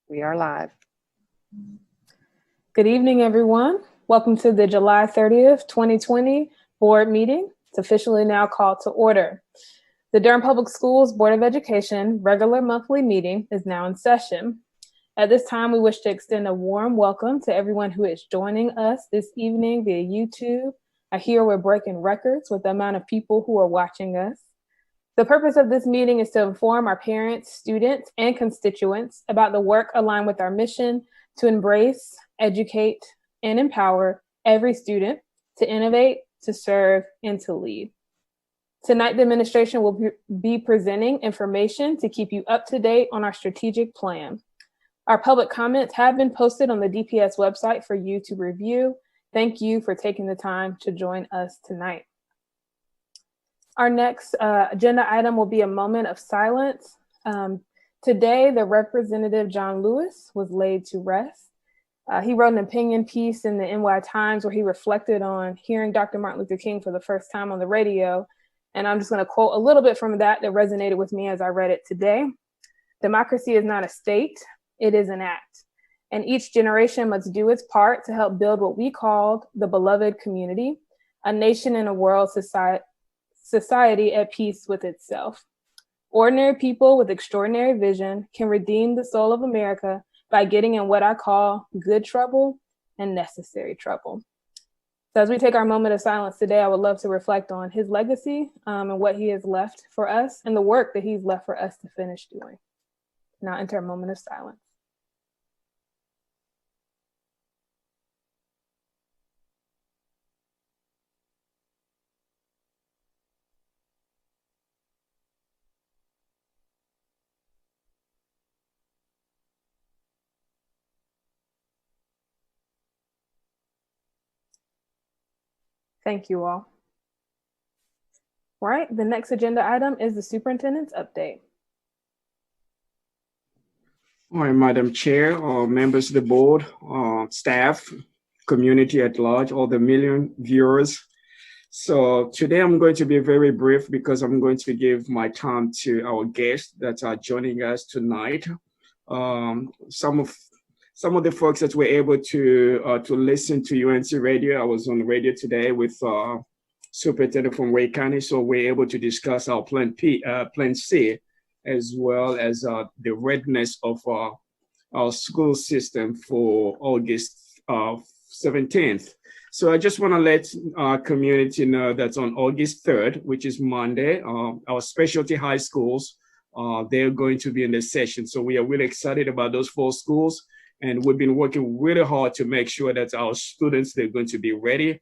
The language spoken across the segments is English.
We are live. Good evening, everyone. Welcome to the July 30th, 2020 board meeting. It's officially now called to order. The Durham Public Schools Board of Education regular monthly meeting is now in session. At this time, we wish to extend a warm welcome to everyone who is joining us this evening via YouTube. I hear we're breaking records with the amount of people who are watching us. The purpose of this meeting is to inform our parents, students, and constituents about the work aligned with our mission to embrace, educate, and empower every student to innovate, to serve, and to lead. Tonight, the administration will be presenting information to keep you up to date on our strategic plan. Our public comments have been posted on the DPS website for you to review. Thank you for taking the time to join us tonight. Our next agenda item will be a moment of silence. Today, the Representative John Lewis was laid to rest. He wrote an opinion piece in the NY Times where he reflected on hearing Dr. Martin Luther King for the first time on the radio. And I'm just going to quote a little bit from that resonated with me as I read it today. Democracy is not a state, it is an act. And each generation must do its part to help build what we called the beloved community, a nation and a world society at peace with itself. Ordinary people with extraordinary vision can redeem the soul of America by getting in what I call good trouble and necessary trouble. So as we take our moment of silence today, I would love to reflect on his legacy and what he has left for us and the work that he's left for us to finish doing. Now enter a moment of silence. Thank you all. All right, the next agenda item is the superintendent's update. All right, Madam Chair, members of the board, staff, community at large, all the million viewers. So today I'm going to be very brief because I'm going to give my time to our guests that are joining us tonight. Some of the folks that were able to listen to UNC radio, I was on the radio today with Superintendent from Wake County, so we're able to discuss our Plan C, as well as the readiness of our school system for August 17th. So I just want to let our community know that on August 3rd, which is Monday, our specialty high schools, they're going to be in the session. So we are really excited about those 4 schools. And we've been working really hard to make sure that our students, they're going to be ready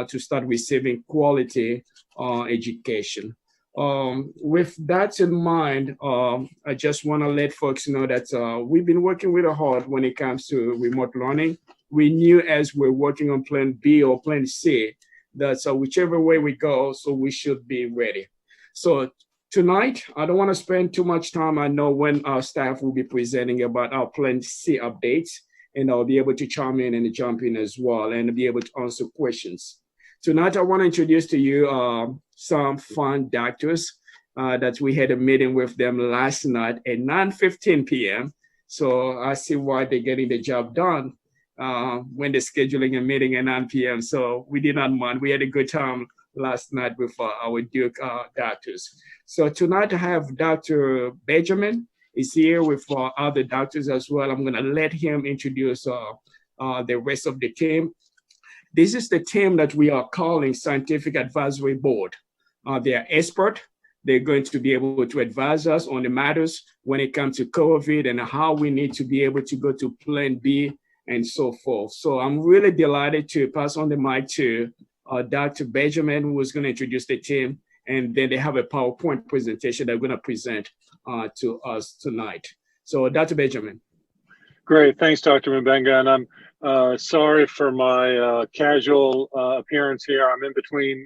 to start receiving quality education. With that in mind, I just want to let folks know that we've been working really hard when it comes to remote learning. We knew as we're working on Plan B or Plan C that whichever way we go, so we should be ready. So tonight, I don't want to spend too much time. I know when our staff will be presenting about our Plan C updates, and I'll be able to chime in and jump in as well and be able to answer questions. Tonight, I want to introduce to you some fun doctors that we had a meeting with them last night at 9:15 p.m. So I see why they're getting the job done when they're scheduling a meeting at 9 p.m. So we did not mind. We had a good time last night with our Duke doctors. So tonight I have Dr. Benjamin is here with other doctors as well. I'm gonna let him introduce the rest of the team. This is the team that we are calling Scientific Advisory Board. They are expert. They're going to be able to advise us on the matters when it comes to COVID and how we need to be able to go to Plan B and so forth. So I'm really delighted to pass on the mic to Dr. Benjamin, who is going to introduce the team, and then they have a PowerPoint presentation they're going to present to us tonight. So Dr. Benjamin. Great, thanks, Dr. Mbenga, and I'm sorry for my casual appearance here. I'm in between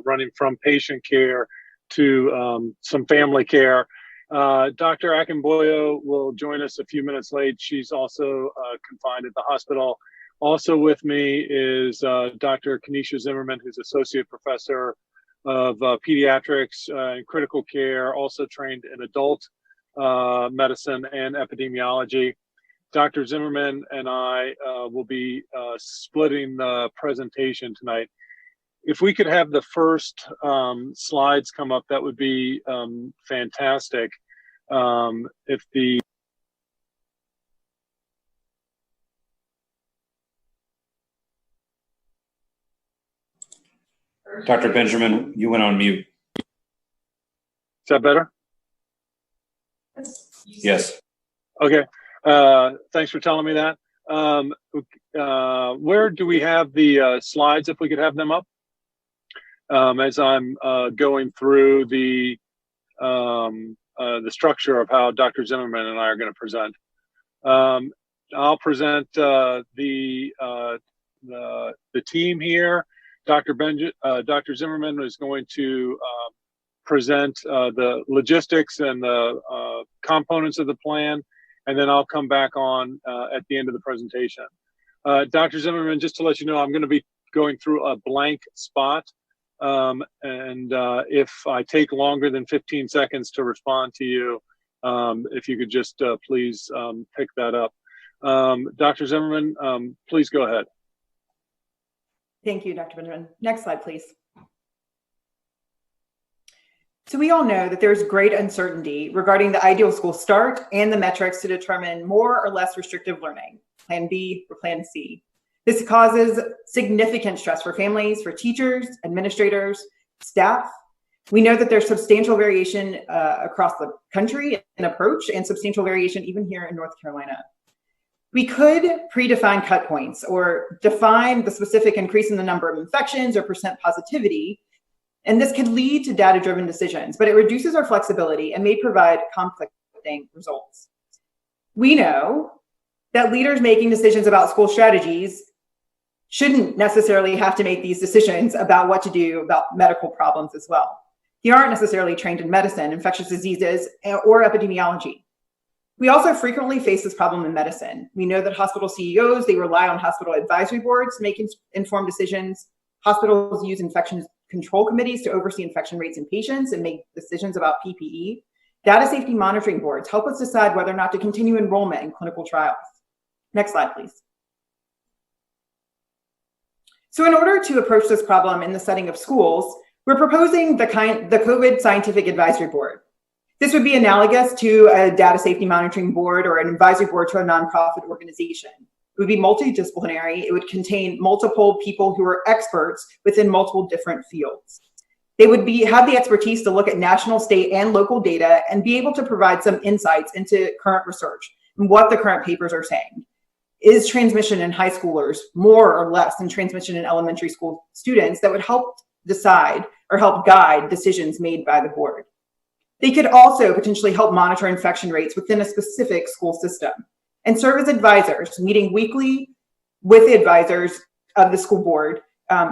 running from patient care to some family care. Dr. Akinboyo will join us a few minutes late. She's also confined at the hospital. Also with me is Dr. Kenesha Zimmerman, who's Associate Professor of Pediatrics and Critical Care, also trained in adult medicine and epidemiology. Dr. Zimmerman and I will be splitting the presentation tonight. If we could have the first slides come up, that would be fantastic. If the Dr. Benjamin, you went on mute. Is that better? Yes. Okay. Thanks for telling me that. Where do we have the slides, if we could have them up? As I'm going through the structure of how Dr. Zimmerman and I are going to present. I'll present the team here. Dr. Zimmerman is going to present the logistics and the components of the plan, and then I'll come back on at the end of the presentation. Dr. Zimmerman, just to let you know, I'm going to be going through a blank spot. And if I take longer than 15 seconds to respond to you, if you could just please pick that up. Dr. Zimmerman, please go ahead. Thank you, Dr. Benjamin. Next slide, please. So we all know that there's great uncertainty regarding the ideal school start and the metrics to determine more or less restrictive learning, Plan B or Plan C. This causes significant stress for families, for teachers, administrators, staff. We know that there's substantial variation across the country in approach and substantial variation even here in North Carolina. We could predefine cut points or define the specific increase in the number of infections or percent positivity, and this could lead to data-driven decisions, but it reduces our flexibility and may provide conflicting results. We know that leaders making decisions about school strategies shouldn't necessarily have to make these decisions about what to do about medical problems as well. They aren't necessarily trained in medicine, infectious diseases, or epidemiology. We also frequently face this problem in medicine. We know that hospital CEOs, they rely on hospital advisory boards to make informed decisions. Hospitals use infection control committees to oversee infection rates in patients and make decisions about PPE. Data safety monitoring boards help us decide whether or not to continue enrollment in clinical trials. Next slide, please. So in order to approach this problem in the setting of schools, we're proposing the COVID Scientific Advisory Board. This would be analogous to a data safety monitoring board or an advisory board to a nonprofit organization. It would be multidisciplinary. It would contain multiple people who are experts within multiple different fields. They would have the expertise to look at national, state, and local data and be able to provide some insights into current research and what the current papers are saying. Is transmission in high schoolers more or less than transmission in elementary school students? That would help decide or help guide decisions made by the board. They could also potentially help monitor infection rates within a specific school system and serve as advisors, meeting weekly with the advisors of the school board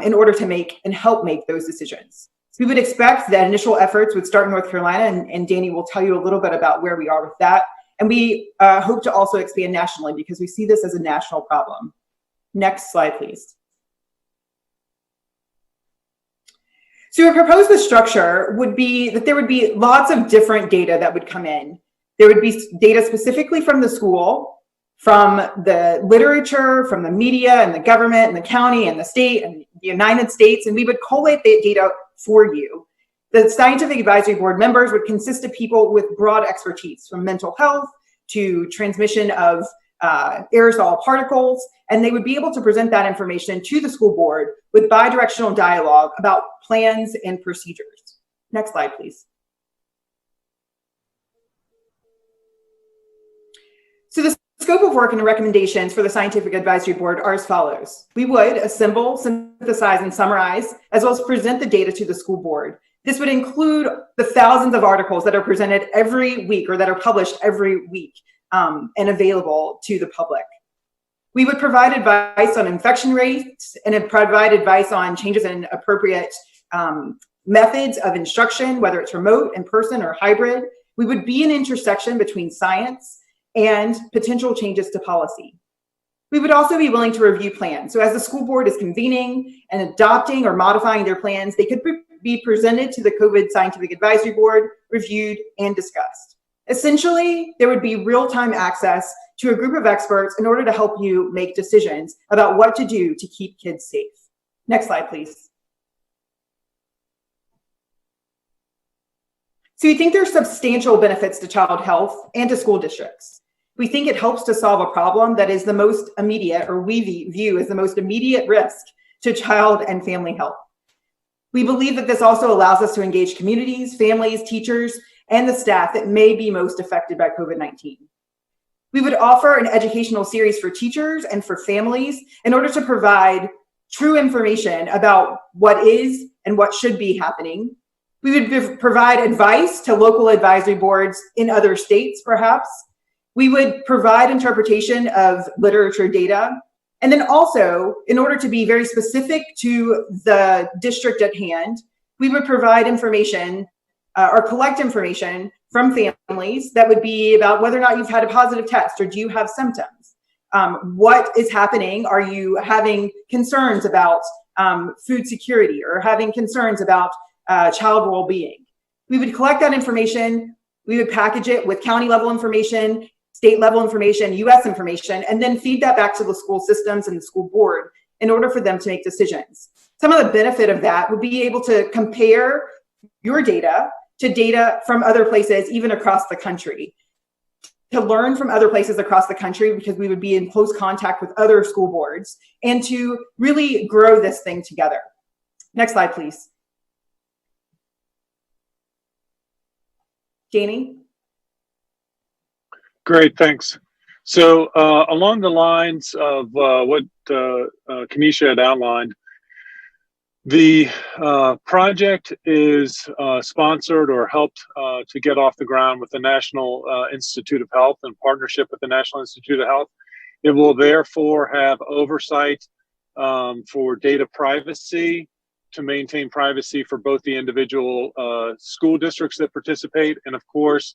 in order to make and help make those decisions. We would expect that initial efforts would start in North Carolina, and Danny will tell you a little bit about where we are with that. And we hope to also expand nationally because we see this as a national problem. Next slide, please. So we propose the structure would be that there would be lots of different data that would come in. There would be data specifically from the school, from the literature, from the media and the government and the county and the state and the United States, and we would collate that data for you. The scientific advisory board members would consist of people with broad expertise, from mental health to transmission of aerosol particles, and they would be able to present that information to the school board with bidirectional dialogue about plans and procedures. Next slide, please. So the scope of work and the recommendations for the scientific advisory board are as follows. We would assemble, synthesize, and summarize, as well as present the data to the school board. This would include the thousands of articles that are presented every week or that are published every week and available to the public. We would provide advice on infection rates and provide advice on changes in appropriate methods of instruction, whether it's remote, in person, or hybrid. We would be an intersection between science and potential changes to policy. We would also be willing to review plans. So as the school board is convening and adopting or modifying their plans, they could be presented to the COVID Scientific Advisory Board, reviewed, and discussed. Essentially, there would be real-time access to a group of experts in order to help you make decisions about what to do to keep kids safe. Next slide, please. So we think there's substantial benefits to child health and to school districts. We think it helps to solve a problem that is the most immediate, or we view as the most immediate risk to child and family health. We believe that this also allows us to engage communities, families, teachers, and the staff that may be most affected by COVID-19. We would offer an educational series for teachers and for families in order to provide true information about what is and what should be happening. We would provide advice to local advisory boards in other states, perhaps. We would provide interpretation of literature data. And then also, in order to be very specific to the district at hand, we would provide information or collect information from families that would be about whether or not you've had a positive test or do you have symptoms. What is happening? Are you having concerns about food security or having concerns about child well-being? We would collect that information. We would package it with county level information, state level information, US information, and then feed that back to the school systems and the school board in order for them to make decisions. Some of the benefit of that would be able to compare your data to data from other places, even across the country, to learn from other places across the country, because we would be in close contact with other school boards, and to really grow this thing together. Next slide, please. Janie? Great, thanks. So along the lines of what Kenesha had outlined, the project is sponsored or helped to get off the ground with the National Institute of Health, in partnership with the National Institute of Health. It will therefore have oversight for data privacy, to maintain privacy for both the individual school districts that participate, and of course,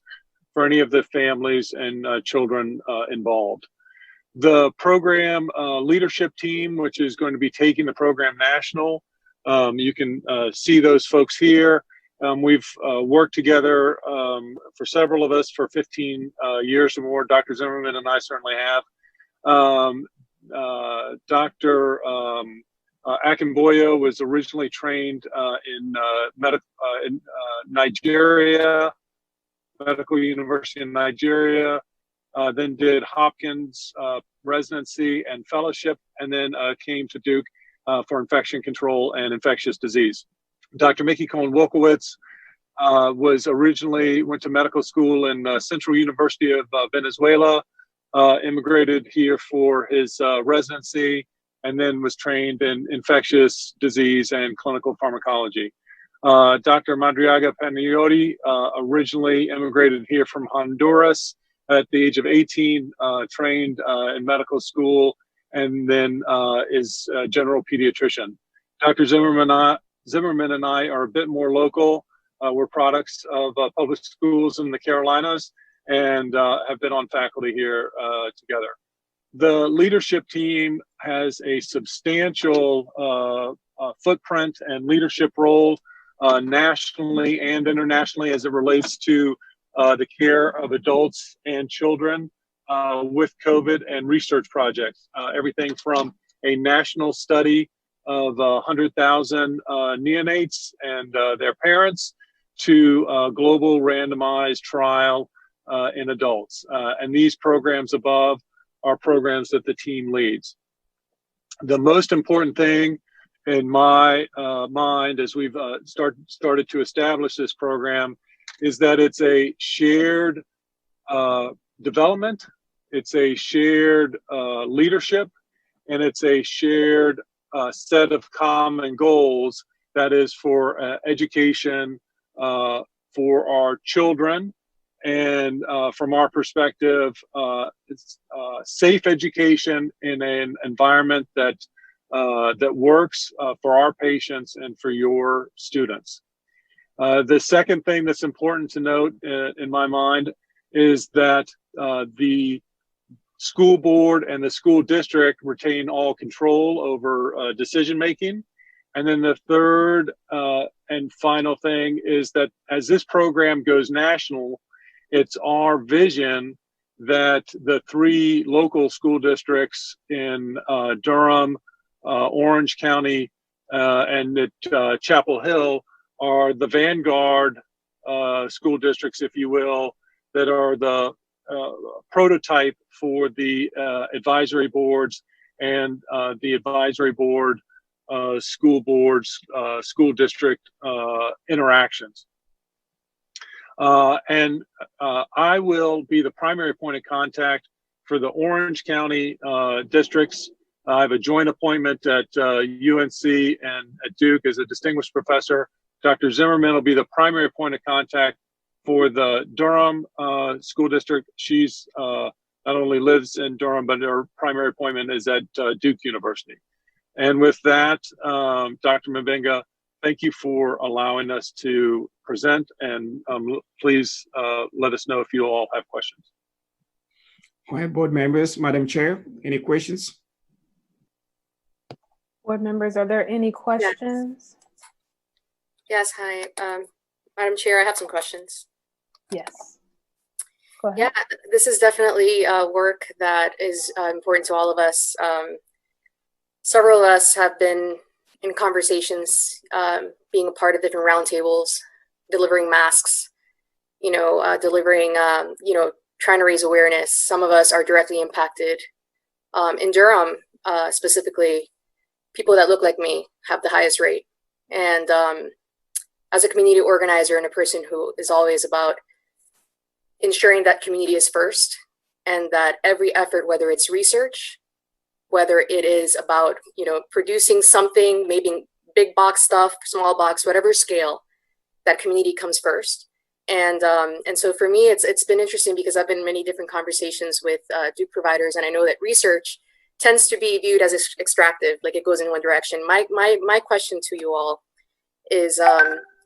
for any of the families and children involved. The program leadership team, which is going to be taking the program national, you can see those folks here. We've worked together for several of us for 15 years or more. Dr. Zimmerman and I certainly have. Dr. Akinboyo was originally trained in Nigeria, Medical University in Nigeria, then did Hopkins residency and fellowship, and then came to Duke for infection control and infectious disease. Dr. Mickey Cohen-Wolkowitz went to medical school in Central University of Venezuela, immigrated here for his residency, and then was trained in infectious disease and clinical pharmacology. Dr. Madriaga Pagnotti originally immigrated here from Honduras at the age of 18, trained in medical school, and then is a general pediatrician. Dr. Zimmerman and I are a bit more local. We're products of public schools in the Carolinas, and have been on faculty here together. The leadership team has a substantial footprint and leadership role nationally and internationally as it relates to the care of adults and children with COVID and research projects. Everything from a national study of 100,000 neonates and their parents to a global randomized trial in adults. And these programs above are programs that the team leads. The most important thing in my mind, as we've started to establish this program, is that it's a shared development, it's a shared leadership, and it's a shared set of common goals that is for education for our children. And from our perspective, it's safe education in an environment that works for our patients and for your students. The second thing that's important to note in my mind is that the school board and the school district retain all control over decision making. And then the third and final thing is that as this program goes national, it's our vision that the 3 local school districts in Durham, Orange County, and at Chapel Hill are the vanguard school districts, if you will, that are the prototype for the advisory boards and the advisory board, school boards, school district interactions. And I will be the primary point of contact for the Orange County districts. I have a joint appointment at UNC and at Duke as a distinguished professor. Dr. Zimmerman will be the primary point of contact for the Durham school district. She's not only lives in Durham, but her primary appointment is at Duke University. And with that, Dr. Mbenga, thank you for allowing us to present, and please let us know if you all have questions. All right, board members, Madam Chair, any questions? Board members, are there any questions? Yes, hi. Madam Chair, I have some questions. Yes. Go ahead. Yeah, this is definitely work that is important to all of us. Several of us have been in conversations, being a part of different roundtables, delivering masks, delivering, trying to raise awareness. Some of us are directly impacted. In Durham, specifically, people that look like me have the highest rate. And as a community organizer and a person who is always about ensuring that community is first, and that every effort, whether it's research, whether it is about, producing something, maybe big box stuff, small box, whatever scale, that community comes first. And so for me, it's been interesting because I've been in many different conversations with Duke providers, and I know that research tends to be viewed as extractive, like it goes in one direction. My question to you all is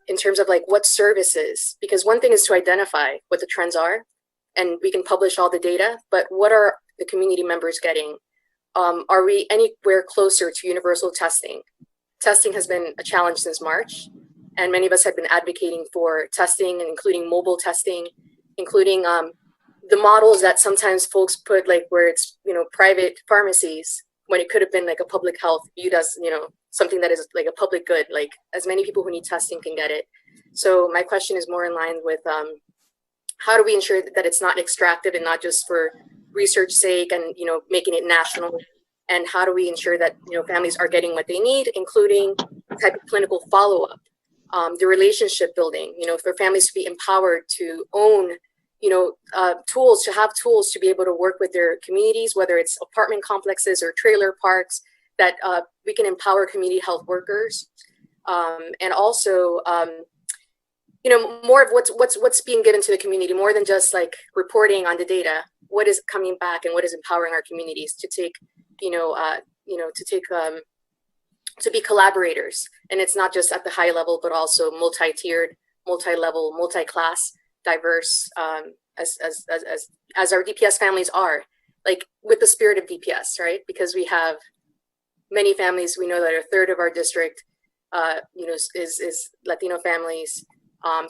in terms of like what services, because one thing is to identify what the trends are, and we can publish all the data, but what are the community members getting? Are we anywhere closer to universal testing? Testing has been a challenge since March, and many of us have been advocating for testing, and including mobile testing, including the models that sometimes folks put, like where it's, private pharmacies, when it could have been like a public health viewed as, something that is like a public good, like as many people who need testing can get it. So my question is more in line with how do we ensure that it's not extractive and not just for research sake and, making it national? And how do we ensure that, families are getting what they need, including type of clinical follow-up, the relationship building, for families to be empowered to own, tools, to have tools to be able to work with their communities, whether it's apartment complexes or trailer parks, that we can empower community health workers. And also, more of what's being given to the community, more than just like reporting on the data, what is coming back and what is empowering our communities to take, to be collaborators. And it's not just at the high level, but also multi-tiered, multi-level, multi-class, diverse, as our DPS families are, like with the spirit of DPS, right? Because we have many families, we know that a third of our district, is Latino families,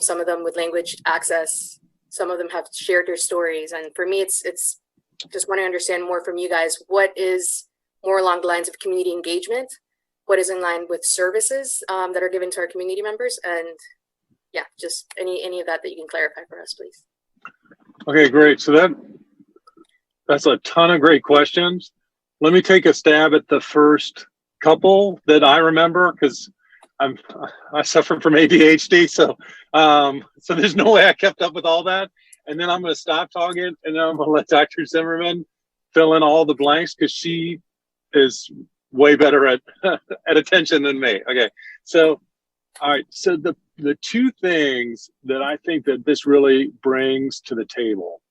some of them with language access, some of them have shared their stories. And for me, it's just want to understand more from you guys, what is more along the lines of community engagement, what is in line with services that are given to our community members, and yeah, just any of that you can clarify for us, please. Okay, great. So that's a ton of great questions. Let me take a stab at the first couple that I remember, because I suffer from ADHD, so there's no way I kept up with all that. And then I'm going to stop talking, and then I'm going to let Dr. Zimmerman fill in all the blanks, because she is way better at attention than me. Okay, so all right, so the two things that I think that this really brings to the table,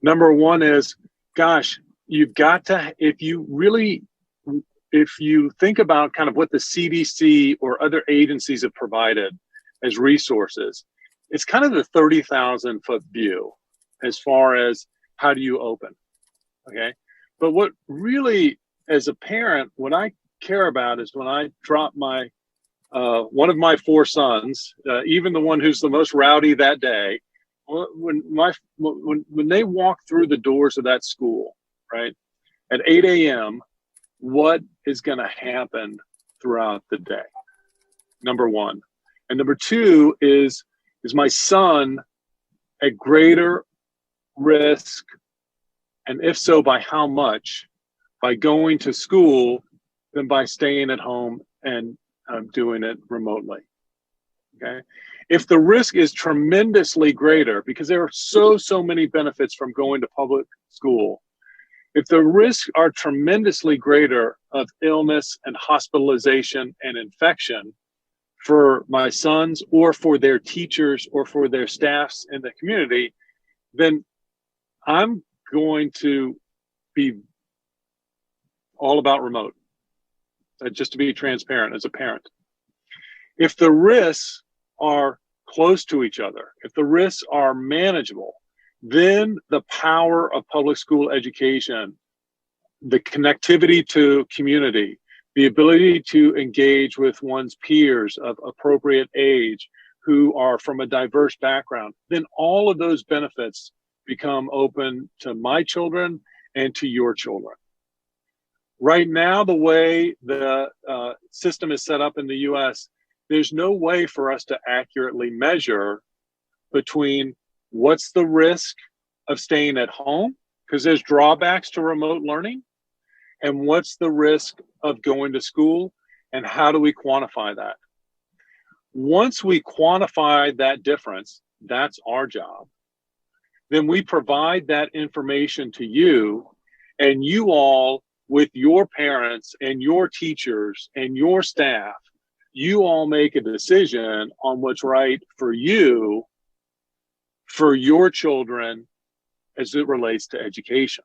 number one is, gosh, you've got to, if you think about kind of what the CDC or other agencies have provided as resources, it's kind of the 30,000 foot view as far as how do you open, okay? But what really, as a parent, what I care about is when I drop my, one of my 4 sons, even the one who's the most rowdy that day, when they walk through the doors of that school, right, at 8 a.m., what is going to happen throughout the day? Number one. And number two is my son at greater risk? And if so, by how much, by going to school than by staying at home and doing it remotely? Okay. If the risk is tremendously greater, because there are so many benefits from going to public school, if the risks are tremendously greater of illness and hospitalization and infection for my sons or for their teachers or for their staffs in the community, then I'm going to be all about remote, just to be transparent as a parent. If the risks are close to each other, if the risks are manageable, then the power of public school education, the connectivity to community, the ability to engage with one's peers of appropriate age who are from a diverse background, then all of those benefits become open to my children and to your children. Right now, the way the system is set up in the US, there's no way for us to accurately measure between what's the risk of staying at home, because there's drawbacks to remote learning, and what's the risk of going to school, and how do we quantify that? Once we quantify that difference, that's our job. Then we provide that information to you, and you all, with your parents and your teachers and your staff, you all make a decision on what's right for you, for your children, as it relates to education.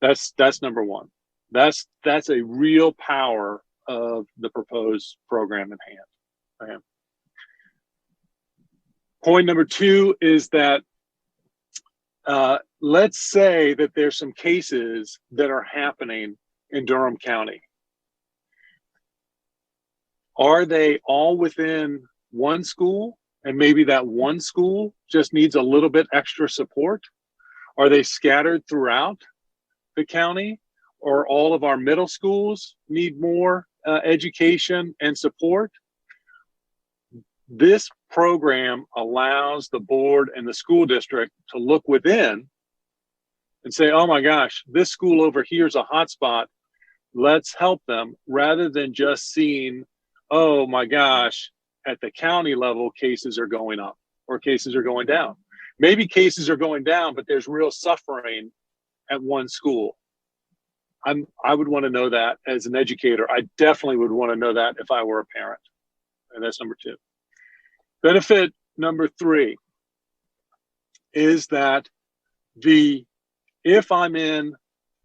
That's number one. That's a real power of the proposed program in hand. Okay. Point number two is that let's say that there's some cases that are happening in Durham County. Are they all within one school, and maybe that one school just needs a little bit extra support? Are they scattered throughout the county, or all of our middle schools need more education and support? This program allows the board and the school district to look within and say, oh my gosh, this school over here is a hotspot, let's help them, rather than just seeing, oh my gosh, at the county level, cases are going up or cases are going down. Maybe cases are going down, but there's real suffering at one school. I would want to know that as an educator. I definitely would want to know that if I were a parent. And that's number two. Benefit number three is that if I'm in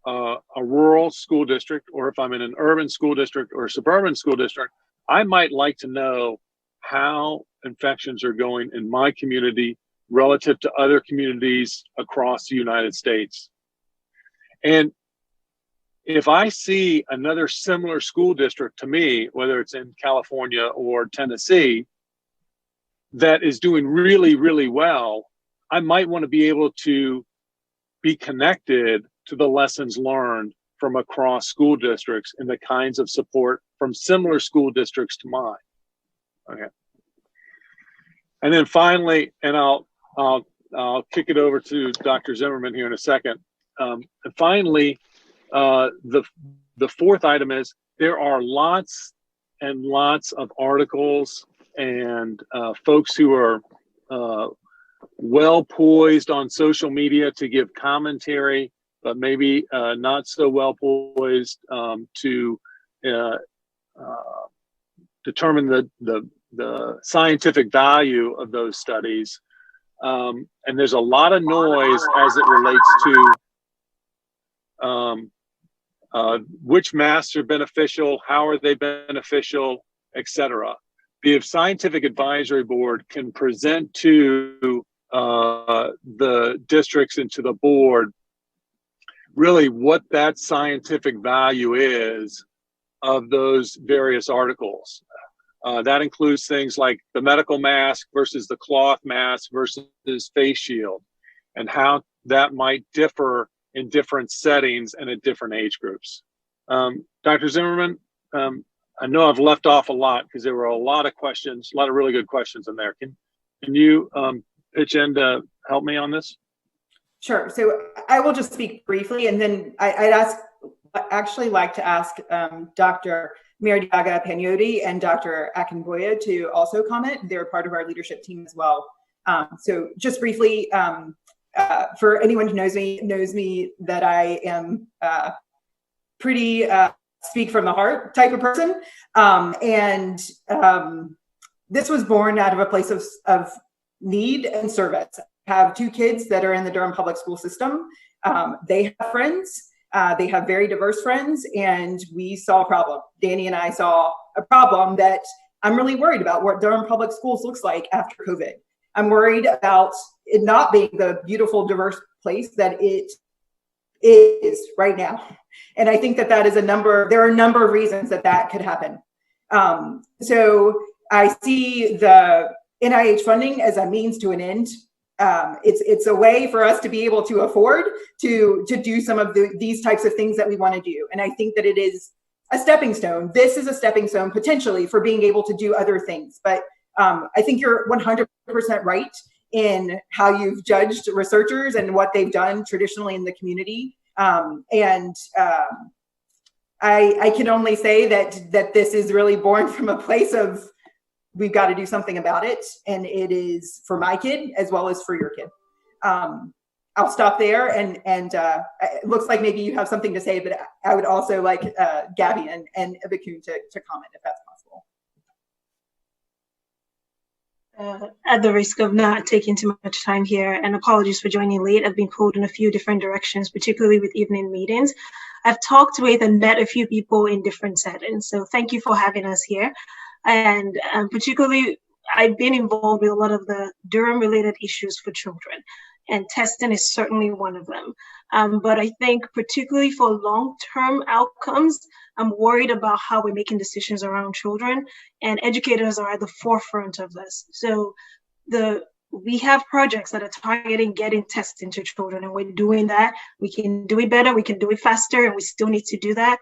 a rural school district, or if I'm in an urban school district or a suburban school district, I might like to know how infections are going in my community relative to other communities across the United States. And if I see another similar school district to me, whether it's in California or Tennessee, that is doing really, really well, I might want to be able to be connected to the lessons learned from across school districts and the kinds of support from similar school districts to mine. Okay. And then finally, and I'll kick it over to Dr. Zimmerman here in a second. And finally, the fourth item is there are lots and lots of articles and folks who are well poised on social media to give commentary, but maybe not so well poised to determine the scientific value of those studies. And there's a lot of noise as it relates to which masks are beneficial, how are they beneficial, etc. The scientific advisory board can present to the districts and to the board really what that scientific value is of those various articles. That includes things like the medical mask versus the cloth mask versus face shield, and how that might differ in different settings and at different age groups. Dr. Zimmerman, I know I've left off a lot because there were a lot of questions, a lot of really good questions in there. Can you pitch in to help me on this? Sure. So I will just speak briefly, and then I'd actually like to ask Dr. Maridiaga Pagnotti and Dr. Akinboye to also comment. They're part of our leadership team as well. So just briefly, for anyone who knows me that I am pretty speak from the heart type of person. This was born out of a place of need and service. I have two kids that are in the Durham public school system. They have friends. They have very diverse friends, and we saw a problem. Danny and I saw a problem that I'm really worried about what Durham public schools looks like after COVID. I'm worried about it not being the beautiful, diverse place that it is right now. And I think there are a number of reasons that could happen. So I see the NIH funding as a means to an end. It's a way for us to be able to afford to do some of these types of things that we want to do. And I think that it is a stepping stone. This is a stepping stone potentially for being able to do other things. But I think you're 100% right in how you've judged researchers and what they've done traditionally in the community. I can only say that this is really born from a place of we've got to do something about it, and it is for my kid as well as for your kid. I'll stop there, and it looks like maybe you have something to say, but I would also like Gabby and Ibakun to comment if that's possible. At the risk of not taking too much time here, and apologies for joining late, I've been pulled in a few different directions, particularly with evening meetings. I've talked with and met a few people in different settings, so thank you for having us here. And particularly, I've been involved with a lot of the Durham-related issues for children, and testing is certainly one of them. But I think particularly for long-term outcomes, I'm worried about how we're making decisions around children, and educators are at the forefront of this. So we have projects that are targeting getting testing to children, and we're doing that. We can do it better, we can do it faster, and we still need to do that.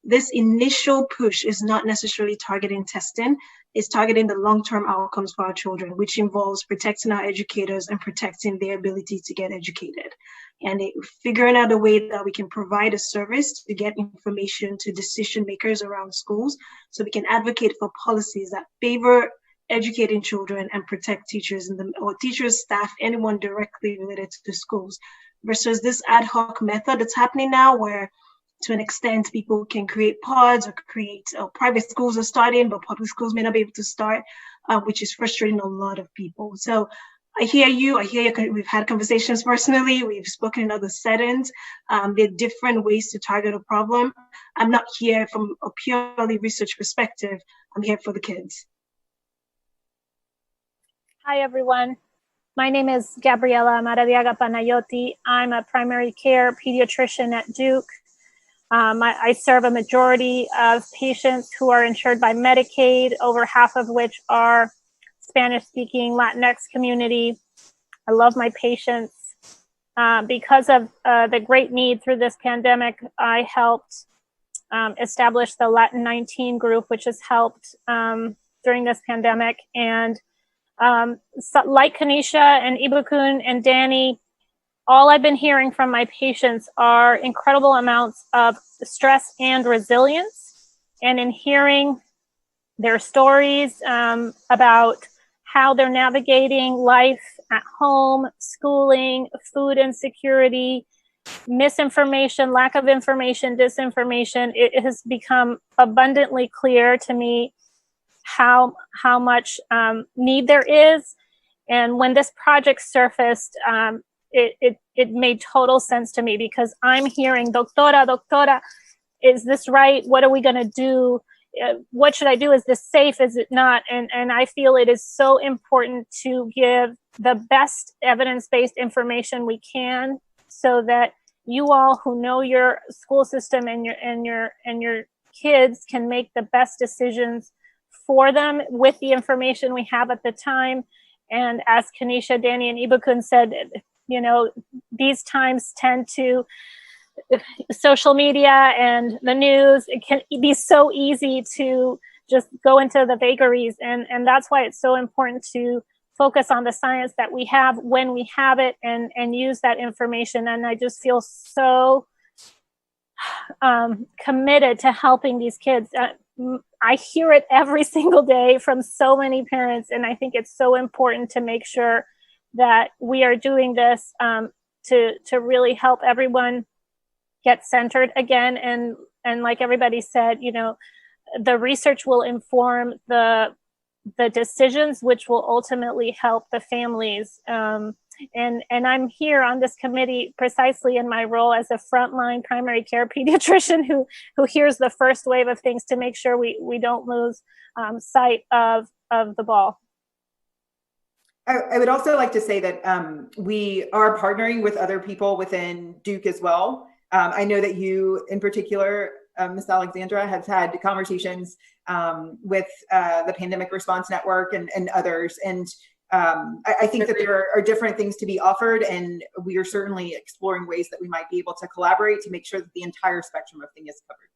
This initial push is not necessarily targeting testing, it's targeting the long-term outcomes for our children, which involves protecting our educators and protecting their ability to get educated. And figuring out a way that we can provide a service to get information to decision makers around schools, so we can advocate for policies that favor educating children and protect teachers or teachers, staff, anyone directly related to schools, versus this ad hoc method that's happening now where to an extent people can create pods or create private schools are starting, but public schools may not be able to start, which is frustrating a lot of people. So I hear you. We've had conversations personally. We've spoken in other settings. There are different ways to target a problem. I'm not here from a purely research perspective. I'm here for the kids. Hi, everyone. My name is Gabriela Maradiaga Pagnotti. I'm a primary care pediatrician at Duke. I serve a majority of patients who are insured by Medicaid, over half of which are Spanish-speaking Latinx community. I love my patients. Because of the great need through this pandemic, I helped establish the Latin 19 group, which has helped during this pandemic. And so, like Kanisha and Ibakun and Danny, all I've been hearing from my patients are incredible amounts of stress and resilience. And in hearing their stories about how they're navigating life at home, schooling, food insecurity, misinformation, lack of information, disinformation, it has become abundantly clear to me how much need there is. And when this project surfaced, it made total sense to me, because I'm hearing, doctora, is this right? What are we going to do? What should I do? Is this safe? Is it not? And I feel it is so important to give the best evidence-based information we can, so that you all who know your school system and your kids can make the best decisions for them with the information we have at the time. And as Kanisha, Danny, and Ibukun said, you know, these times tend to, social media and the news, it can be so easy to just go into the vagaries. And that's why it's so important to focus on the science that we have when we have it, and use that information. And I just feel so committed to helping these kids. I hear it every single day from so many parents, and I think it's so important to make sure that we are doing this to really help everyone get centered again. And like everybody said, you know, the research will inform the decisions, which will ultimately help the families. And I'm here on this committee precisely in my role as a frontline primary care pediatrician who hears the first wave of things to make sure we don't lose sight of the ball. I would also like to say that we are partnering with other people within Duke as well. I know that you in particular, Ms. Alexandra, have had conversations with the Pandemic Response Network and others. And I think that there are different things to be offered, and we are certainly exploring ways that we might be able to collaborate to make sure that the entire spectrum of things is covered.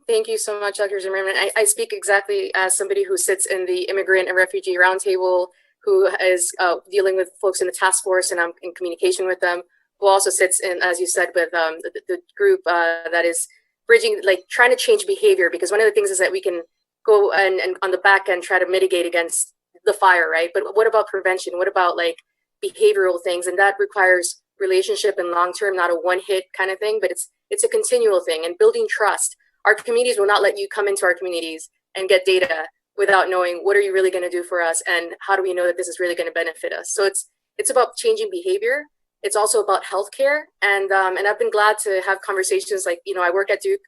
Thank you so much, Dr. Zimmerman. I speak exactly as somebody who sits in the Immigrant and Refugee Roundtable, who is dealing with folks in the task force, and I'm in communication with them, who also sits in, as you said, with the group that is bridging, like trying to change behavior, because one of the things is that we can go and on the back end try to mitigate against the fire, right? But what about prevention? What about like behavioral things? And that requires relationship and long-term, not a one-hit kind of thing, but it's a continual thing, and building trust. Our communities will not let you come into our communities and get data without knowing what are you really going to do for us, and how do we know that this is really going to benefit us. So it's about changing behavior. It's also about healthcare, and I've been glad to have conversations like, you know, I work at Duke,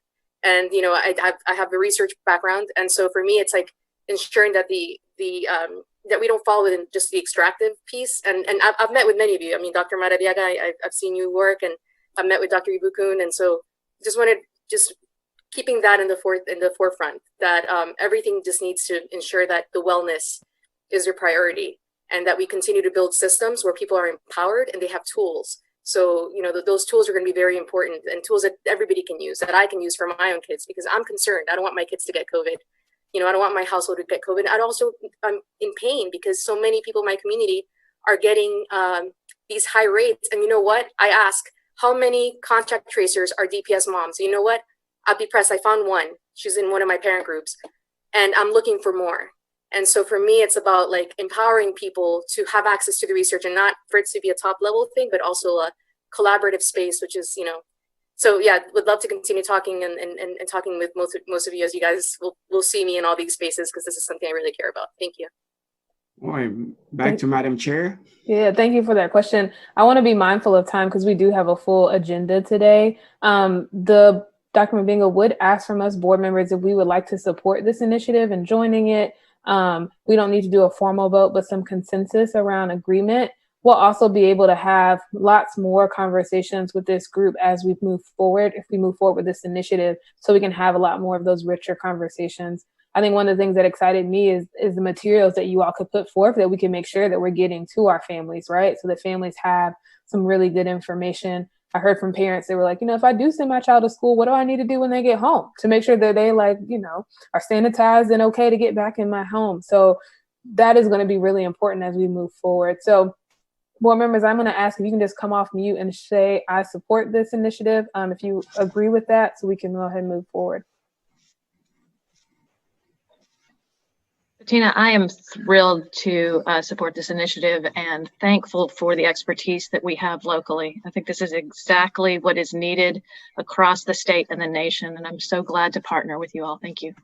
and you know, I have a research background, and so for me it's like ensuring that that we don't fall within just the extractive piece. And I've met with many of you. I mean, Dr. Maradiaga, I've seen you work, and I've met with Dr. Ibukun, and so just wanted keeping that in the forefront, that everything just needs to ensure that the wellness is your priority, and that we continue to build systems where people are empowered and they have tools. So, you know, those tools are going to be very important, and tools that everybody can use, that I can use for my own kids, because I'm concerned. I don't want my kids to get COVID. You know, I don't want my household to get COVID. I'm in pain because so many people in my community are getting these high rates. And you know what? I ask, how many contact tracers are DPS moms? You know what? I'd be pressed. I found one. She's in one of my parent groups, and I'm looking for more. And so for me, it's about like empowering people to have access to the research, and not for it to be a top level thing, but also a collaborative space, which is, you know, so yeah, would love to continue talking and talking with most of you, as you guys will see me in all these spaces, because this is something I really care about. Thank you. All right, back to Madam Chair. Yeah, thank you for that question. I want to be mindful of time because we do have a full agenda today. Dr. Mbinga would ask from us board members if we would like to support this initiative and joining it. We don't need to do a formal vote, but some consensus around agreement. We'll also be able to have lots more conversations with this group as we move forward, if we move forward with this initiative, so we can have a lot more of those richer conversations. I think one of the things that excited me is the materials that you all could put forth that we can make sure that we're getting to our families, right? So that families have some really good information. I heard from parents, they were like, you know, if I do send my child to school, what do I need to do when they get home to make sure that they, like, you know, are sanitized and okay to get back in my home? So that is going to be really important as we move forward. So board members, I'm going to ask if you can just come off mute and say, I support this initiative, if you agree with that, so we can go ahead and move forward. Tina, I am thrilled to support this initiative and thankful for the expertise that we have locally. I think this is exactly what is needed across the state and the nation, and I'm so glad to partner with you all. Thank you.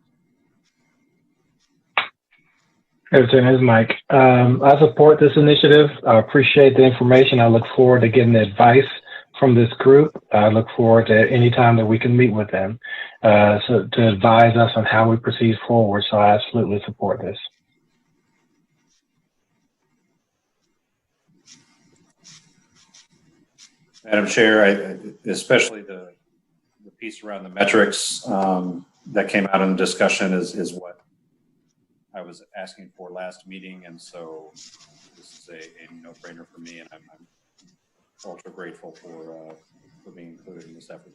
Hey, Tina, this is Mike. I support this initiative. I appreciate the information. I look forward to getting the advice from this group. I look forward to any time that we can meet with them so to advise us on how we proceed forward. So I absolutely support this. Madam Chair, especially the piece around the metrics that came out in the discussion is what I was asking for last meeting, and so this is a no-brainer for me, and I'm ultra grateful for being included in this effort.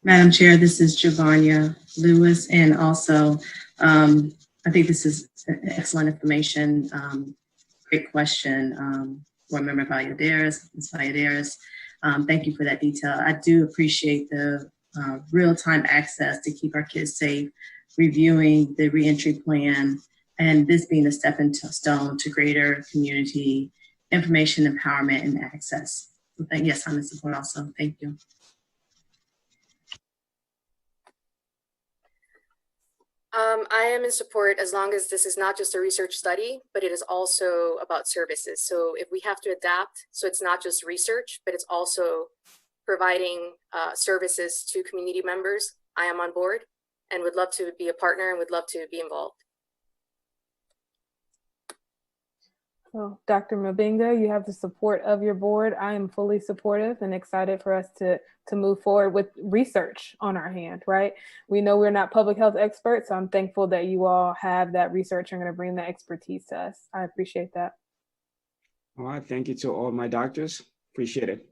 Madam Chair, this is Giovanna Lewis, and also I think this is excellent information. Great question, Board Member Valladares, Ms. Valladares. Thank you for that detail. I do appreciate the real-time access to keep our kids safe, reviewing the reentry plan, and this being a stepping stone to greater community information empowerment and access. So yes, I'm in support also. Thank you. I am in support as long as this is not just a research study, but it is also about services. So if we have to adapt, so it's not just research, but it's also providing services to community members, I am on board and would love to be a partner and would love to be involved. Well, Dr. Mabinga, you have the support of your board. I am fully supportive and excited for us to move forward with research on our hand, right? We know we're not public health experts, so I'm thankful that you all have that research and are going to bring that expertise to us. I appreciate that. All right, thank you to all my doctors. Appreciate it.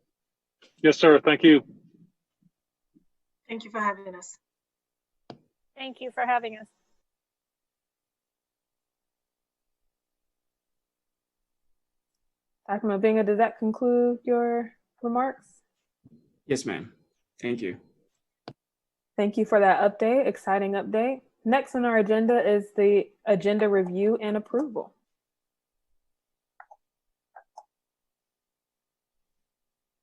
Yes, sir. Thank you. Thank you for having us. Thank you for having us. Dr. Mabinga, does that conclude your remarks? Yes, ma'am. Thank you. Thank you for that update, exciting update. Next on our agenda is the agenda review and approval.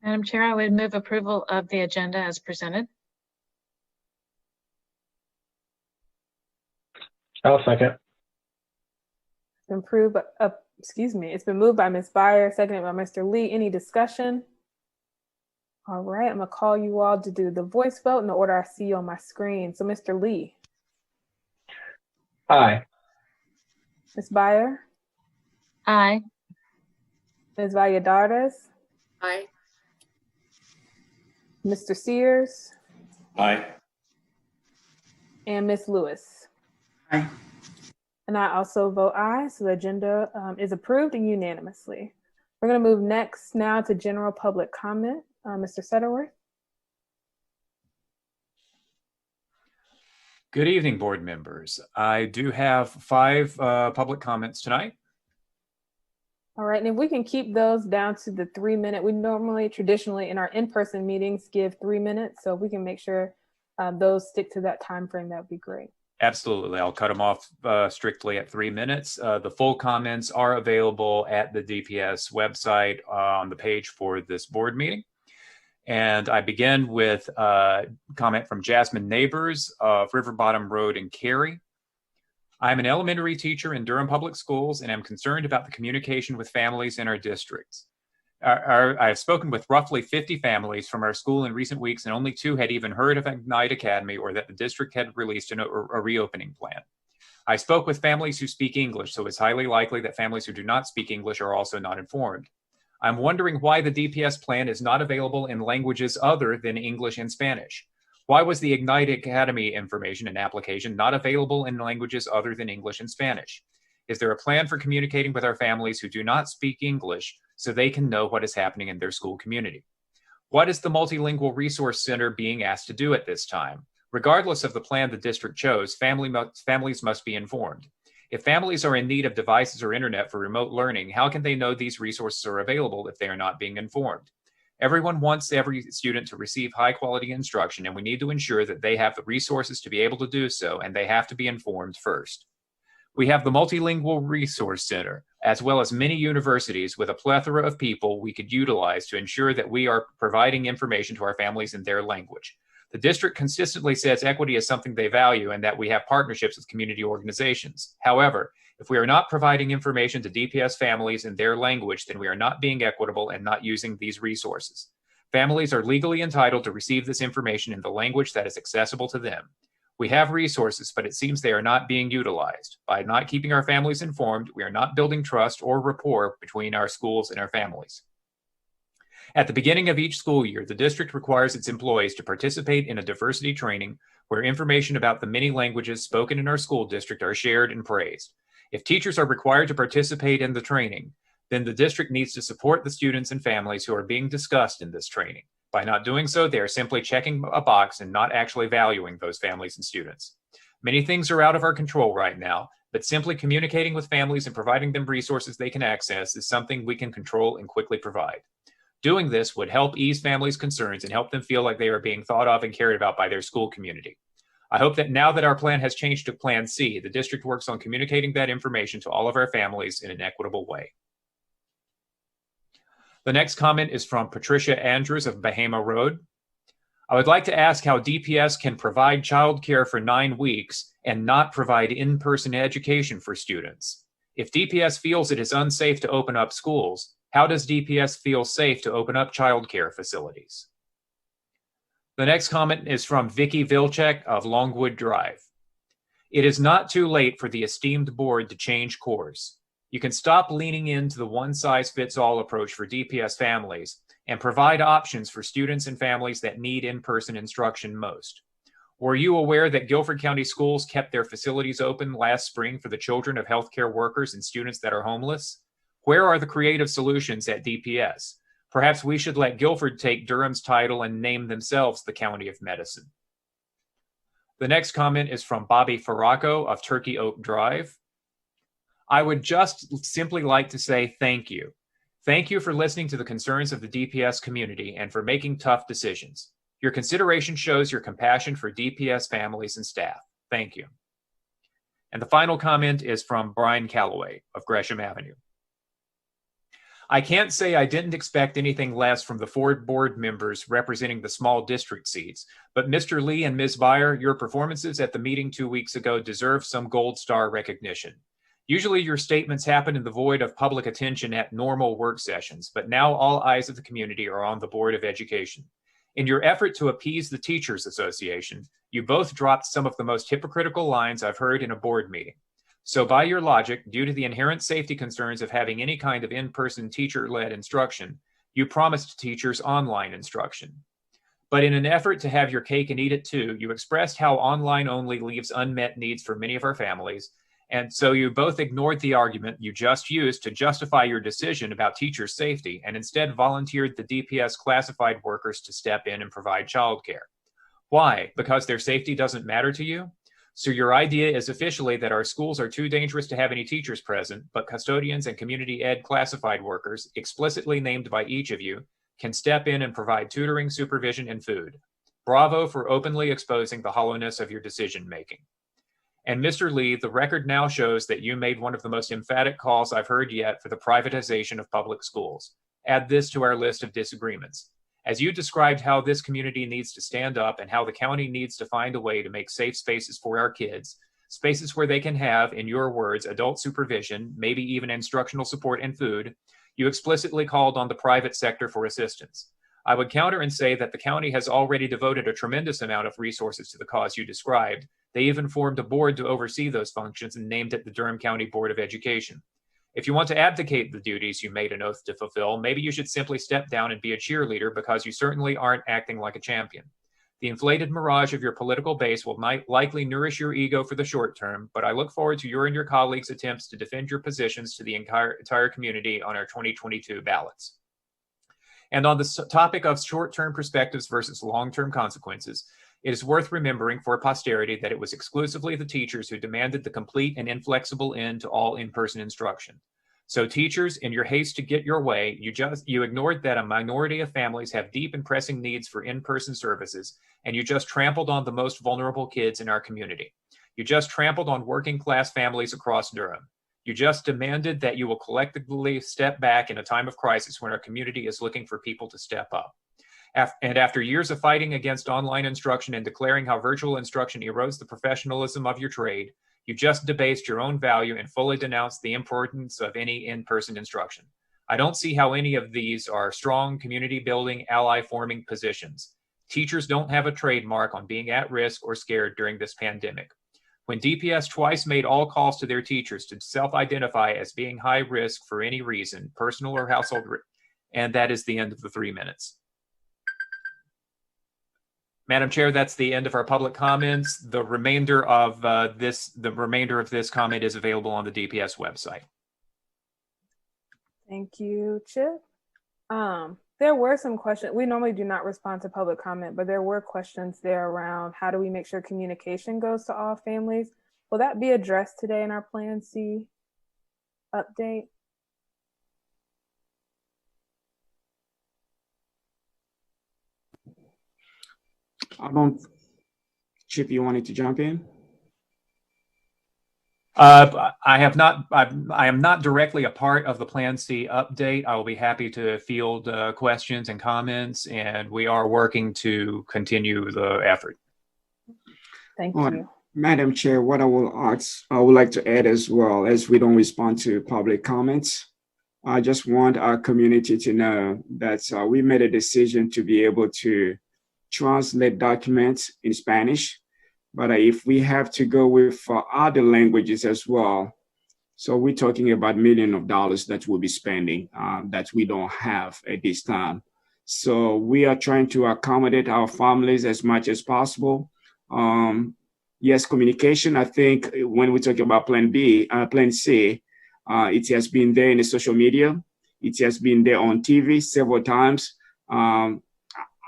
Madam Chair, I would move approval of the agenda as presented. I'll second. It's been moved by Ms. Beyer, seconded by Mr. Lee. Any discussion? All right, I'm gonna call you all to do the voice vote in the order I see on my screen. So Mr. Lee. Aye. Ms. Beyer. Aye. Ms. Valladares. Aye. Mr. Sears. Aye. And Ms. Lewis. Aye. And I also vote aye, so the agenda is approved and unanimously. We're going to move next now to general public comment. Mr. Sutterworth. Good evening, board members. I do have 5 public comments tonight. All right, and if we can keep those down to the 3-minute, we normally traditionally in our in-person meetings give 3 minutes, so if we can make sure those stick to that time frame, that would be great. Absolutely. I'll cut them off strictly at 3 minutes. The full comments are available at the DPS website on the page for this board meeting. And I begin with a comment from Jasmine Neighbors of River Bottom Road in Cary. I'm an elementary teacher in Durham Public Schools, and I'm concerned about the communication with families in our districts. I've spoken with roughly 50 families from our school in recent weeks, and only 2 had even heard of Ignite Academy or that the district had released a reopening plan. I spoke with families who speak English, so it's highly likely that families who do not speak English are also not informed. I'm wondering why the DPS plan is not available in languages other than English and Spanish. Why was the Ignite Academy information and application not available in languages other than English and Spanish? Is there a plan for communicating with our families who do not speak English so they can know what is happening in their school community? What is the Multilingual Resource Center being asked to do at this time? Regardless of the plan the district chose, families must be informed. If families are in need of devices or internet for remote learning, how can they know these resources are available if they are not being informed? Everyone wants every student to receive high quality instruction, and we need to ensure that they have the resources to be able to do so, and they have to be informed first. We have the Multilingual Resource Center, as well as many universities with a plethora of people we could utilize to ensure that we are providing information to our families in their language. The district consistently says equity is something they value and that we have partnerships with community organizations. However, if we are not providing information to DPS families in their language, then we are not being equitable and not using these resources. Families are legally entitled to receive this information in the language that is accessible to them. We have resources, but it seems they are not being utilized. By not keeping our families informed, we are not building trust or rapport between our schools and our families. At the beginning of each school year, the district requires its employees to participate in a diversity training where information about the many languages spoken in our school district are shared and praised. If teachers are required to participate in the training, then the district needs to support the students and families who are being discussed in this training. By not doing so, they are simply checking a box and not actually valuing those families and students. Many things are out of our control right now, but simply communicating with families and providing them resources they can access is something we can control and quickly provide. Doing this would help ease families' concerns and help them feel like they are being thought of and cared about by their school community. I hope that now that our plan has changed to Plan C, the district works on communicating that information to all of our families in an equitable way. The next comment is from Patricia Andrews of Bahama Road. I would like to ask how DPS can provide childcare for 9 weeks and not provide in-person education for students. If DPS feels it is unsafe to open up schools, how does DPS feel safe to open up childcare facilities? The next comment is from Vicky Vilcek of Longwood Drive. It is not too late for the esteemed board to change course. You can stop leaning into the one-size-fits-all approach for DPS families and provide options for students and families that need in-person instruction most. Were you aware that Guilford County Schools kept their facilities open last spring for the children of healthcare workers and students that are homeless? Where are the creative solutions at DPS? Perhaps we should let Guilford take Durham's title and name themselves the County of Medicine. The next comment is from Bobby Farraco of Turkey Oak Drive. I would just simply like to say thank you. Thank you for listening to the concerns of the DPS community and for making tough decisions. Your consideration shows your compassion for DPS families and staff. Thank you. And the final comment is from Brian Calloway of Gresham Avenue. I can't say I didn't expect anything less from the 4 board members representing the small district seats, but Mr. Lee and Ms. Beyer, your performances at the meeting 2 weeks ago deserve some gold star recognition. Usually your statements happen in the void of public attention at normal work sessions, but now all eyes of the community are on the Board of Education. In your effort to appease the Teachers Association, you both dropped some of the most hypocritical lines I've heard in a board meeting. So by your logic, due to the inherent safety concerns of having any kind of in-person teacher-led instruction, you promised teachers online instruction. But in an effort to have your cake and eat it too, you expressed how online only leaves unmet needs for many of our families, and so you both ignored the argument you just used to justify your decision about teacher safety and instead volunteered the DPS classified workers to step in and provide childcare. Why? Because their safety doesn't matter to you? So your idea is officially that our schools are too dangerous to have any teachers present, but custodians and community ed classified workers, explicitly named by each of you, can step in and provide tutoring, supervision, and food. Bravo for openly exposing the hollowness of your decision-making. And Mr. Lee, the record now shows that you made one of the most emphatic calls I've heard yet for the privatization of public schools. Add this to our list of disagreements. As you described how this community needs to stand up and how the county needs to find a way to make safe spaces for our kids, spaces where they can have, in your words, adult supervision, maybe even instructional support and food, you explicitly called on the private sector for assistance. I would counter and say that the county has already devoted a tremendous amount of resources to the cause you described. They even formed a board to oversee those functions and named it the Durham County Board of Education. If you want to abdicate the duties you made an oath to fulfill, maybe you should simply step down and be a cheerleader because you certainly aren't acting like a champion. The inflated mirage of your political base will likely nourish your ego for the short term, but I look forward to your and your colleagues' attempts to defend your positions to the entire community on our 2022 ballots. And on the topic of short-term perspectives versus long-term consequences, it is worth remembering for posterity that it was exclusively the teachers who demanded the complete and inflexible end to all in-person instruction. So teachers, in your haste to get your way, you ignored that a minority of families have deep and pressing needs for in-person services, and you just trampled on the most vulnerable kids in our community. You just trampled on working class families across Durham. You just demanded that you will collectively step back in a time of crisis when our community is looking for people to step up. And after years of fighting against online instruction and declaring how virtual instruction erodes the professionalism of your trade, you just debased your own value and fully denounced the importance of any in-person instruction. I don't see how any of these are strong community-building, ally-forming positions. Teachers don't have a trademark on being at risk or scared during this pandemic. When DPS twice made all calls to their teachers to self-identify as being high risk for any reason, personal or household, And that is the end of the 3 minutes. Madam Chair, that's the end of our public comments. The remainder of this comment is available on the DPS website. Thank you, Chip. There were some questions. We normally do not respond to public comment, but there were questions there around how do we make sure communication goes to all families? Will that be addressed today in our Plan C update? Chip, you wanted to jump in? I am not directly a part of the Plan C update. I will be happy to field questions and comments, and we are working to continue the effort. Thank you. Madam Chair, what I would like to add as well, as we don't respond to public comments, I just want our community to know that we made a decision to be able to translate documents in Spanish, but if we have to go with other languages as well, so we're talking about millions of dollars that we'll be spending that we don't have at this time. So we are trying to accommodate our families as much as possible. Yes, communication, I think when we talk about Plan C, it has been there in the social media. It has been there on TV several times.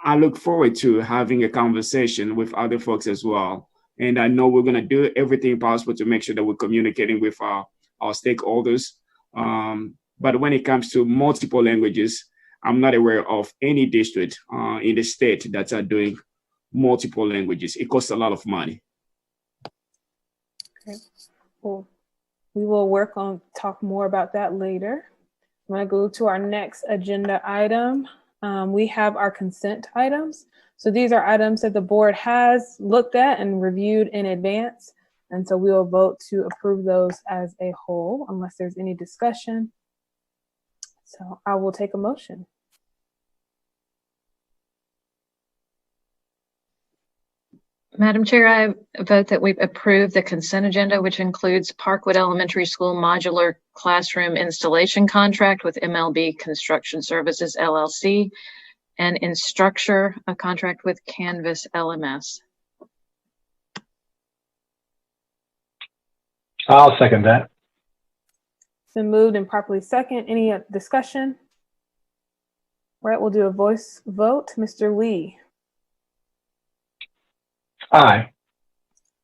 I look forward to having a conversation with other folks as well. And I know we're going to do everything possible to make sure that we're communicating with our stakeholders. But when it comes to multiple languages, I'm not aware of any district in the state that are doing multiple languages. It costs a lot of money. Okay. Well, we will talk more about that later. I'm going to go to our next agenda item. We have our consent items. So these are items that the board has looked at and reviewed in advance. And so we will vote to approve those as a whole, unless there's any discussion. So I will take a motion. Madam Chair, I vote that we approve the consent agenda, which includes Parkwood Elementary School modular classroom installation contract with MLB Construction Services, LLC, and Instructure, a contract with Canvas LMS. I'll second that. It's been moved and properly second. Any discussion? All right, we'll do a voice vote. Mr. Lee. Aye.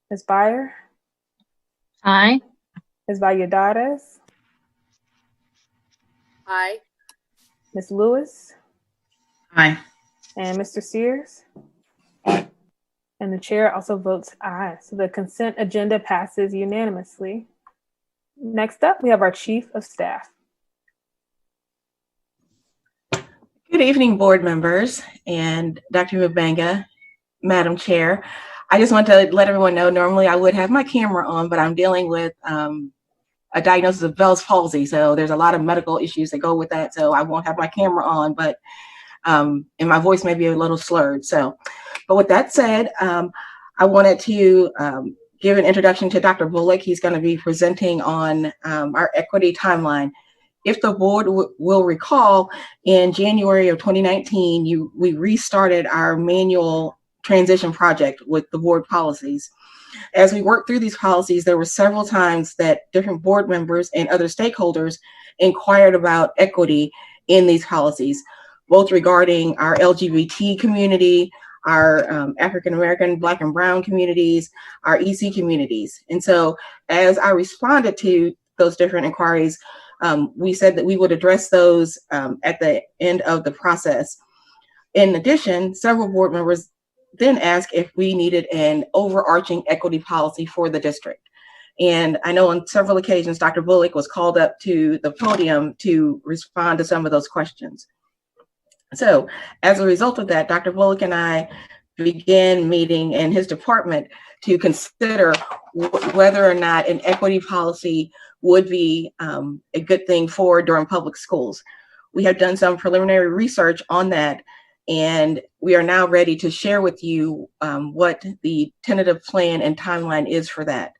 Ms. Byer? Aye. Ms. Valladares? Aye. Ms. Lewis? Aye. And Mr. Sears? Aye. And the chair also votes aye. So the consent agenda passes unanimously. Next up, we have our Chief of Staff. Good evening, board members and Dr. Mbanga, Madam Chair. I just want to let everyone know, normally I would have my camera on, but I'm dealing with a diagnosis of Bell's palsy. So there's a lot of medical issues that go with that. So I won't have my camera on, but and my voice may be a little slurred. So, but with that said, I wanted to give an introduction to Dr. Bullock. He's going to be presenting on our equity timeline. If the board will recall, in January of 2019, we restarted our manual transition project with the board policies. As we worked through these policies, there were several times that different board members and other stakeholders inquired about equity in these policies, both regarding our LGBT community, our African-American, Black and Brown communities, our EC communities. And so as I responded to those different inquiries, we said that we would address those at the end of the process. In addition, several board members then asked if we needed an overarching equity policy for the district. And I know on several occasions, Dr. Bullock was called up to the podium to respond to some of those questions. So as a result of that, Dr. Bullock and I began meeting in his department to consider whether or not an equity policy would be a good thing for Durham Public Schools. We have done some preliminary research on that, and we are now ready to share with you what the tentative plan and timeline is for that.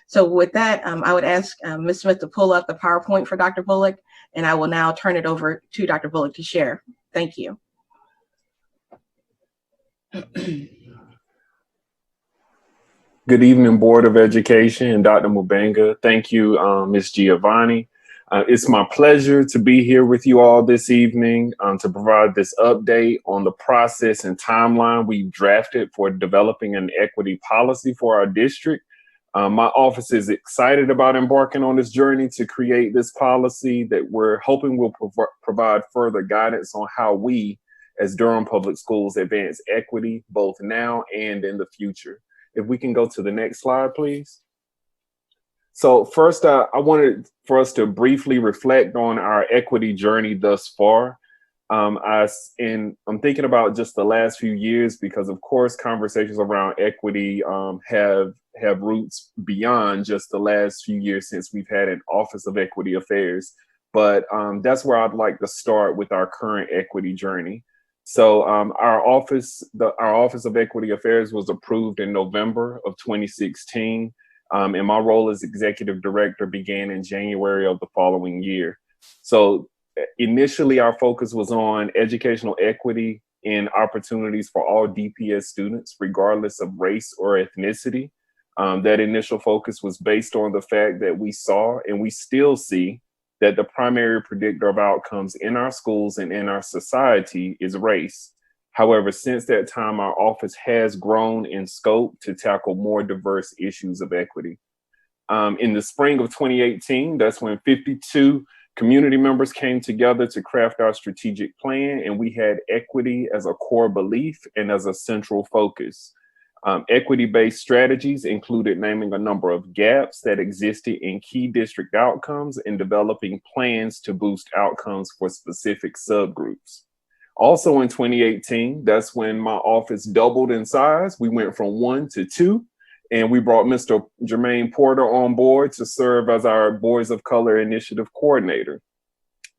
So with that, I would ask Ms. Smith to pull up the PowerPoint for Dr. Bullock, and I will now turn it over to Dr. Bullock to share. Thank you. Good evening, Board of Education and Dr. Mubanga. Thank you, Ms. Giovanni. It's my pleasure to be here with you all this evening to provide this update on the process and timeline we've drafted for developing an equity policy for our district. My office is excited about embarking on this journey to create this policy that we're hoping will provide further guidance on how we, as Durham Public Schools, advance equity both now and in the future. If we can go to the next slide, please. So first, I wanted for us to briefly reflect on our equity journey thus far. I'm thinking about just the last few years because, of course, conversations around equity have roots beyond just the last few years since we've had an Office of Equity Affairs. But that's where I'd like to start with our current equity journey. So our Office of Equity Affairs was approved in November of 2016. And my role as executive director began in January of the following year. So initially, our focus was on educational equity and opportunities for all DPS students, regardless of race or ethnicity. That initial focus was based on the fact that we saw and we still see that the primary predictor of outcomes in our schools and in our society is race. However, since that time, our office has grown in scope to tackle more diverse issues of equity. In the spring of 2018, that's when 52 community members came together to craft our strategic plan, and we had equity as a core belief and as a central focus. Equity-based strategies included naming a number of gaps that existed in key district outcomes and developing plans to boost outcomes for specific subgroups. Also in 2018, that's when my office doubled in size. We went from 1 to 2, and we brought Mr. Jermaine Porter on board to serve as our Boys of Color Initiative Coordinator.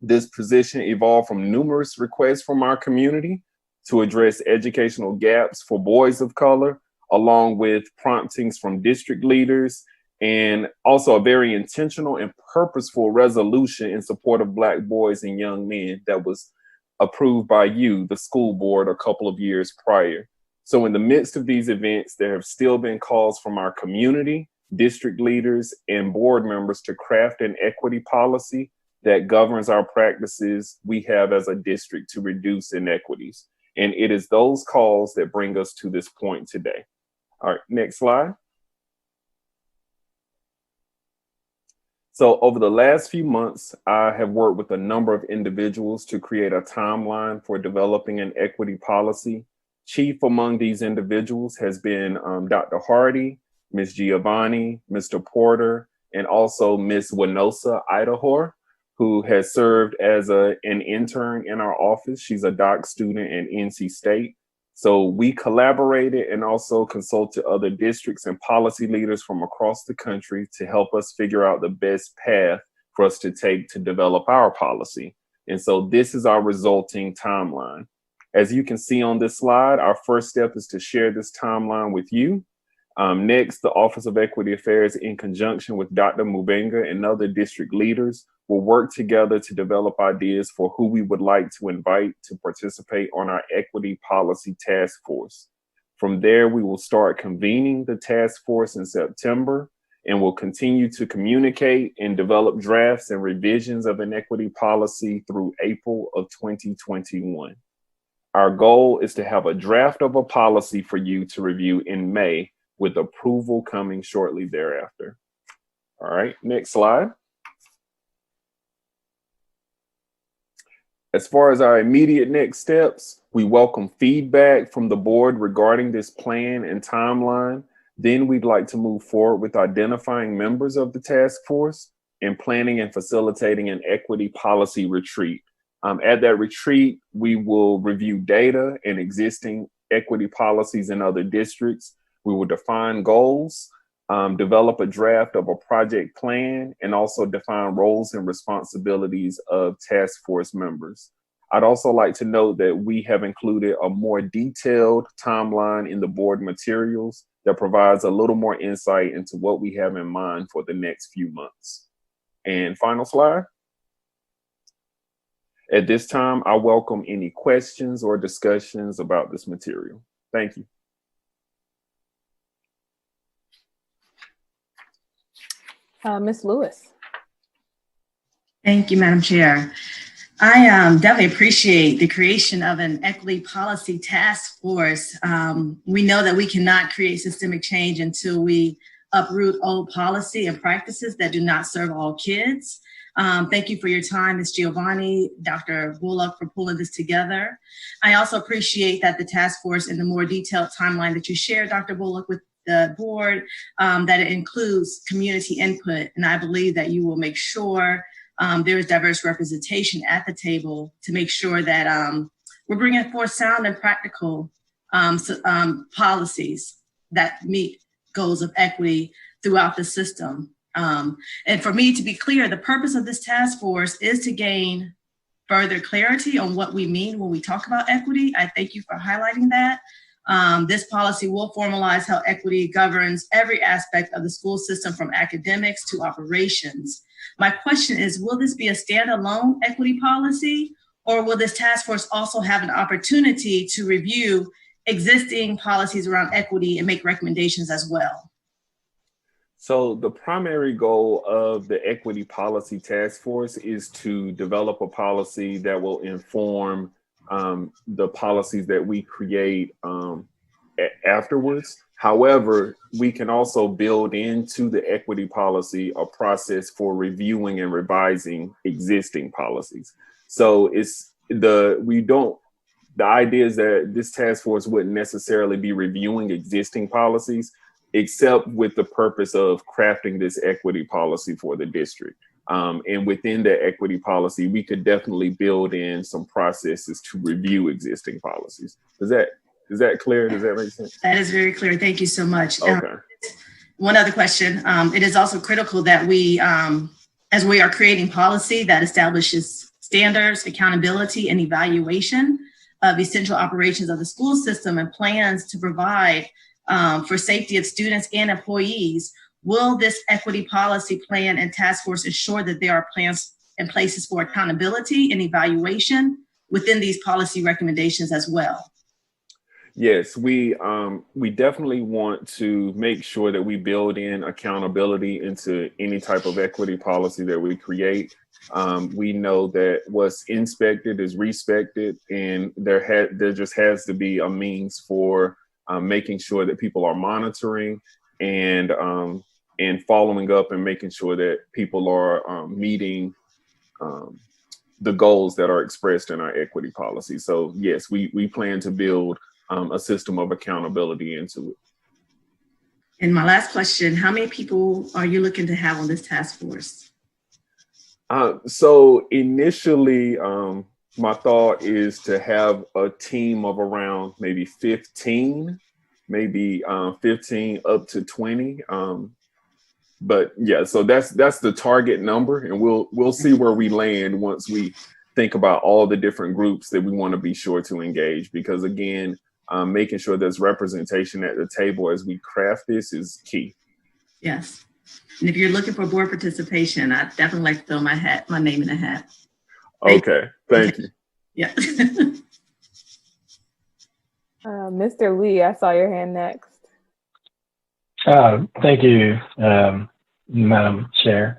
This position evolved from numerous requests from our community to address educational gaps for boys of color, along with promptings from district leaders, and also a very intentional and purposeful resolution in support of Black boys and young men that was approved by you, the school board, a couple of years prior. So in the midst of these events, there have still been calls from our community, district leaders, and board members to craft an equity policy that governs our practices we have as a district to reduce inequities. And it is those calls that bring us to this point today. All right, next slide. So over the last few months, I have worked with a number of individuals to create a timeline for developing an equity policy. Chief among these individuals has been Dr. Hardy, Ms. Giovanni, Mr. Porter, and also Ms. Winosa Idahor, who has served as an intern in our office. She's a doc student at NC State. So we collaborated and also consulted other districts and policy leaders from across the country to help us figure out the best path for us to take to develop our policy. And so this is our resulting timeline. As you can see on this slide, our first step is to share this timeline with you. Next, the Office of Equity Affairs, in conjunction with Dr. Mubanga and other district leaders, will work together to develop ideas for who we would like to invite to participate on our equity policy task force. From there, we will start convening the task force in September and will continue to communicate and develop drafts and revisions of an equity policy through April of 2021. Our goal is to have a draft of a policy for you to review in May, with approval coming shortly thereafter. All right, next slide. As far as our immediate next steps, we welcome feedback from the board regarding this plan and timeline. Then we'd like to move forward with identifying members of the task force and planning and facilitating an equity policy retreat. At that retreat, we will review data and existing equity policies in other districts. We will define goals, develop a draft of a project plan, and also define roles and responsibilities of task force members. I'd also like to note that we have included a more detailed timeline in the board materials that provides a little more insight into what we have in mind for the next few months. And final slide. At this time, I welcome any questions or discussions about this material. Thank you. Ms. Lewis. Thank you, Madam Chair. I definitely appreciate the creation of an equity policy task force. We know that we cannot create systemic change until we uproot old policy and practices that do not serve all kids. Thank you for your time, Ms. Giovanni, Dr. Bullock, for pulling this together. I also appreciate that the task force and the more detailed timeline that you shared, Dr. Bullock, with the board, that it includes community input. And I believe that you will make sure there is diverse representation at the table to make sure that we're bringing forth sound and practical policies that meet goals of equity throughout the system. And for me to be clear, the purpose of this task force is to gain further clarity on what we mean when we talk about equity. I thank you for highlighting that. This policy will formalize how equity governs every aspect of the school system, from academics to operations. My question is, will this be a standalone equity policy, or will this task force also have an opportunity to review existing policies around equity and make recommendations as well? So the primary goal of the Equity Policy Task Force is to develop a policy that will inform the policies that we create afterwards. However, we can also build into the equity policy a process for reviewing and revising existing policies. So the idea is that this task force wouldn't necessarily be reviewing existing policies, except with the purpose of crafting this equity policy for the district. And within the equity policy, we could definitely build in some processes to review existing policies. Is that clear? Does that make sense? That is very clear. Thank you so much. Okay. One other question. It is also critical that we, as we are creating policy that establishes standards, accountability, and evaluation of essential operations of the school system and plans to provide for safety of students and employees, will this equity policy plan and task force ensure that there are plans and places for accountability and evaluation within these policy recommendations as well? Yes, we definitely want to make sure that we build in accountability into any type of equity policy that we create. We know that what's inspected is respected, and there just has to be a means for making sure that people are monitoring and following up and making sure that people are meeting the goals that are expressed in our equity policy. So yes, we plan to build a system of accountability into it. And my last question, how many people are you looking to have on this task force? So initially, my thought is to have a team of around maybe 15, maybe 15 up to 20. But yeah, so that's the target number, and we'll see where we land once we think about all the different groups that we want to be sure to engage. Because again, making sure there's representation at the table as we craft this is key. Yes. And if you're looking for board participation, I'd definitely like to throw my name in the hat. Okay, thank you. Yeah. Mr. Lee, I saw your hand next. Thank you, Madam Chair.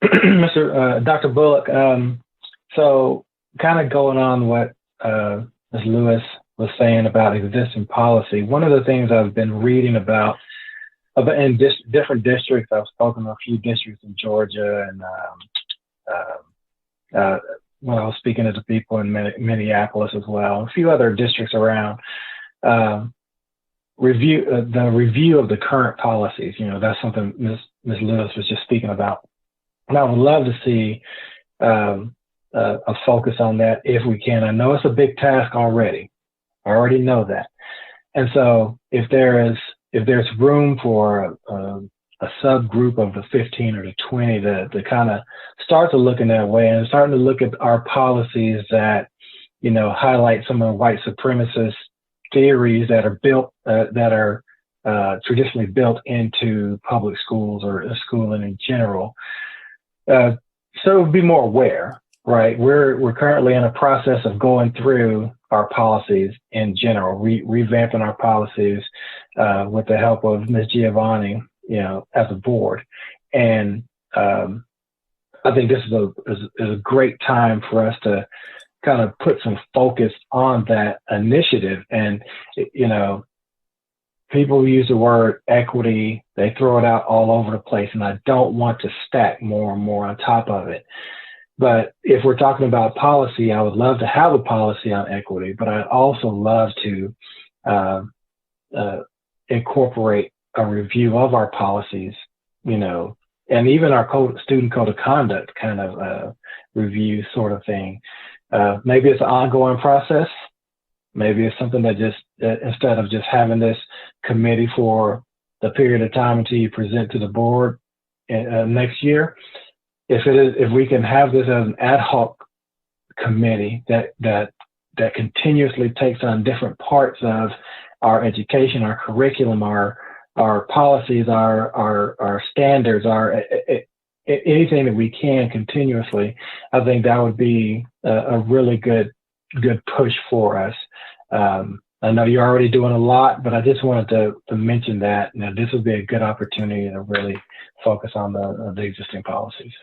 Dr. Bullock, so kind of going on what Ms. Lewis was saying about existing policy, one of the things I've been reading about in different districts, I've spoken to a few districts in Georgia, and when I was speaking to the people in Minneapolis as well, a few other districts around, the review of the current policies. You know, that's something Ms. Lewis was just speaking about. And I would love to see a focus on that if we can. I know it's a big task already. I already know that. And so if there's room for a subgroup of the 15 or the 20 to kind of start to look in that way and starting to look at our policies that, you know, highlight some of the white supremacist theories that are built, that are traditionally built into public schools or schooling in general. So be more aware, right? We're currently in a process of going through our policies in general, revamping our policies with the help of Ms. Giovanni, as a board. And I think this is a great time for us to kind of put some focus on that initiative. And, people use the word equity, they throw it out all over the place, and I don't want to stack more and more on top of it. But if we're talking about policy, I would love to have a policy on equity, but I'd also love to incorporate a review of our policies, and even our student code of conduct kind of review sort of thing. Maybe it's an ongoing process. Maybe it's something that just, instead of just having this committee for the period of time until you present to the board next year, if we can have this as an ad hoc committee that continuously takes on different parts of our education, our curriculum, our policies, our standards, anything that we can continuously, I think that would be a really good push for us. I know you're already doing a lot, but I just wanted to mention that this would be a good opportunity to really focus on the existing policies.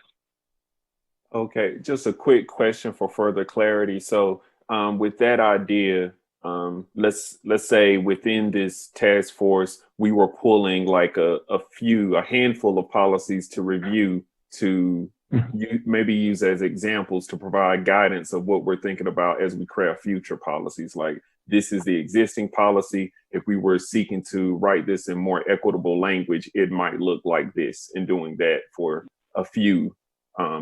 Okay, just a quick question for further clarity. So with that idea, let's say within this task force, we were pulling like a handful of policies to review to maybe use as examples to provide guidance of what we're thinking about as we craft future policies. Like, this is the existing policy. If we were seeking to write this in more equitable language, it might look like this, and doing that for a few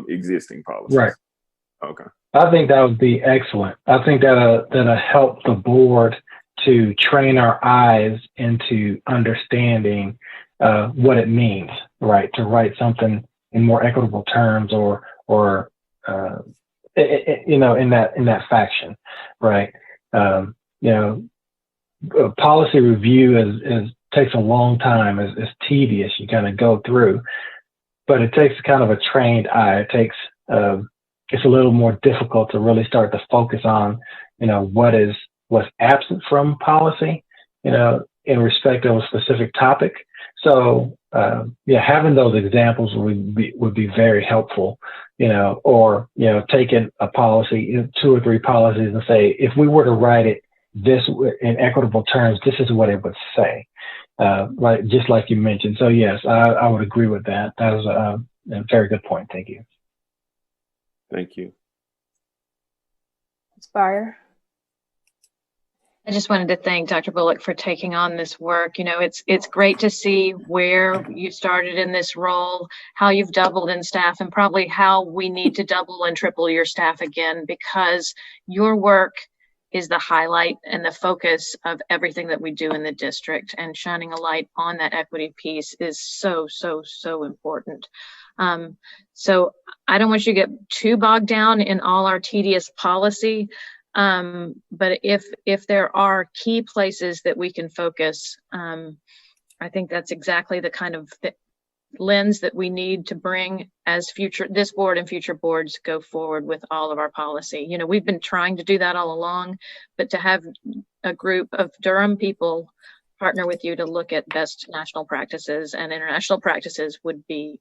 existing policies. Right. Okay. I think that would be excellent. I think that'll help the board to train our eyes into understanding what it means, right, to write something in more equitable terms, or in that faction, right? Policy review takes a long time. It's tedious. You kind of go through, but it takes kind of a trained eye. It takes it's a little more difficult to really start to focus on, what's absent from policy, in respect of a specific topic. So, having those examples would be very helpful, or, taking a policy, 2 or 3 policies, and say, if we were to write it this in equitable terms, this is what it would say, right? Just like you mentioned. So yes, I would agree with that. That was a very good point. Thank you. Thank you. Inspire. I just wanted to thank Dr. Bullock for taking on this work. It's great to see where you started in this role, how you've doubled in staff, and probably how we need to double and triple your staff again, because your work is the highlight and the focus of everything that we do in the district, and shining a light on that equity piece is so, so, so important. So I don't want you to get too bogged down in all our tedious policy. But if there are key places that we can focus, I think that's exactly the kind of lens that we need to bring as this board and future boards go forward with all of our policy. We've been trying to do that all along, but to have a group of Durham people partner with you to look at best national practices and international practices would be,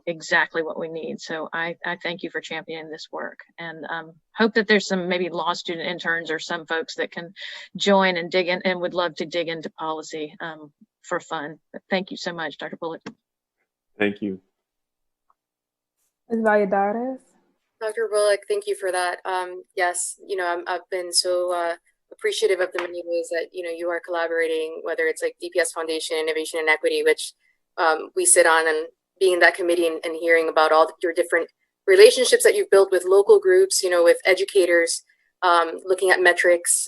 exactly what we need. So I thank you for championing this work, and hope that there's some maybe law student interns or some folks that can join and dig in and would love to dig into policy for fun. But thank you so much, Dr. Bullock. Thank you. Ms. Valladares. Dr. Bullock, thank you for that. Yes, I've been so appreciative of the many ways that, you are collaborating, whether it's like DPS Foundation, Innovation and Equity, which we sit on, and being in that committee and hearing about all your different relationships that you've built with local groups, with educators, looking at metrics,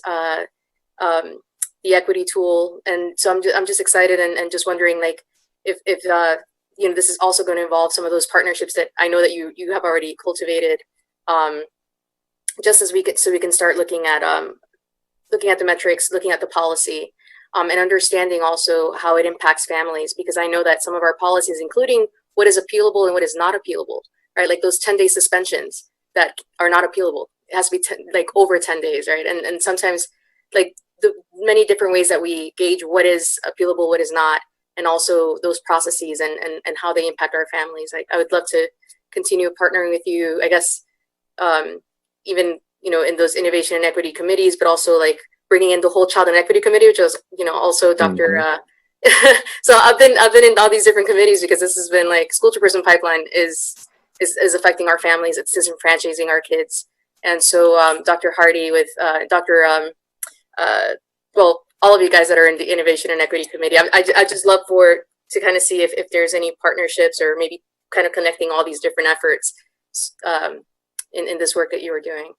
the equity tool. And so I'm just excited and just wondering, like, if this is also going to involve some of those partnerships that I know that you have already cultivated, just as so we can start looking at the metrics, looking at the policy. and understanding also how it impacts families, because I know that some of our policies, including what is appealable and what is not appealable, right? Like those 10-day suspensions that are not appealable. It has to be like over 10 days, right? And sometimes like the many different ways that we gauge what is appealable, what is not, and also those processes and how they impact our families. I would love to continue partnering with you, I guess, even, in those innovation and equity committees, but also like bringing in the whole child and equity committee, which was, also Dr. So I've been in all these different committees because this has been like school to prison pipeline is affecting our families. It's disenfranchising our kids. And so Dr. Hardy with well, all of you guys that are in the innovation and equity committee, I just love to kind of see if there's any partnerships or maybe kind of connecting all these different efforts in this work that you are doing.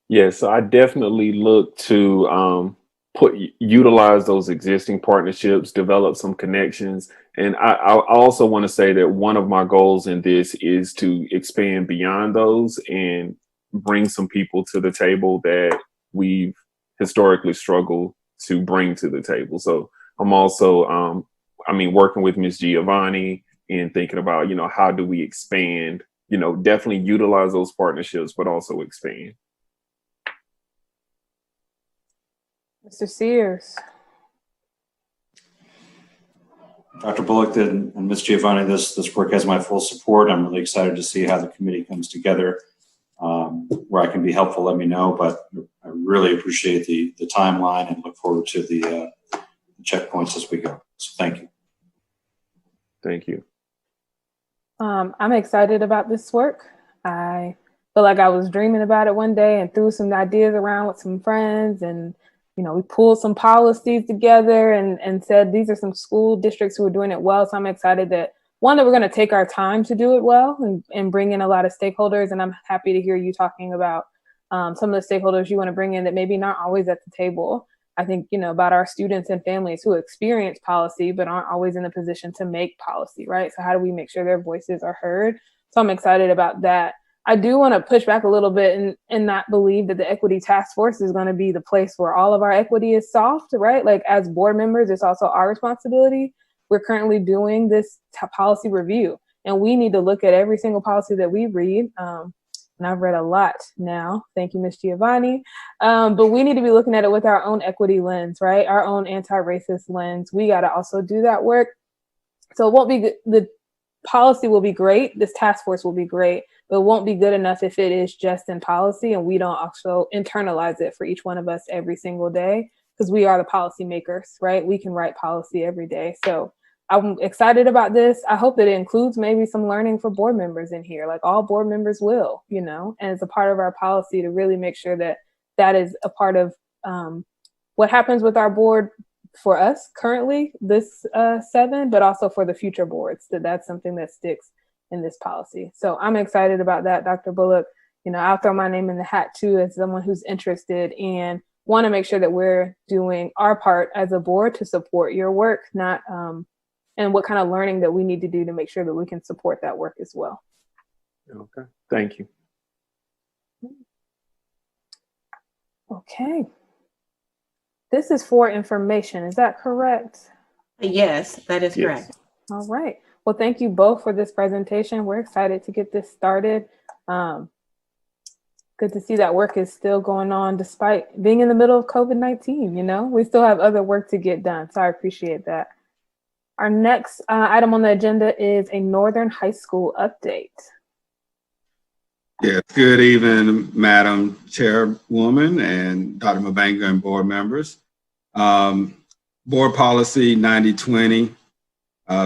Yes, so I definitely look to utilize those existing partnerships, develop some connections. And I also want to say that one of my goals in this is to expand beyond those and bring some people to the table that we've historically struggled to bring to the table. So I'm also, working with Ms. Giovanni and thinking about, how do we expand, definitely utilize those partnerships, but also expand. Mr. Sears. Dr. Bullock and Ms. Giovanni, this work has my full support. I'm really excited to see how the committee comes together. Where I can be helpful, let me know, but I really appreciate the timeline and look forward to the checkpoints as we go. So thank you. Thank you. I'm excited about this work. I feel like I was dreaming about it one day and threw some ideas around with some friends, and we pulled some policies together and said these are some school districts who are doing it well. So I'm excited that we're going to take our time to do it well and bring in a lot of stakeholders. And I'm happy to hear you talking about some of the stakeholders you want to bring in that maybe not always at the table. I think, about our students and families who experience policy, but aren't always in a position to make policy, right? So how do we make sure their voices are heard? So I'm excited about that. I do want to push back a little bit and not believe that the equity task force is going to be the place where all of our equity is solved, right? Like as board members, it's also our responsibility. We're currently doing this policy review, and we need to look at every single policy that we read. And I've read a lot now. Thank you, Ms. Giovanni. But we need to be looking at it with our own equity lens, right? Our own anti-racist lens. We got to also do that work. So it won't be good. The policy will be great. This task force will be great, but it won't be good enough if it is just in policy and we don't also internalize it for each one of us every single day, because we are the policy makers, right? We can write policy every day. So I'm excited about this. I hope that it includes maybe some learning for board members in here, like all board members will, and it's a part of our policy to really make sure that that is a part of what happens with our board for us currently, this 7, but also for the future boards, that's something that sticks in this policy. So I'm excited about that, Dr. Bullock. I'll throw my name in the hat too as someone who's interested and want to make sure that we're doing our part as a board to support your work, not and what kind of learning that we need to do to make sure that we can support that work as well. Okay, thank you. Okay. This is for information, is that correct? Yes, that is correct. All right. Well, thank you both for this presentation. We're excited to get this started. Good to see that work is still going on despite being in the middle of COVID-19, we still have other work to get done. So I appreciate that. Our next item on the agenda is a Northern High School update. Yes, good evening, Madam Chairwoman and Dr. Mabanga and board members. Board Policy 9020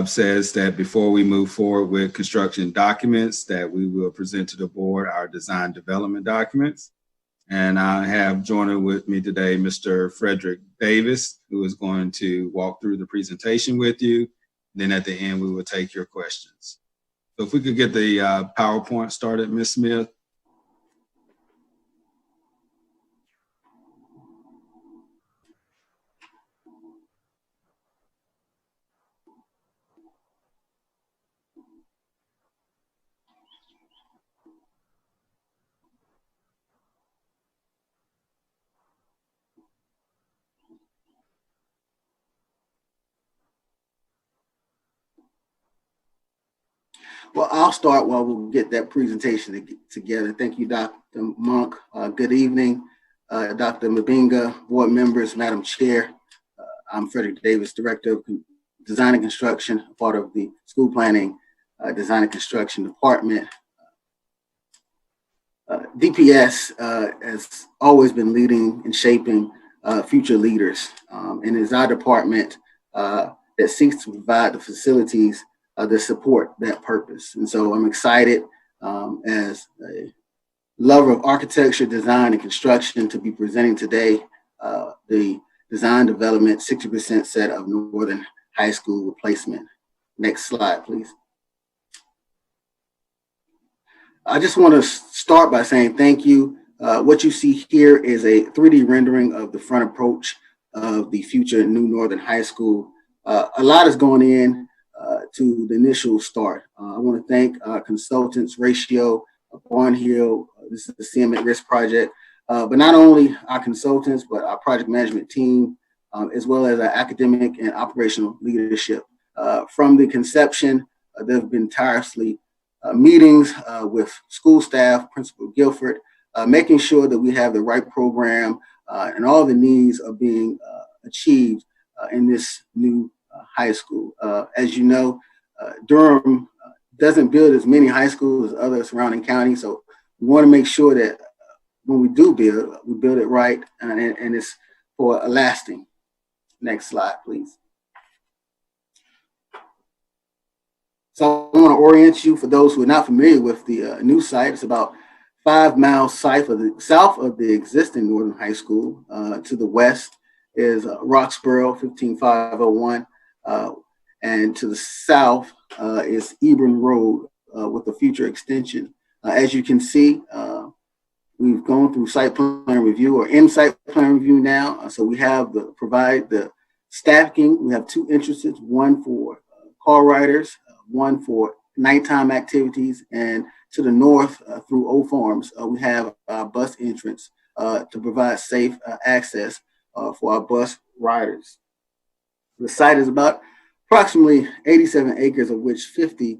says that before we move forward with construction documents, that we will present to the board our design development documents. And I have joining with me today, Mr. Frederick Davis, who is going to walk through the presentation with you. Then at the end, we will take your questions. So if we could get the PowerPoint started, Ms. Smith. Well, I'll start while we'll get that presentation together. Thank you, Dr. Monk. Good evening, Dr. Mabinga, board members, Madam Chair. I'm Frederick Davis, Director of Design and Construction, part of the School Planning Design and Construction Department. DPS has always been leading and shaping future leaders, and is our department that seeks to provide the facilities that support that purpose. And so I'm excited as a lover of architecture, design, and construction to be presenting today the design development 60% set of Northern High School replacement. Next slide, please. I just want to start by saying thank you. What you see here is a 3D rendering of the front approach of the future new Northern High School. A lot is going in to the initial start. I want to thank our consultants, Ratio, Barnhill. This is the CM at Risk project, but not only our consultants, but our project management team, as well as our academic and operational leadership. From the conception, there have been tirelessly meetings with school staff, Principal Guilford, making sure that we have the right program and all the needs are being achieved in this new high school. As you know, Durham doesn't build as many high schools as other surrounding counties, so we want to make sure that when we do build, we build it right and it's for a lasting. Next slide, please. So I want to orient you, for those who are not familiar with the new site. It's about 5 miles south of the existing Northern High School. To the west is Roxborough, 15501. And to the south is Ebron Road with the future extension. As you can see, we've gone through site plan review or in site plan review now. So we have provide the stacking. We have 2 entrances, one for car riders, one for nighttime activities, and to the north through Old Farms, we have our bus entrance to provide safe access for our bus riders. The site is about approximately 87 acres, of which 50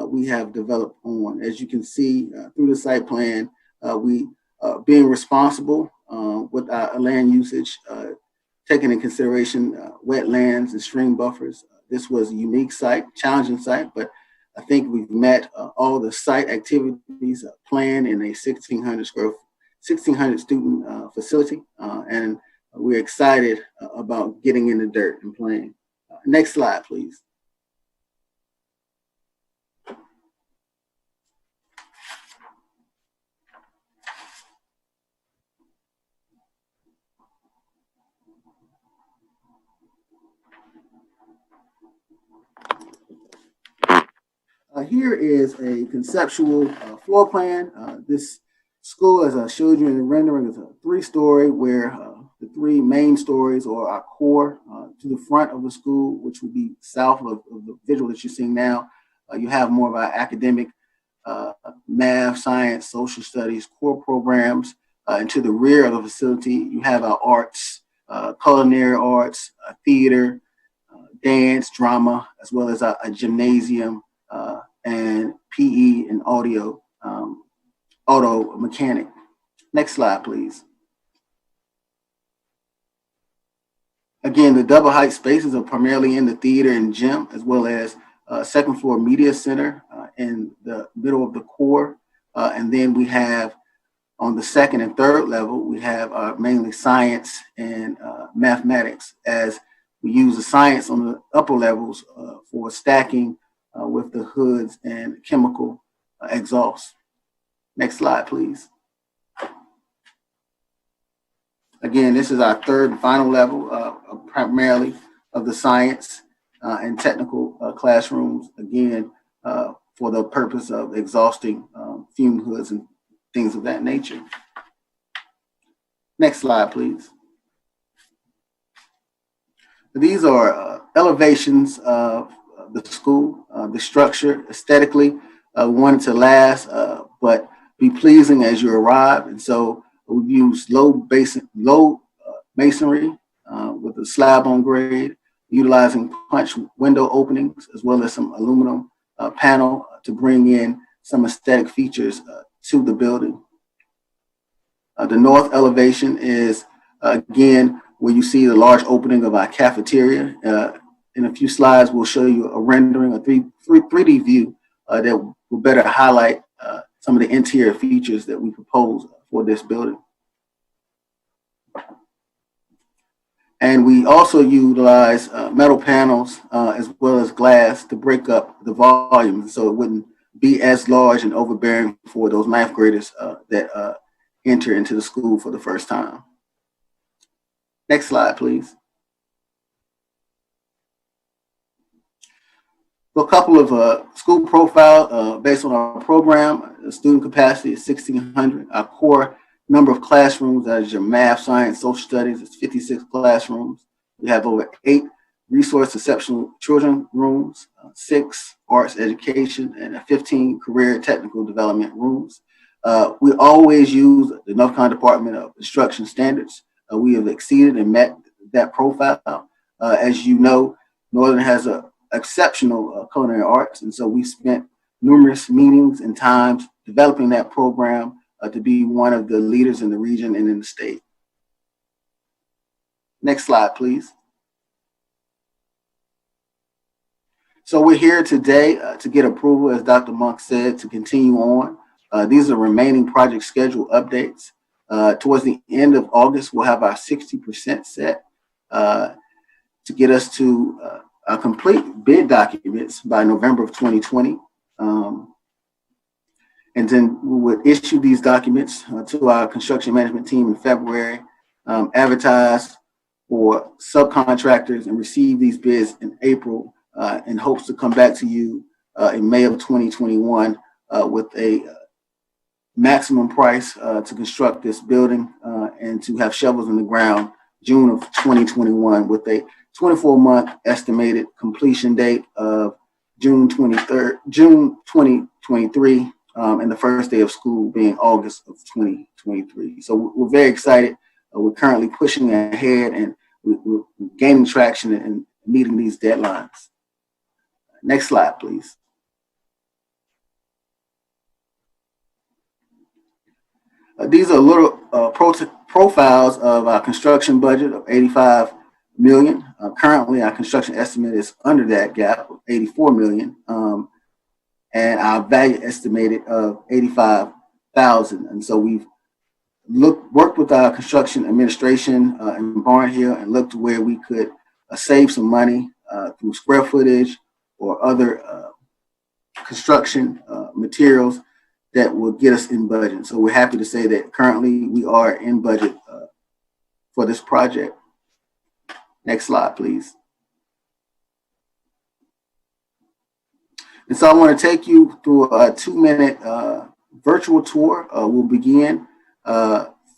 we have developed on. As you can see through the site plan, we being responsible with our land usage, taking in consideration wetlands and stream buffers. This was a unique site, challenging site, but I think we've met all the site activities planned in a 1,600 student facility, and we're excited about getting in the dirt and playing. Next slide, please. Here is a conceptual floor plan. This school, as I showed you in the rendering, is a 3-story where the 3 main stories are our core to the front of the school, which would be south of the visual that you're seeing now. You have more of our academic math, science, social studies, core programs. And to the rear of the facility, you have our arts, culinary arts, theater, dance, drama, as well as a gymnasium, and PE and auto mechanic. Next slide, please. Again, the double height spaces are primarily in the theater and gym, as well as second floor media center in the middle of the core. And then we have on the second and third level, we have mainly science and mathematics, as we use the science on the upper levels for stacking with the hoods and chemical exhaust. Next slide, please. Again, this is our third and final level, primarily of the science and technical classrooms, again, for the purpose of exhausting fume hoods and things of that nature. Next slide, please. These are elevations of the school, the structure aesthetically. We want it to last, but be pleasing as you arrive. And so we've used low masonry with a slab on grade, utilizing punch window openings, as well as some aluminum panel to bring in some aesthetic features to the building. The north elevation is, again, where you see the large opening of our cafeteria. In a few slides, we'll show you a rendering, a 3D view that will better highlight some of the interior features that we propose for this building. And we also utilize metal panels as well as glass to break up the volume so it wouldn't be as large and overbearing for those math graders that enter into the school for the first time. Next slide, please. So a couple of school profile based on our program. The student capacity is 1,600. Our core number of classrooms, that is your math, science, social studies, is 56 classrooms. We have over 8 resource exceptional children rooms, 6 arts education, and 15 career technical development rooms. We always use the North Carolina Department of Instruction standards. We have exceeded and met that profile. As you know, Northern has a exceptional culinary arts, and so we spent numerous meetings and times developing that program to be one of the leaders in the region and in the state. Next slide, please. So we're here today to get approval, as Dr. Monk said, to continue on. These are remaining project schedule updates. Towards the end of August, we'll have our 60% set to get us to complete bid documents by November of 2020. And then we would issue these documents to our construction management team in February, advertise for subcontractors and receive these bids in April in hopes to come back to you in May of 2021 with a maximum price to construct this building and to have shovels in the ground June of 2021 with a 24-month estimated completion date of June 2023, and the first day of school being August of 2023. So we're very excited. We're currently pushing ahead and we're gaining traction and meeting these deadlines. Next slide, please. These are little profiles of our construction budget of $85 million. Currently, our construction estimate is under that gap of $84 million, and our value estimated of $85,000. And so we've worked with our construction administration in Barn Hill and looked to where we could save some money through square footage or other construction materials that will get us in budget. So we're happy to say that currently we are in budget for this project. Next slide, please. And so I want to take you through a 2-minute virtual tour. We'll begin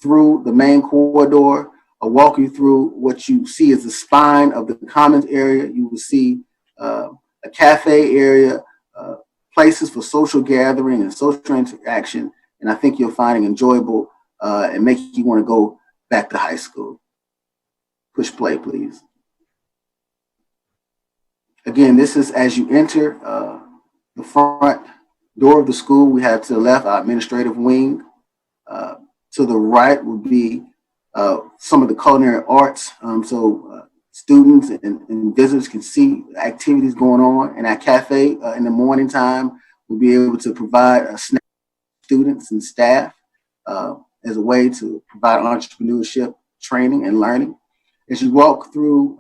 through the main corridor. I'll walk you through what you see as the spine of the commons area. You will see a cafe area, places for social gathering and social interaction, and I think you'll find it enjoyable and make you want to go back to high school. Push play, please. Again, this is as you enter the front door of the school. We have to the left our administrative wing. To the right would be some of the culinary arts. Students and visitors can see activities going on. And at cafe in the morning time, we'll be able to provide snacks to students and staff as a way to provide entrepreneurship training and learning. As you walk through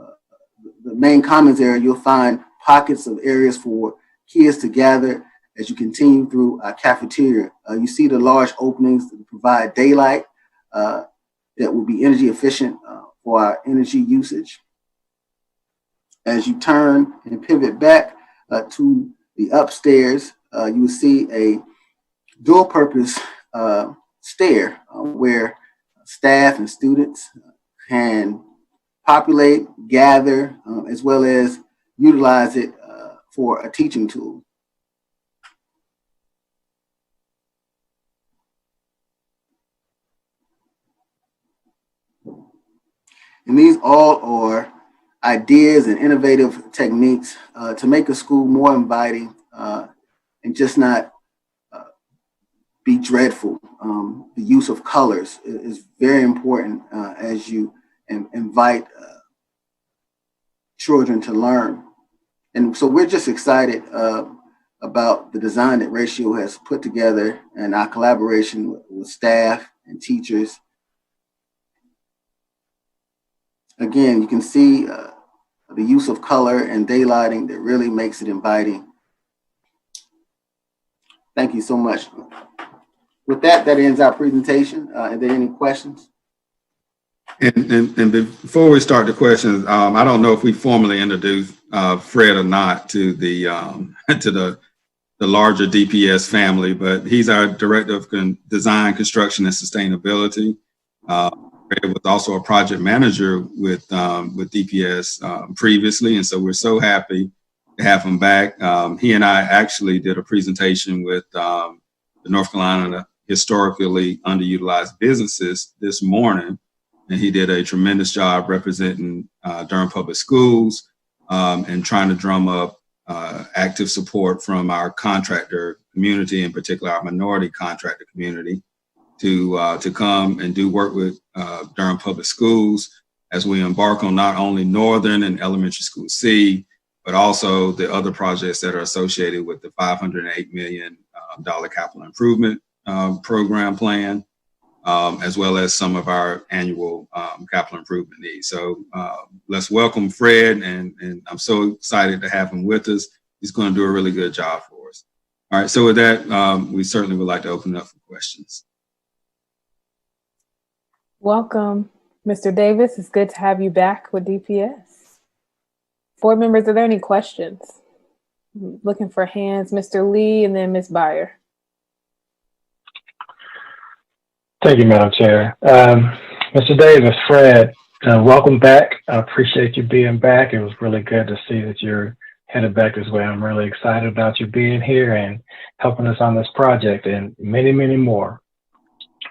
the main commons area, you'll find pockets of areas for kids to gather. As you continue through our cafeteria, you see the large openings that provide daylight that will be energy efficient for our energy usage. As you turn and pivot back to the upstairs, you will see a dual purpose stair where staff and students can populate, gather, as well as utilize it for a teaching tool. And these all are ideas and innovative techniques to make a school more inviting and just not be dreadful. The use of colors is very important as you invite children to learn. And so we're just excited about the design that Ratio has put together and our collaboration with staff and teachers. Again, you can see the use of color and daylighting that really makes it inviting. Thank you so much. With that, that ends our presentation. Are there any questions? And before we start the questions, I don't know if we formally introduced Fred or not to the larger DPS family, but he's our Director of Design, Construction, and Sustainability. Fred was also a project manager with DPS previously, and so we're so happy to have him back. He and I actually did a presentation with the North Carolina Historically Underutilized Businesses this morning, and he did a tremendous job representing Durham Public Schools and trying to drum up active support from our contractor community, in particular our minority contractor community, to come and do work with Durham Public Schools as we embark on not only Northern and Elementary School C, but also the other projects that are associated with the $508 million capital improvement program plan, as well as some of our annual capital improvement needs. So let's welcome Fred, and I'm so excited to have him with us. He's going to do a really good job for us. All right, so with that, we certainly would like to open it up for questions. Welcome, Mr. Davis. It's good to have you back with DPS. Board members, are there any questions? Looking for hands, Mr. Lee, and then Ms. Byer. Thank you, Madam Chair. Mr. Davis, Fred, welcome back. I appreciate you being back. It was really good to see that you're headed back this way. I'm really excited about you being here and helping us on this project and many, many more.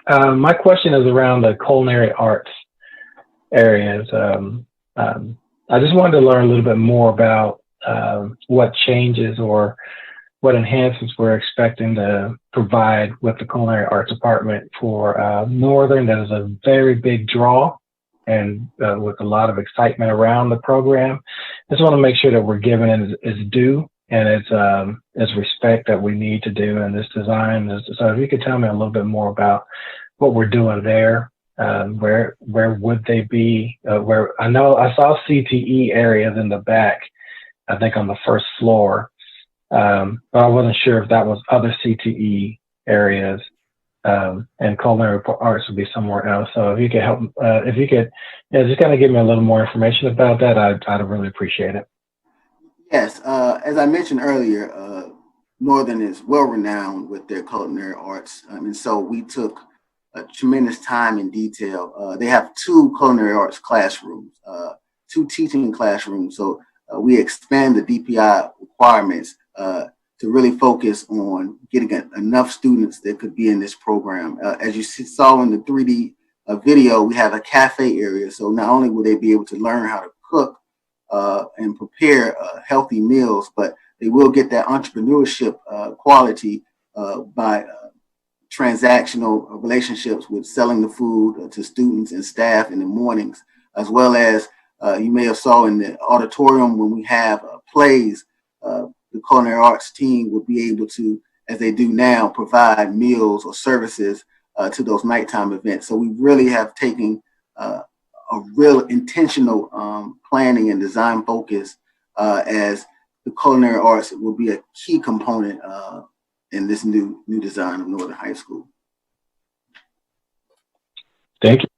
My question is around the culinary arts areas. I just wanted to learn a little bit more about what changes or what enhancements we're expecting to provide with the culinary arts department for Northern. That is a very big draw, and with a lot of excitement around the program. Just want to make sure that we're giving it its due and its respect that we need to do in this design. So if you could tell me a little bit more about what we're doing there, where would they be? Where I know I saw CTE areas in the back, I think on the first floor. But I wasn't sure if that was other CTE areas, and culinary arts would be somewhere else. So if you could help, just kind of give me a little more information about that, I'd really appreciate it. Yes, as I mentioned earlier, Northern is well renowned with their culinary arts, and so we took a tremendous time and detail. They have 2 culinary arts classrooms, 2 teaching classrooms. So we expand the DPI requirements to really focus on getting enough students that could be in this program. As you saw in the 3D video, we have a cafe area. So not only will they be able to learn how to cook and prepare healthy meals, but they will get that entrepreneurship quality by transactional relationships with selling the food to students and staff in the mornings, as well as you may have saw in the auditorium when we have plays, the culinary arts team will be able to, as they do now, provide meals or services to those nighttime events. So we really have taken a real intentional planning and design focus as the culinary arts will be a key component in this new design of Northern High School. Thank you.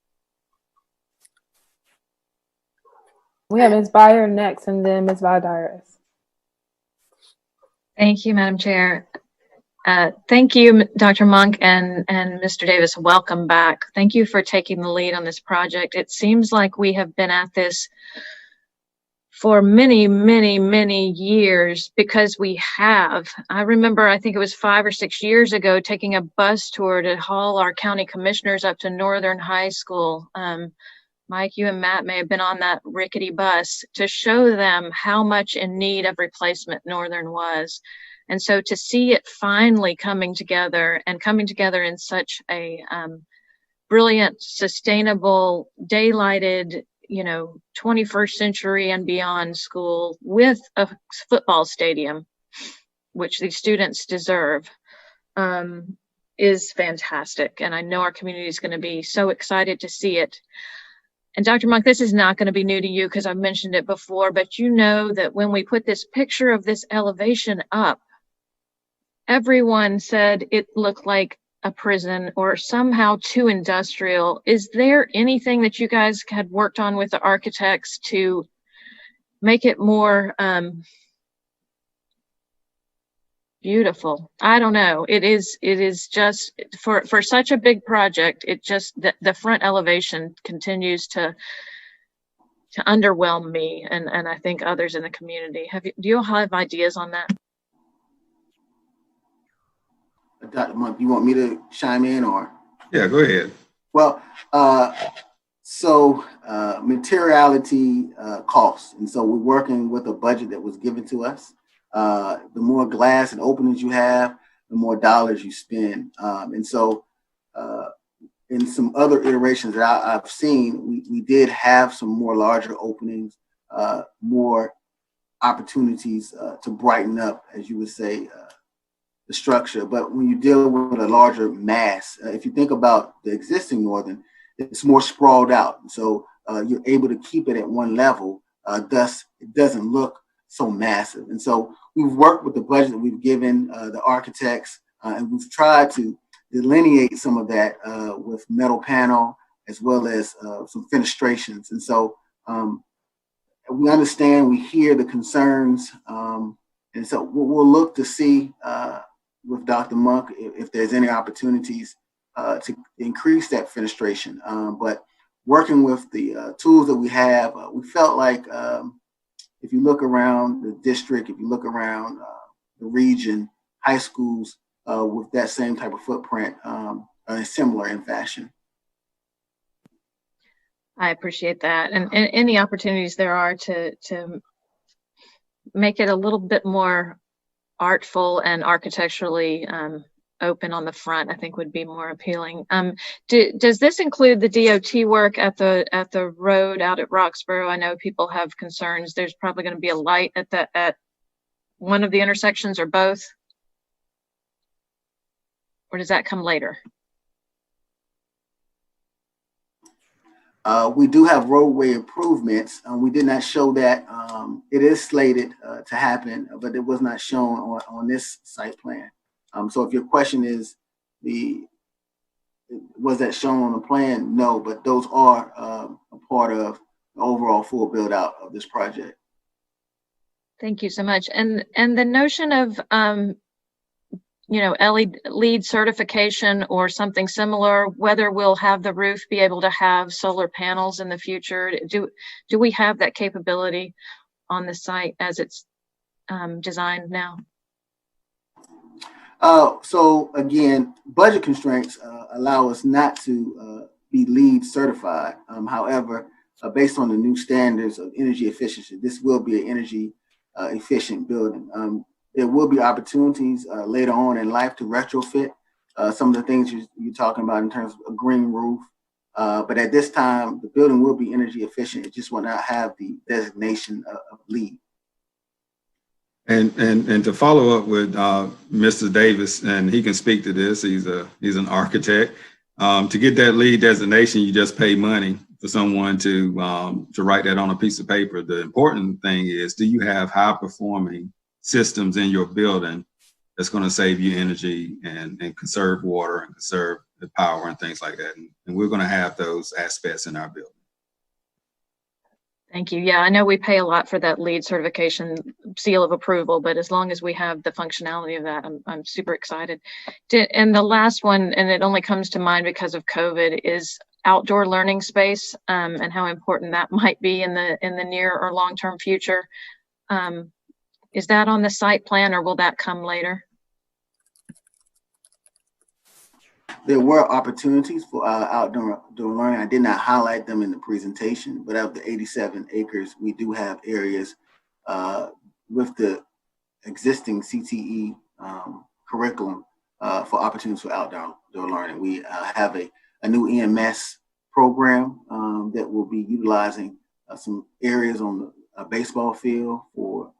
We have Ms. Byer next, and then Ms. Valdares. Thank you, Madam Chair. Thank you, Dr. Monk and Mr. Davis. Welcome back. Thank you for taking the lead on this project. It seems like we have been at this for many, many, many years, because we have. I remember, I think it was 5 or 6 years ago, taking a bus tour to haul our county commissioners up to Northern High School. Mike, you and Matt may have been on that rickety bus to show them how much in need of replacement Northern was. And so to see it finally coming together in such a brilliant, sustainable, daylighted, 21st century and beyond school with a football stadium, which these students deserve, is fantastic. And I know our community is going to be so excited to see it. And Dr. Monk, this is not going to be new to you because I've mentioned it before, but you know that when we put this picture of this elevation up, everyone said it looked like a prison or somehow too industrial. Is there anything that you guys had worked on with the architects to make it more beautiful? I don't know. It is just for such a big project. It just the front elevation continues to underwhelm me and I think others in the community. Do you all have ideas on that? Dr. Monk, you want me to chime in or? Yeah, go ahead. Well, materiality costs. And so we're working with a budget that was given to us. The more glass and openings you have, the more dollars you spend. And so in some other iterations that I've seen, we did have some more larger openings, more opportunities to brighten up, as you would say, the structure. But when you deal with a larger mass, if you think about the existing Northern, it's more sprawled out. So you're able to keep it at one level, thus it doesn't look so massive. And so we've worked with the budget that we've given the architects, and we've tried to delineate some of that with metal panel as well as some fenestrations. And so we understand, we hear the concerns, and so we'll look to see with Dr. Monk if there's any opportunities to increase that fenestration. But working with the tools that we have, we felt like if you look around the district, if you look around the region, high schools with that same type of footprint are similar in fashion. I appreciate that. And any opportunities there are to make it a little bit more artful and architecturally open on the front, I think would be more appealing. Does this include the DOT work at the road out at Roxborough? I know people have concerns. There's probably going to be a light at one of the intersections or both. Or does that come later? We do have roadway improvements. We did not show that. It is slated to happen, but it was not shown on this site plan. So if your question is, was that shown on the plan? No, but those are a part of the overall full build out of this project. Thank you so much. And the notion of LEED certification or something similar, whether we'll have the roof be able to have solar panels in the future. Do we have that capability on the site as it's designed now? So again, budget constraints allow us not to be LEED certified. However, based on the new standards of energy efficiency, this will be an energy efficient building. There will be opportunities later on in life to retrofit some of the things you're talking about in terms of a green roof. But at this time, the building will be energy efficient. It just will not have the designation of LEED. And to follow up with Mr. Davis, and he can speak to this. He's an architect. To get that LEED designation, you just pay money for someone to write that on a piece of paper. The important thing is, do you have high performing systems in your building that's going to save you energy and conserve water and conserve the power and things like that. And we're going to have those aspects in our building. Thank you. Yeah, I know we pay a lot for that LEED certification seal of approval, but as long as we have the functionality of that, I'm super excited. And the last one, and it only comes to mind because of COVID, is outdoor learning space and how important that might be in the near or long-term future. Is that on the site plan or will that come later? There were opportunities for outdoor learning. I did not highlight them in the presentation, but of the 87 acres, we do have areas with the existing CTE curriculum for opportunities for outdoor learning. We have a new EMS program that will be utilizing some areas on the baseball field for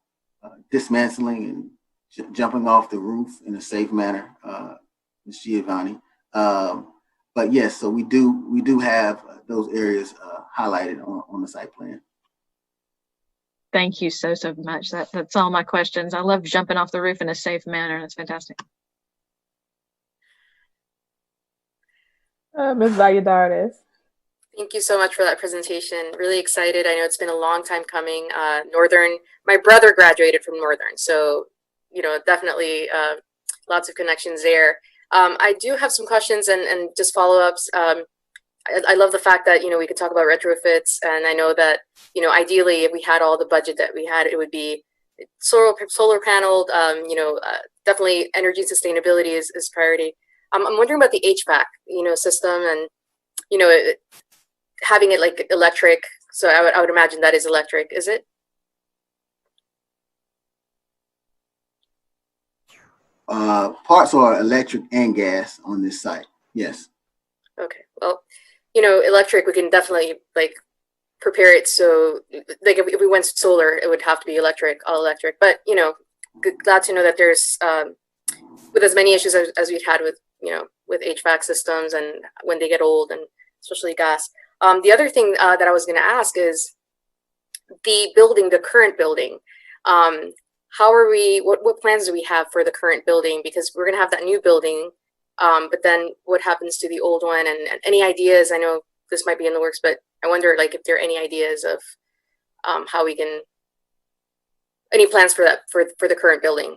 dismantling and jumping off the roof in a safe manner, Ms. Giovanni. But yes, so we do have those areas highlighted on the site plan. Thank you so much. That's all my questions. I love jumping off the roof in a safe manner. That's fantastic. Ms. Valladares. Thank you so much for that presentation. Really excited. I know it's been a long time coming. My brother graduated from Northern, so definitely lots of connections there. I do have some questions and just follow-ups. I love the fact that we could talk about retrofits, and I know that ideally if we had all the budget that we had, it would be solar paneled. Definitely energy sustainability is priority. I'm wondering about the HVAC system and having it like electric. So I would imagine that is electric. Is it? Parts are electric and gas on this site. Yes. Okay. Well, electric, we can definitely prepare it. So if we went solar, it would have to be electric, all electric. But, glad to know that there's, with as many issues as we've had with HVAC systems and when they get old and especially gas. The other thing that I was going to ask is the current building. How are we, what plans do we have for the current building? Because we're going to have that new building, but then what happens to the old one, and any ideas? I know this might be in the works, but I wonder if there are any ideas of how we can, any plans for that, for the current building.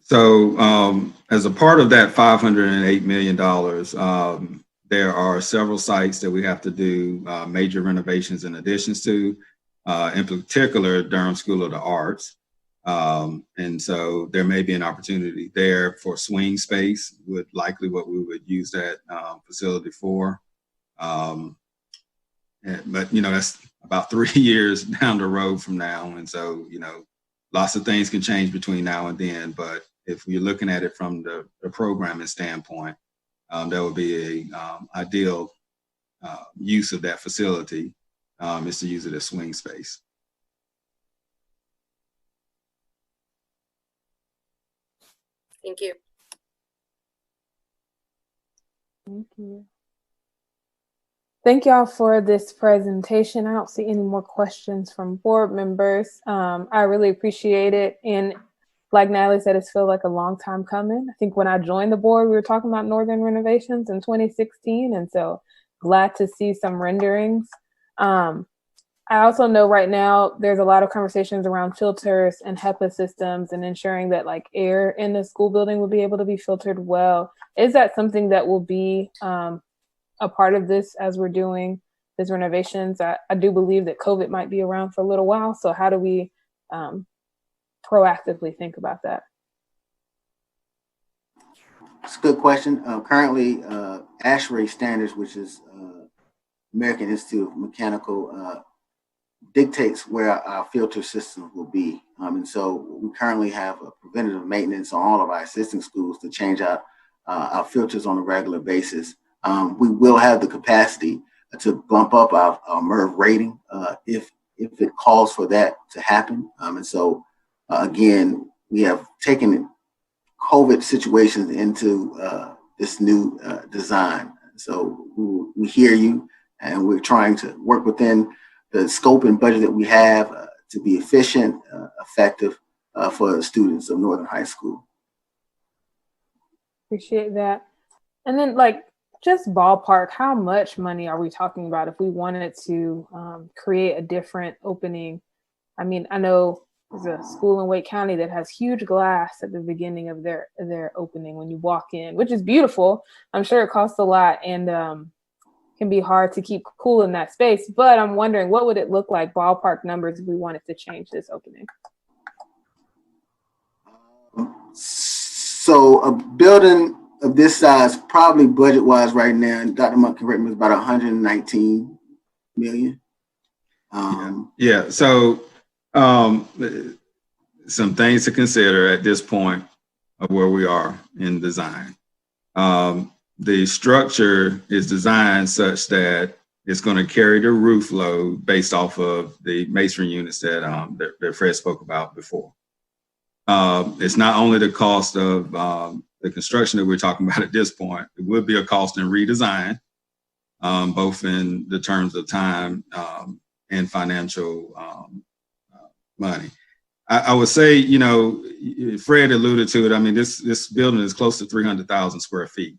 So as a part of that $508 million, there are several sites that we have to do major renovations and additions to, in particular, Durham School of the Arts. And so there may be an opportunity there for swing space, would likely what we would use that facility for. But, that's about 3 years down the road from now. And so, lots of things can change between now and then. But if you're looking at it from the programming standpoint, that would be a ideal use of that facility, is to use it as swing space. Thank you. Thank you. Thank y'all for this presentation. I don't see any more questions from board members. I really appreciate it. And like Natalie said, it's felt like a long time coming. I think when I joined the board, we were talking about Northern renovations in 2016. And so glad to see some renderings. I also know right now there's a lot of conversations around filters and HEPA systems and ensuring that air in the school building will be able to be filtered well. Is that something that will be a part of this as we're doing these renovations? I do believe that COVID might be around for a little while. So how do we proactively think about that? It's a good question. Currently, ASHRAE standards, which is American Institute of Mechanical, dictates where our filter systems will be. And so we currently have a preventative maintenance on all of our existing schools to change out our filters on a regular basis. We will have the capacity to bump up our MERV rating if it calls for that to happen. And so, again, we have taken COVID situations into this new design. So we hear you, and we're trying to work within the scope and budget that we have to be efficient, effective for the students of Northern High School. Appreciate that. And then just ballpark, how much money are we talking about if we wanted to create a different opening? I mean, I know there's a school in Wake County that has huge glass at the beginning of their opening when you walk in, which is beautiful. I'm sure it costs a lot and can be hard to keep cool in that space. But I'm wondering, what would it look like, ballpark numbers, if we wanted to change this opening? So a building of this size, probably budget-wise right now, and Dr. Monk can correct me, is about 119 million. Yeah. So some things to consider at this point of where we are in design. The structure is designed such that it's going to carry the roof load based off of the masonry units that Fred spoke about before. It's not only the cost of the construction that we're talking about at this point. It would be a cost in redesign, both in the terms of time and financial money. I would say, you know, Fred alluded to it. I mean, this building is close to 300,000 square feet.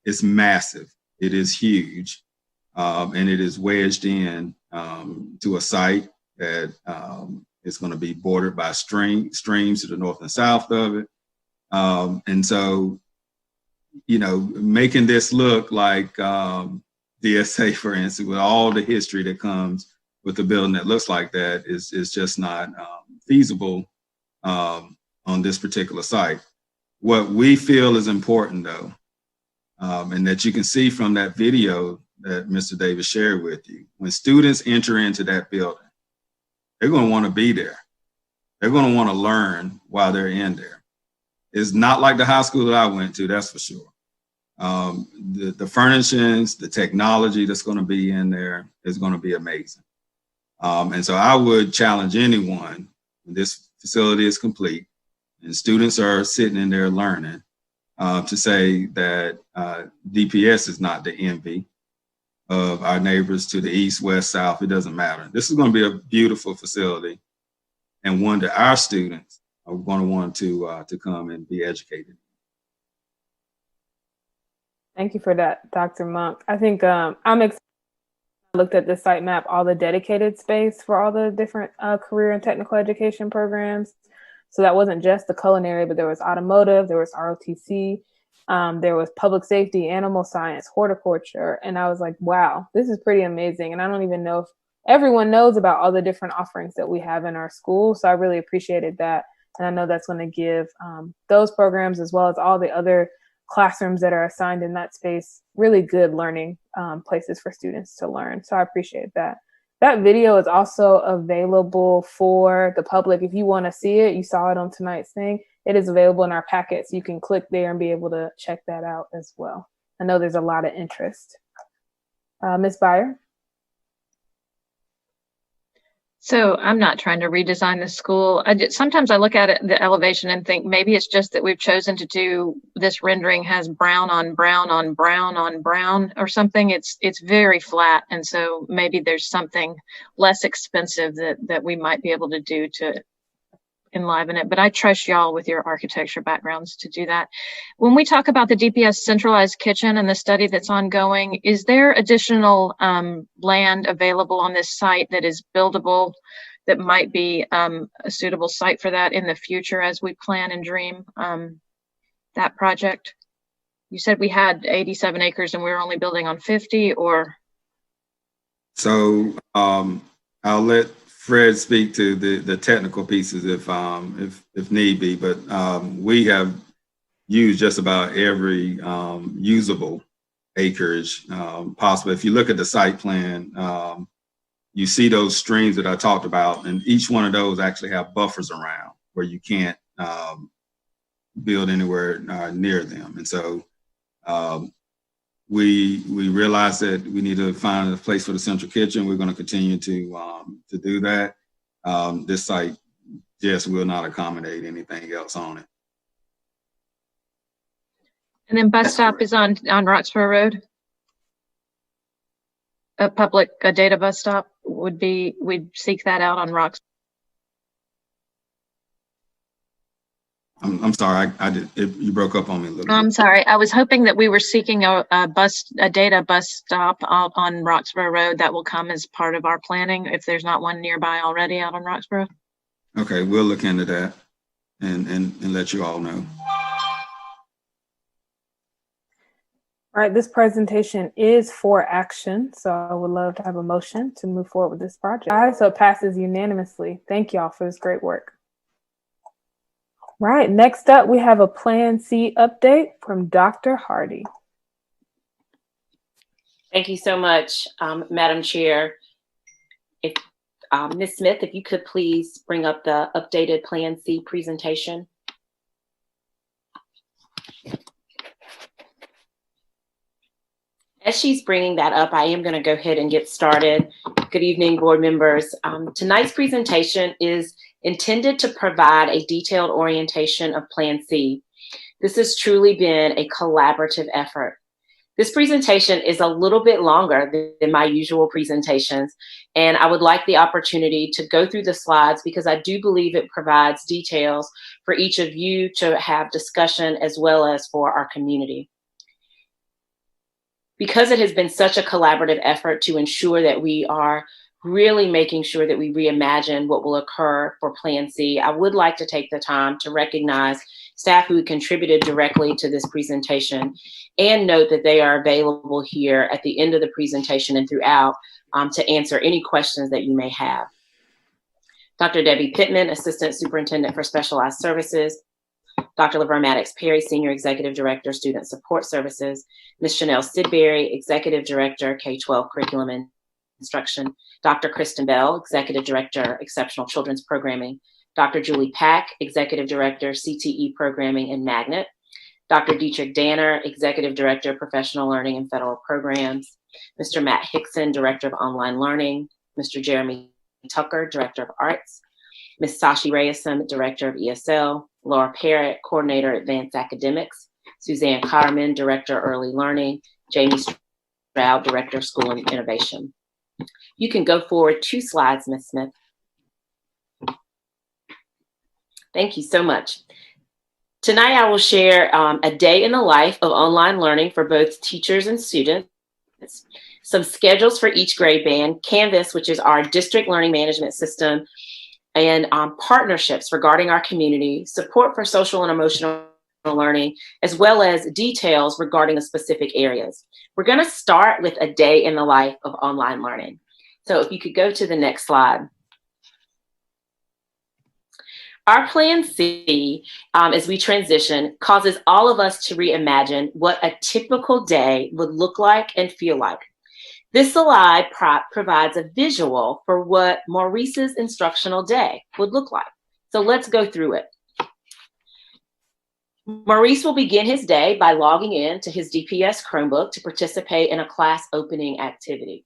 It's massive. It is huge. And it is wedged in to a site that is going to be bordered by streams to the north and south of it. And so, you know, making this look like DSA, for instance, with all the history that comes with a building that looks like that is just not feasible on this particular site. What we feel is important, though, and that you can see from that video that Mr. Davis shared with you, when students enter into that building, they're going to want to be there. They're going to want to learn while they're in there. It's not like the high school that I went to, that's for sure. The furnishings, the technology that's going to be in there is going to be amazing. And so I would challenge anyone, when this facility is complete and students are sitting in there learning, to say that DPS is not the envy of our neighbors to the east, west, south. It doesn't matter. This is going to be a beautiful facility and one that our students are going to want to come and be educated. Thank you for that, Dr. Monk. I think I'm excited. I looked at the site map, all the dedicated space for all the different career and technical education programs. So that wasn't just the culinary, but there was automotive, there was ROTC, there was public safety, animal science, horticulture. And I was like, wow, this is pretty amazing. And I don't even know if everyone knows about all the different offerings that we have in our school. So I really appreciated that. And I know that's going to give those programs, as well as all the other classrooms that are assigned in that space, really good learning places for students to learn. So I appreciate that. That video is also available for the public. If you want to see it, you saw it on tonight's thing. It is available in our packet, so you can click there and be able to check that out as well. I know there's a lot of interest. Ms. Byer? So I'm not trying to redesign the school. Sometimes I look at it, the elevation, and think maybe it's just that we've chosen to do this rendering has brown on brown on brown on brown or something. It's very flat, and so maybe there's something less expensive that we might be able to do to enliven it. But I trust y'all with your architecture backgrounds to do that. When we talk about the DPS centralized kitchen and the study that's ongoing, is there additional land available on this site that is buildable, that might be a suitable site for that in the future as we plan and dream that project? You said we had 87 acres and we were only building on 50, or? So I'll let Fred speak to the technical pieces if need be, but we have used just about every usable acreage possible. If you look at the site plan, you see those streams that I talked about, and each one of those actually have buffers around where you can't build anywhere near them. And so we realized that we need to find a place for the central kitchen. We're going to continue to do that. This site just will not accommodate anything else on it. And then bus stop is on Roxborough Road. A data bus stop would be, we'd seek that out on Roxborough. I'm sorry, you broke up on me a little bit. I'm sorry. I was hoping that we were seeking a data bus stop out on Roxborough Road that will come as part of our planning, if there's not one nearby already out on Roxborough. Okay, we'll look into that and let you all know. All right, this presentation is for action, so I would love to have a motion to move forward with this project. So it passes unanimously. Thank y'all for this great work. Right, next up, we have a Plan C update from Dr. Hardy. Thank you so much, Madam Chair. Ms. Smith, if you could please bring up the updated Plan C presentation. As she's bringing that up, I am going to go ahead and get started. Good evening, board members. Tonight's presentation is intended to provide a detailed orientation of Plan C. This has truly been a collaborative effort. This presentation is a little bit longer than my usual presentations, and I would like the opportunity to go through the slides because I do believe it provides details for each of you to have discussion as well as for our community. Because it has been such a collaborative effort to ensure that we are really making sure that we reimagine what will occur for Plan C, I would like to take the time to recognize staff who contributed directly to this presentation and note that they are available here at the end of the presentation and throughout to answer any questions that you may have. Dr. Debbie Pittman, Assistant Superintendent for Specialized Services, Dr. Laverne Maddox-Perry, Senior Executive Director, Student Support Services, Ms. Chanel Sidbury, Executive Director, K-12 Curriculum and Instruction, Dr. Kristen Bell, Executive Director, Exceptional Children's Programming, Dr. Julie Pack, Executive Director, CTE Programming and Magnet, Dr. Dietrich Danner, Executive Director, Professional Learning and Federal Programs, Mr. Matt Hickson, Director of Online Learning, Mr. Jeremy Tucker, Director of Arts, Ms. Sashi Reyesum, Director of ESL, Laura Parrott, Coordinator, Advanced Academics, Suzanne Cotterman, Director, Early Learning, Jamie Stroud, Director, School and Innovation. You can go forward 2 slides, Ms. Smith. Thank you so much. Tonight, I will share a day in the life of online learning for both teachers and students, some schedules for each grade band, Canvas, which is our district learning management system, and partnerships regarding our community, support for social and emotional learning, as well as details regarding the specific areas. We're going to start with a day in the life of online learning. So if you could go to the next slide. Our Plan C, as we transition, causes all of us to reimagine what a typical day would look like and feel like. This slide provides a visual for what Maurice's instructional day would look like. So let's go through it. Maurice will begin his day by logging in to his DPS Chromebook to participate in a class opening activity.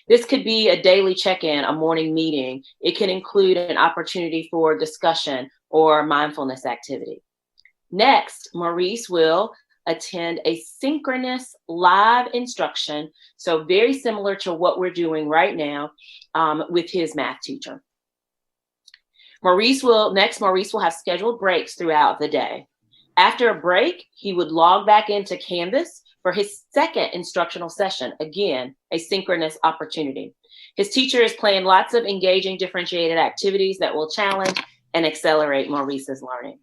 This could be a daily check-in, a morning meeting. It can include an opportunity for discussion or mindfulness activity. Next, Maurice will attend a synchronous live instruction, so very similar to what we're doing right now with his math teacher. Maurice will have scheduled breaks throughout the day. After a break, he would log back into Canvas for his second instructional session, again, a synchronous opportunity. His teacher is planning lots of engaging, differentiated activities that will challenge and accelerate Maurice's learning.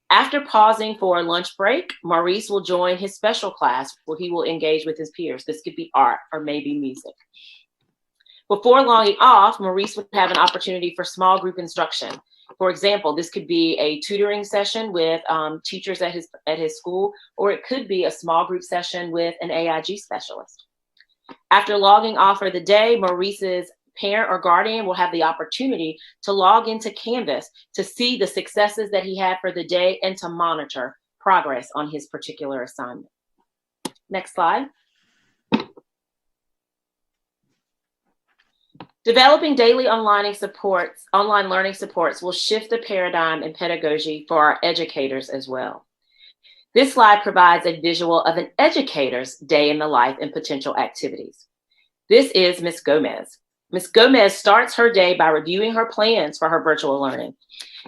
After pausing for a lunch break, Maurice will join his special class where he will engage with his peers. This could be art or maybe music. Before logging off, Maurice would have an opportunity for small group instruction. For example, this could be a tutoring session with teachers at his school, or it could be a small group session with an AIG specialist. After logging off for the day, Maurice's parent or guardian will have the opportunity to log into Canvas to see the successes that he had for the day and to monitor progress on his particular assignment. Next slide. Developing daily online learning supports will shift the paradigm in pedagogy for our educators as well. This slide provides a visual of an educator's day in the life and potential activities. This is Ms. Gomez. Ms. Gomez starts her day by reviewing her plans for her virtual learning.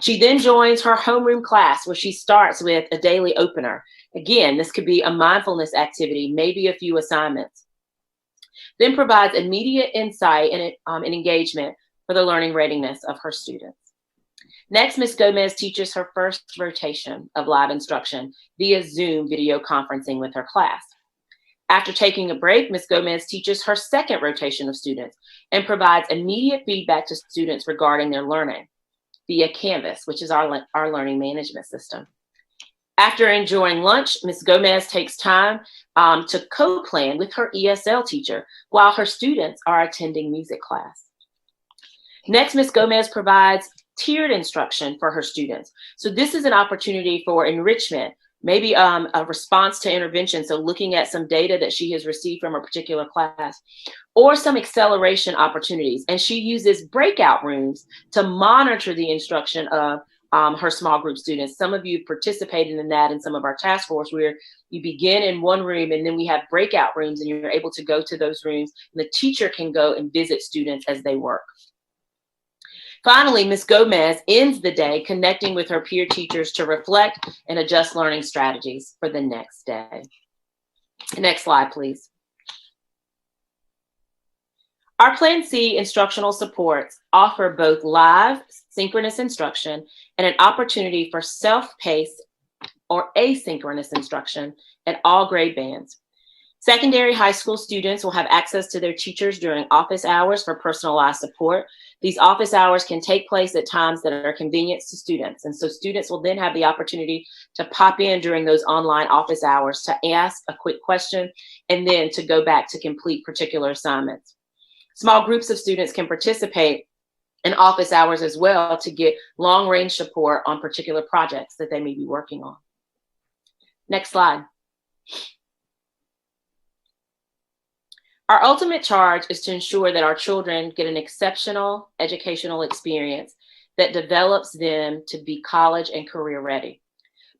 She then joins her homeroom class where she starts with a daily opener. Again, this could be a mindfulness activity, maybe a few assignments. Then provides immediate insight and engagement for the learning readiness of her students. Next, Ms. Gomez teaches her first rotation of live instruction via Zoom video conferencing with her class. After taking a break, Ms. Gomez teaches her second rotation of students and provides immediate feedback to students regarding their learning via Canvas, which is our learning management system. After enjoying lunch, Ms. Gomez takes time to co-plan with her ESL teacher while her students are attending music class. Next, Ms. Gomez provides tiered instruction for her students. So this is an opportunity for enrichment, maybe a response to intervention. So looking at some data that she has received from a particular class, or some acceleration opportunities. And she uses breakout rooms to monitor the instruction of her small group students. Some of you participated in that in some of our task force, where you begin in one room and then we have breakout rooms and you're able to go to those rooms and the teacher can go and visit students as they work. Finally, Ms. Gomez ends the day connecting with her peer teachers to reflect and adjust learning strategies for the next day. Next slide, please. Our Plan C instructional supports offer both live synchronous instruction and an opportunity for self-paced or asynchronous instruction at all grade bands. Secondary high school students will have access to their teachers during office hours for personalized support. These office hours can take place at times that are convenient to students. And so students will then have the opportunity to pop in during those online office hours to ask a quick question and then to go back to complete particular assignments. Small groups of students can participate in office hours as well to get long range support on particular projects that they may be working on. Next slide. Our ultimate charge is to ensure that our children get an exceptional educational experience that develops them to be college and career ready.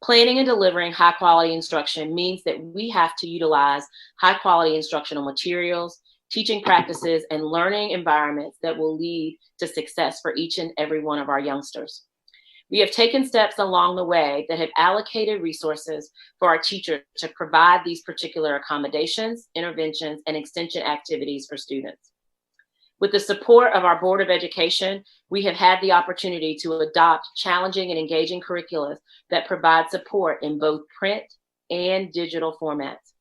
Planning and delivering high quality instruction means that we have to utilize high quality instructional materials, teaching practices, and learning environments that will lead to success for each and every one of our youngsters. We have taken steps along the way that have allocated resources for our teachers to provide these particular accommodations, interventions, and extension activities for students. With the support of our Board of Education, we have had the opportunity to adopt challenging and engaging curricula that provide support in both print and digital formats.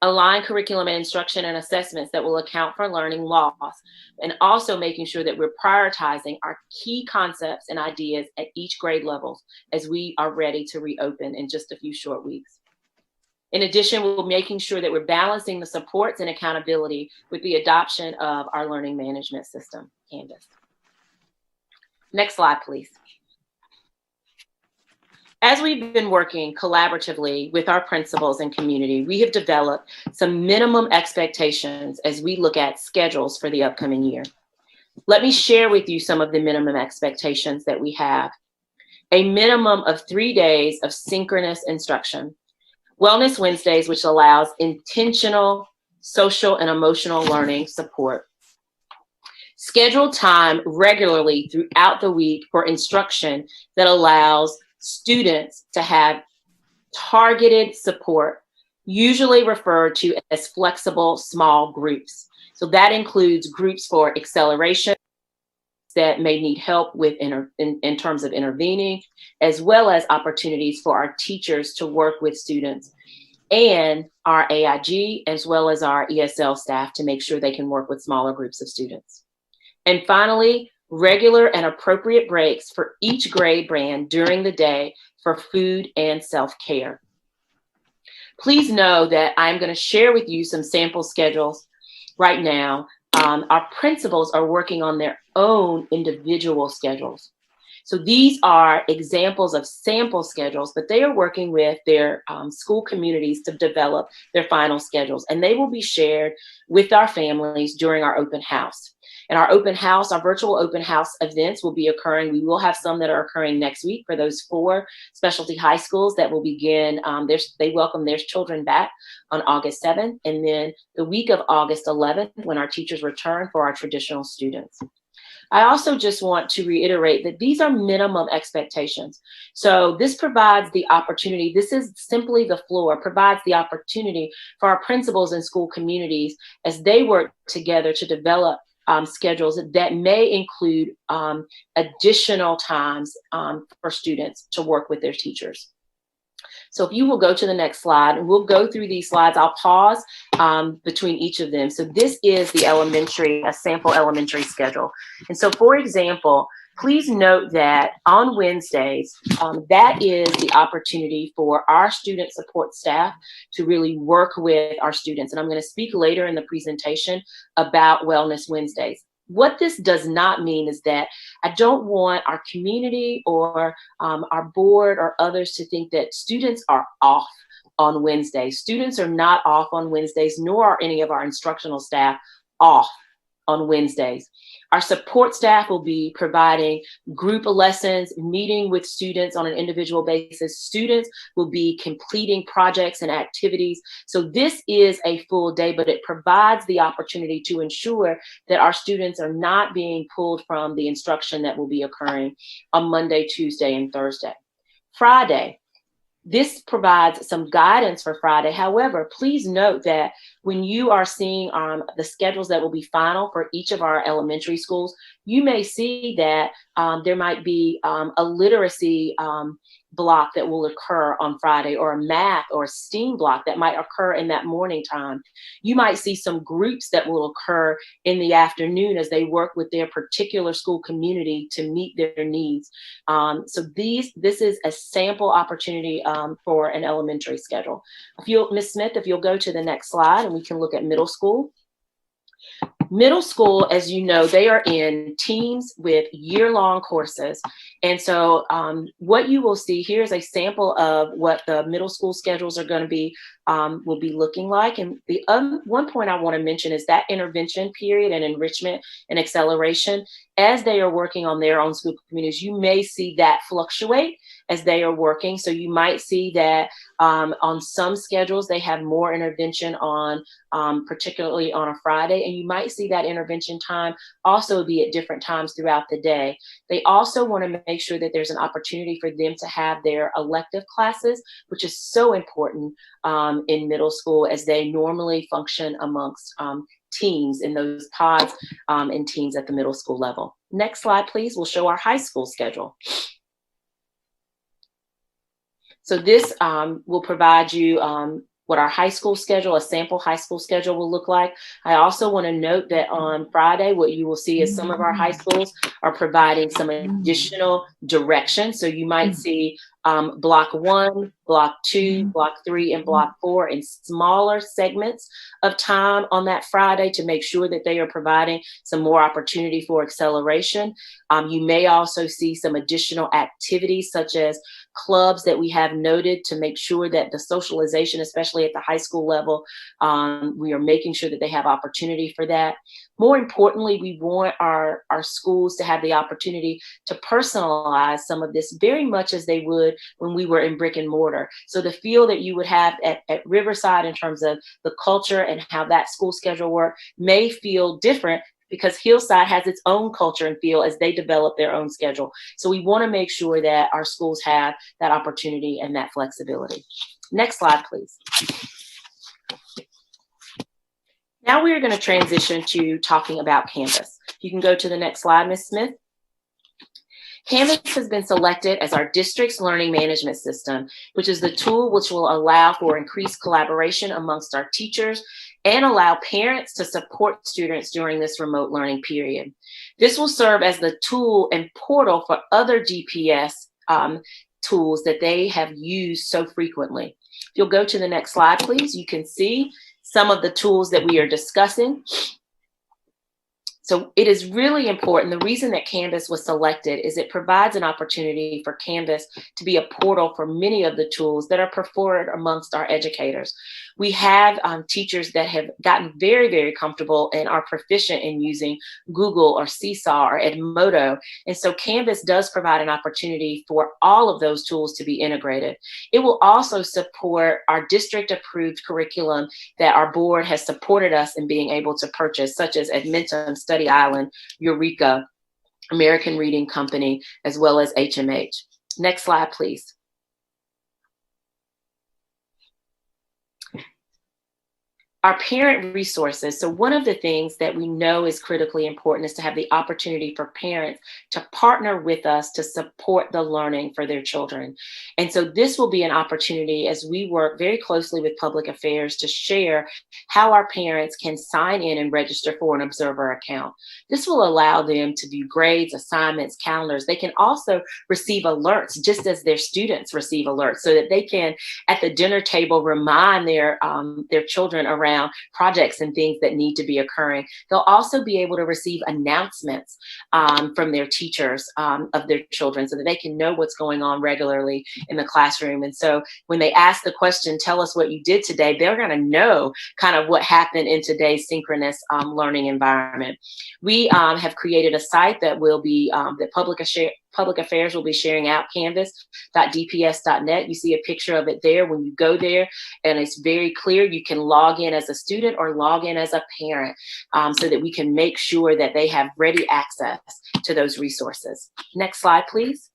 Align curriculum and instruction and assessments that will account for learning loss, and also making sure that we're prioritizing our key concepts and ideas at each grade level as we are ready to reopen in just a few short weeks. In addition, we're making sure that we're balancing the supports and accountability with the adoption of our learning management system, Canvas. Next slide, please. As we've been working collaboratively with our principals and community, we have developed some minimum expectations as we look at schedules for the upcoming year. Let me share with you some of the minimum expectations that we have. A minimum of 3 days of synchronous instruction. Wellness Wednesdays, which allows intentional social and emotional learning support. Schedule time regularly throughout the week for instruction that allows students to have targeted support, usually referred to as flexible small groups. So that includes groups for acceleration that may need help with in terms of intervening, as well as opportunities for our teachers to work with students and our AIG, as well as our ESL staff to make sure they can work with smaller groups of students. And finally, regular and appropriate breaks for each grade band during the day for food and self-care. Please know that I'm going to share with you some sample schedules right now. Our principals are working on their own individual schedules. So these are examples of sample schedules, but they are working with their school communities to develop their final schedules, and they will be shared with our families during our open house. And our open house, our virtual open house events will be occurring. We will have some that are occurring next week for those 4 specialty high schools that will begin. They welcome their children back on August 7th. And then the week of August 11th, when our teachers return for our traditional students. I also just want to reiterate that these are minimum expectations. So this provides the opportunity, this is simply the floor, provides the opportunity for our principals and school communities as they work together to develop schedules that may include additional times for students to work with their teachers. So if you will go to the next slide, and we'll go through these slides. I'll pause between each of them. So this is the a sample elementary schedule. And so, for example, please note that on Wednesdays, that is the opportunity for our student support staff to really work with our students. And I'm going to speak later in the presentation about Wellness Wednesdays. What this does not mean is that I don't want our community or our board or others to think that students are off on Wednesdays. Students are not off on Wednesdays, nor are any of our instructional staff off on Wednesdays. Our support staff will be providing group lessons, meeting with students on an individual basis. Students will be completing projects and activities. So this is a full day, but it provides the opportunity to ensure that our students are not being pulled from the instruction that will be occurring on Monday, Tuesday, and Thursday. Friday, this provides some guidance for Friday. However, please note that when you are seeing the schedules that will be final for each of our elementary schools, you may see that there might be a literacy block that will occur on Friday, or a math or a STEAM block that might occur in that morning time. You might see some groups that will occur in the afternoon as they work with their particular school community to meet their needs. So this is a sample opportunity for an elementary schedule. Ms. Smith, if you'll go to the next slide and we can look at middle school. Middle school, as you know, they are in teams with year-long courses. And so what you will see here is a sample of what the middle school schedules are going to be, will be looking like. And the one point I want to mention is that intervention period and enrichment and acceleration, as they are working on their own school communities, you may see that fluctuate as they are working. So you might see that on some schedules, they have more intervention on, particularly on a Friday, and you might see that intervention time also be at different times throughout the day. They also want to make sure that there's an opportunity for them to have their elective classes, which is so important in middle school, as they normally function amongst teams in those pods and teams at the middle school level. Next slide, please. We'll show our high school schedule. So this will provide you what our high school schedule, a sample high school schedule, will look like. I also want to note that on Friday, what you will see is some of our high schools are providing some additional direction. So you might see block 1, block 2, block 3, and block 4 in smaller segments of time on that Friday to make sure that they are providing some more opportunity for acceleration. You may also see some additional activities such as clubs that we have noted to make sure that the socialization, especially at the high school level, we are making sure that they have opportunity for that. More importantly, we want our schools to have the opportunity to personalize some of this very much as they would when we were in brick and mortar. So the feel that you would have at Riverside in terms of the culture and how that school schedule work may feel different, because Hillside has its own culture and feel as they develop their own schedule. So we want to make sure that our schools have that opportunity and that flexibility. Next slide, please. Now we are going to transition to talking about Canvas. You can go to the next slide, Ms. Smith. Canvas has been selected as our district's learning management system, which is the tool which will allow for increased collaboration amongst our teachers and allow parents to support students during this remote learning period. This will serve as the tool and portal for other DPS tools that they have used so frequently. If you'll go to the next slide, please, you can see some of the tools that we are discussing. So it is really important. The reason that Canvas was selected is it provides an opportunity for Canvas to be a portal for many of the tools that are preferred amongst our educators. We have teachers that have gotten very, very comfortable and are proficient in using Google or Seesaw or Edmodo. And so Canvas does provide an opportunity for all of those tools to be integrated. It will also support our district approved curriculum that our board has supported us in being able to purchase, such as Edmentum, Study Island, Eureka, American Reading Company, as well as HMH. Next slide, please. Our parent resources. So one of the things that we know is critically important is to have the opportunity for parents to partner with us to support the learning for their children. And so this will be an opportunity as we work very closely with public affairs to share how our parents can sign in and register for an observer account. This will allow them to view grades, assignments, calendars. They can also receive alerts just as their students receive alerts, so that they can at the dinner table remind their children around around projects and things that need to be occurring. They'll also be able to receive announcements from their teachers of their children so that they can know what's going on regularly in the classroom. And so when they ask the question, tell us what you did today, they're going to know kind of what happened in today's synchronous learning environment. We have created a site that will be, that Public Affairs will be sharing out, canvas.dps.net. You see a picture of it there. When you go there, and it's very clear, you can log in as a student or log in as a parent so that we can make sure that they have ready access to those resources. Next slide, please.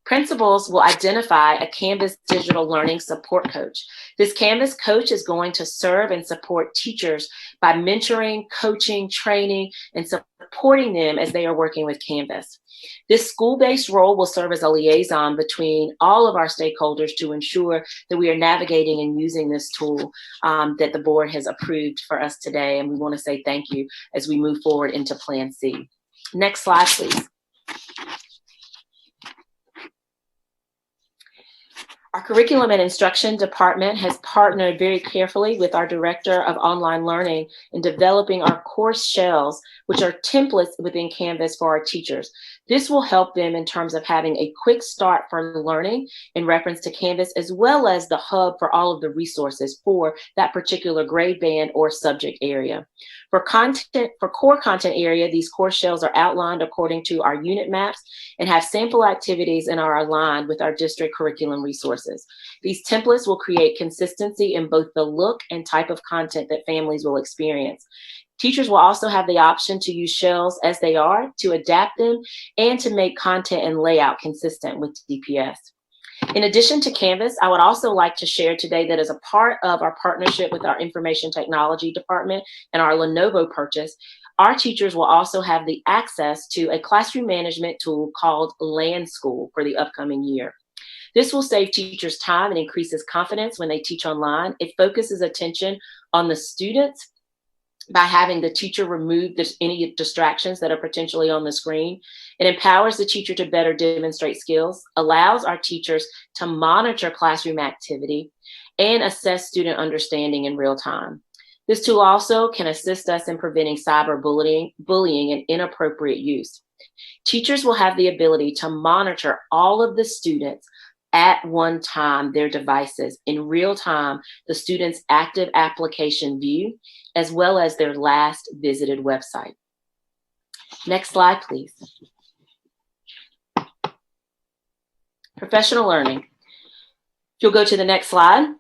Principals will identify a Canvas digital learning support coach. This Canvas coach is going to serve and support teachers by mentoring, coaching, training, and supporting them as they are working with Canvas. This school-based role will serve as a liaison between all of our stakeholders to ensure that we are navigating and using this tool that the board has approved for us today. And we want to say thank you as we move forward into Plan C. Next slide, please. Our Curriculum and Instruction Department has partnered very carefully with our Director of Online Learning in developing our course shells, which are templates within Canvas for our teachers. This will help them in terms of having a quick start for learning in reference to Canvas, as well as the hub for all of the resources for that particular grade band or subject area. For core content area, these course shells are outlined according to our unit maps and have sample activities and are aligned with our district curriculum resources. These templates will create consistency in both the look and type of content that families will experience. Teachers will also have the option to use shells as they are, to adapt them, and to make content and layout consistent with DPS. In addition to Canvas, I would also like to share today that as a part of our partnership with our Information Technology Department and our Lenovo purchase, our teachers will also have the access to a classroom management tool called Land School for the upcoming year. This will save teachers time and increases confidence when they teach online. It focuses attention on the students by having the teacher remove any distractions that are potentially on the screen. It empowers the teacher to better demonstrate skills, allows our teachers to monitor classroom activity, and assess student understanding in real time. This tool also can assist us in preventing cyberbullying and inappropriate use. Teachers will have the ability to monitor all of the students at one time, their devices in real time, the student's active application view, as well as their last visited website. Next slide, please. Professional learning. If you'll go to the next slide.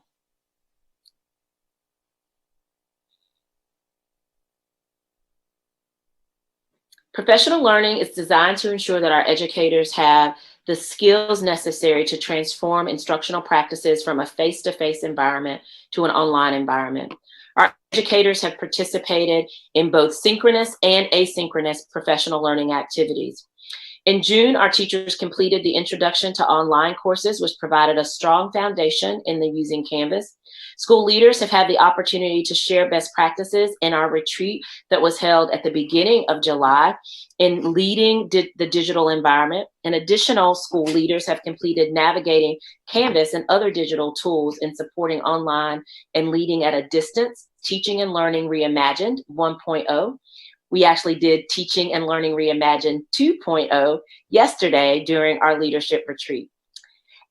Professional learning is designed to ensure that our educators have the skills necessary to transform instructional practices from a face-to-face environment to an online environment. Our educators have participated in both synchronous and asynchronous professional learning activities. In June, our teachers completed the Introduction to Online courses, which provided a strong foundation in the using Canvas. School leaders have had the opportunity to share best practices in our retreat that was held at the beginning of July in leading the digital environment. And additional school leaders have completed navigating Canvas and other digital tools in supporting online and leading at a distance, Teaching and Learning Reimagined 1.0. We actually did Teaching and Learning Reimagined 2.0 yesterday during our leadership retreat.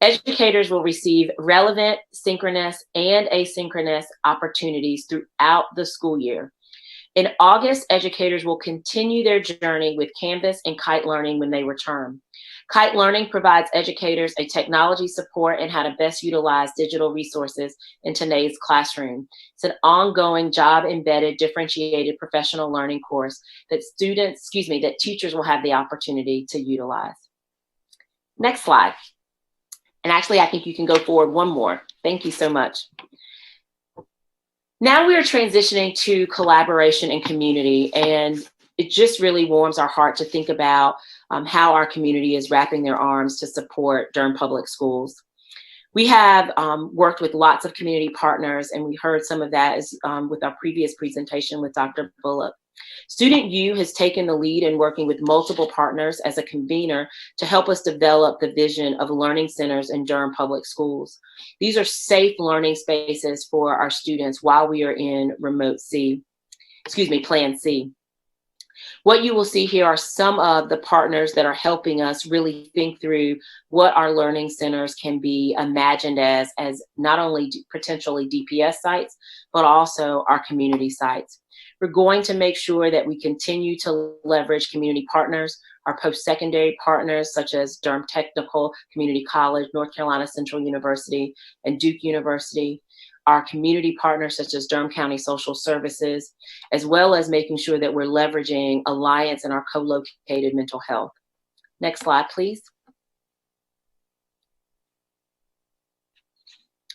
Educators will receive relevant synchronous and asynchronous opportunities throughout the school year. In August, educators will continue their journey with Canvas and Kite Learning when they return. Kite Learning provides educators a technology support and how to best utilize digital resources in today's classroom. It's an ongoing job-embedded differentiated professional learning course that that teachers will have the opportunity to utilize. Next slide. And actually, I think you can go forward one more. Thank you so much. Now we are transitioning to collaboration and community, and it just really warms our heart to think about how our community is wrapping their arms to support Durham Public Schools. We have worked with lots of community partners, and we heard some of that with our previous presentation with Dr. Bullock. Student U has taken the lead in working with multiple partners as a convener to help us develop the vision of learning centers in Durham Public Schools. These are safe learning spaces for our students while we are in Plan C. What you will see here are some of the partners that are helping us really think through what our learning centers can be imagined as not only potentially DPS sites, but also our community sites. We're going to make sure that we continue to leverage community partners, our post-secondary partners such as Durham Technical Community College, North Carolina Central University, and Duke University, our community partners such as Durham County Social Services, as well as making sure that we're leveraging Alliance and our co-located mental health. Next slide, please.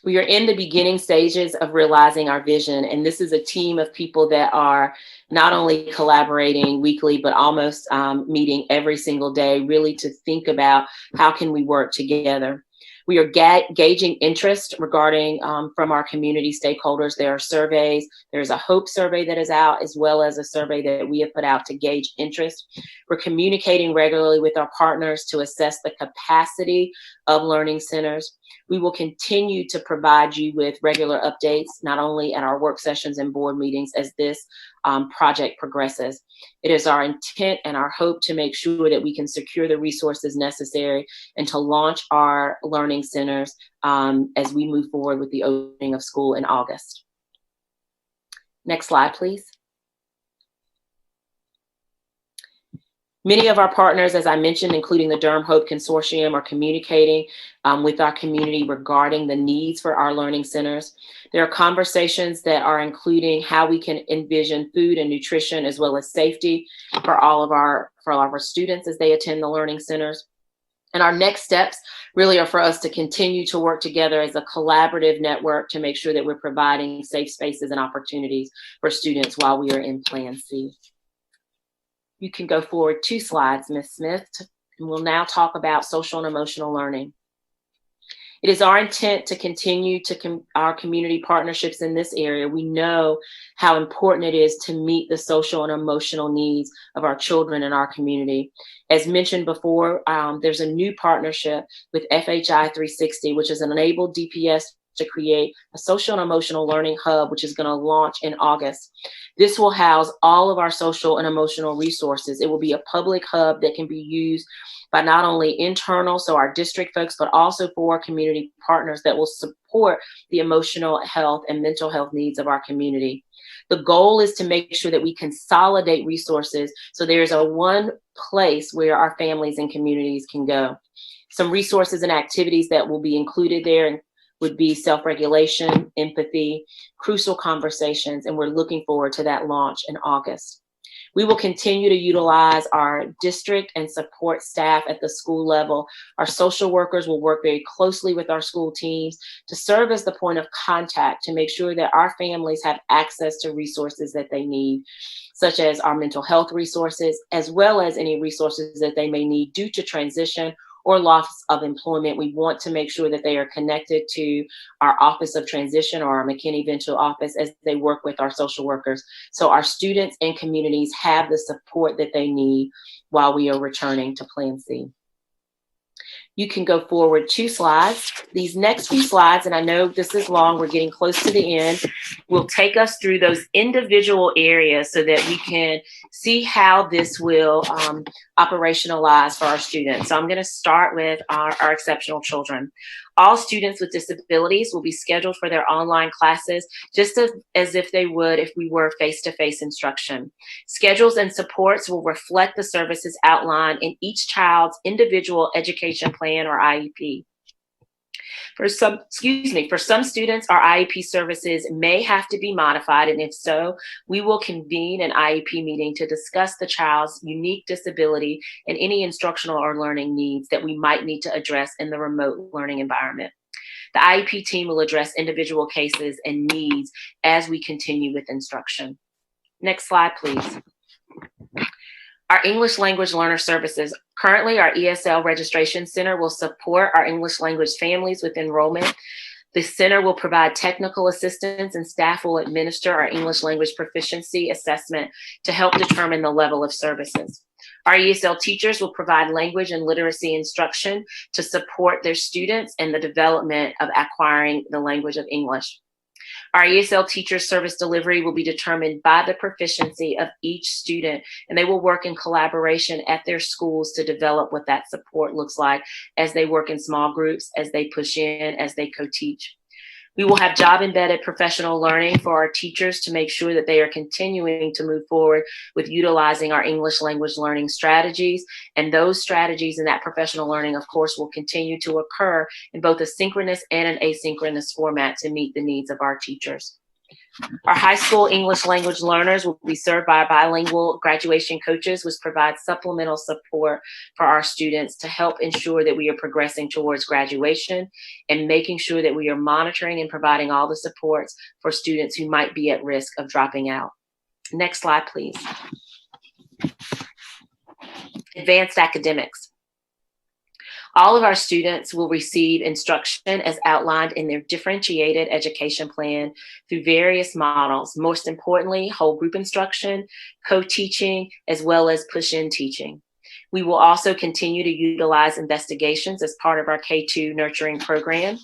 We are in the beginning stages of realizing our vision, and this is a team of people that are not only collaborating weekly, but almost meeting every single day, really to think about how can we work together. We are gauging interest regarding from our community stakeholders. There are surveys. There's a HOPE survey that is out, as well as a survey that we have put out to gauge interest. We're communicating regularly with our partners to assess the capacity of learning centers. We will continue to provide you with regular updates, not only at our work sessions and board meetings as this project progresses. It is our intent and our hope to make sure that we can secure the resources necessary and to launch our learning centers as we move forward with the opening of school in August. Next slide, please. Many of our partners, as I mentioned, including the Durham Hope Consortium, are communicating with our community regarding the needs for our learning centers. There are conversations that are including how we can envision food and nutrition as well as safety for all of our students as they attend the learning centers. And our next steps really are for us to continue to work together as a collaborative network to make sure that we're providing safe spaces and opportunities for students while we are in Plan C. You can go forward 2 slides, Ms. Smith, and we'll now talk about social and emotional learning. It is our intent to continue our community partnerships in this area. We know how important it is to meet the social and emotional needs of our children in our community. As mentioned before, there's a new partnership with FHI 360, which has enabled DPS to create a social and emotional learning hub, which is going to launch in August. This will house all of our social and emotional resources. It will be a public hub that can be used by not only internal, so our district folks, but also for community partners that will support the emotional health and mental health needs of our community. The goal is to make sure that we consolidate resources so there's a one place where our families and communities can go. Some resources and activities that will be included there would be self-regulation, empathy, crucial conversations, and we're looking forward to that launch in August. We will continue to utilize our district and support staff at the school level. Our social workers will work very closely with our school teams to serve as the point of contact to make sure that our families have access to resources that they need, such as our mental health resources, as well as any resources that they may need due to transition or loss of employment. We want to make sure that they are connected to our Office of Transition or our McKinney-Vento office as they work with our social workers. So our students and communities have the support that they need while we are returning to Plan C. You can go forward 2 slides. These next few slides, and I know this is long, we're getting close to the end, will take us through those individual areas so that we can see how this will operationalize for our students. So I'm going to start with our exceptional children. All students with disabilities will be scheduled for their online classes just as if they would if we were face-to-face instruction. Schedules and supports will reflect the services outlined in each child's individual education plan or IEP. For some students, our IEP services may have to be modified, and if so, we will convene an IEP meeting to discuss the child's unique disability and any instructional or learning needs that we might need to address in the remote learning environment. The IEP team will address individual cases and needs as we continue with instruction. Next slide, please. Our English language learner services. Currently, our ESL registration center will support our English language families with enrollment. The center will provide technical assistance and staff will administer our English language proficiency assessment to help determine the level of services. Our ESL teachers will provide language and literacy instruction to support their students in the development of acquiring the language of English. Our ESL teacher service delivery will be determined by the proficiency of each student, and they will work in collaboration at their schools to develop what that support looks like as they work in small groups, as they push in, as they co-teach. We will have job-embedded professional learning for our teachers to make sure that they are continuing to move forward with utilizing our English language learning strategies. And those strategies and that professional learning, of course, will continue to occur in both a synchronous and an asynchronous format to meet the needs of our teachers. Our high school English language learners will be served by bilingual graduation coaches, which provide supplemental support for our students to help ensure that we are progressing towards graduation and making sure that we are monitoring and providing all the supports for students who might be at risk of dropping out. Next slide, please. Advanced academics. All of our students will receive instruction as outlined in their differentiated education plan through various models, most importantly, whole group instruction, co-teaching, as well as push-in teaching. We will also continue to utilize investigations as part of our K-2 nurturing program.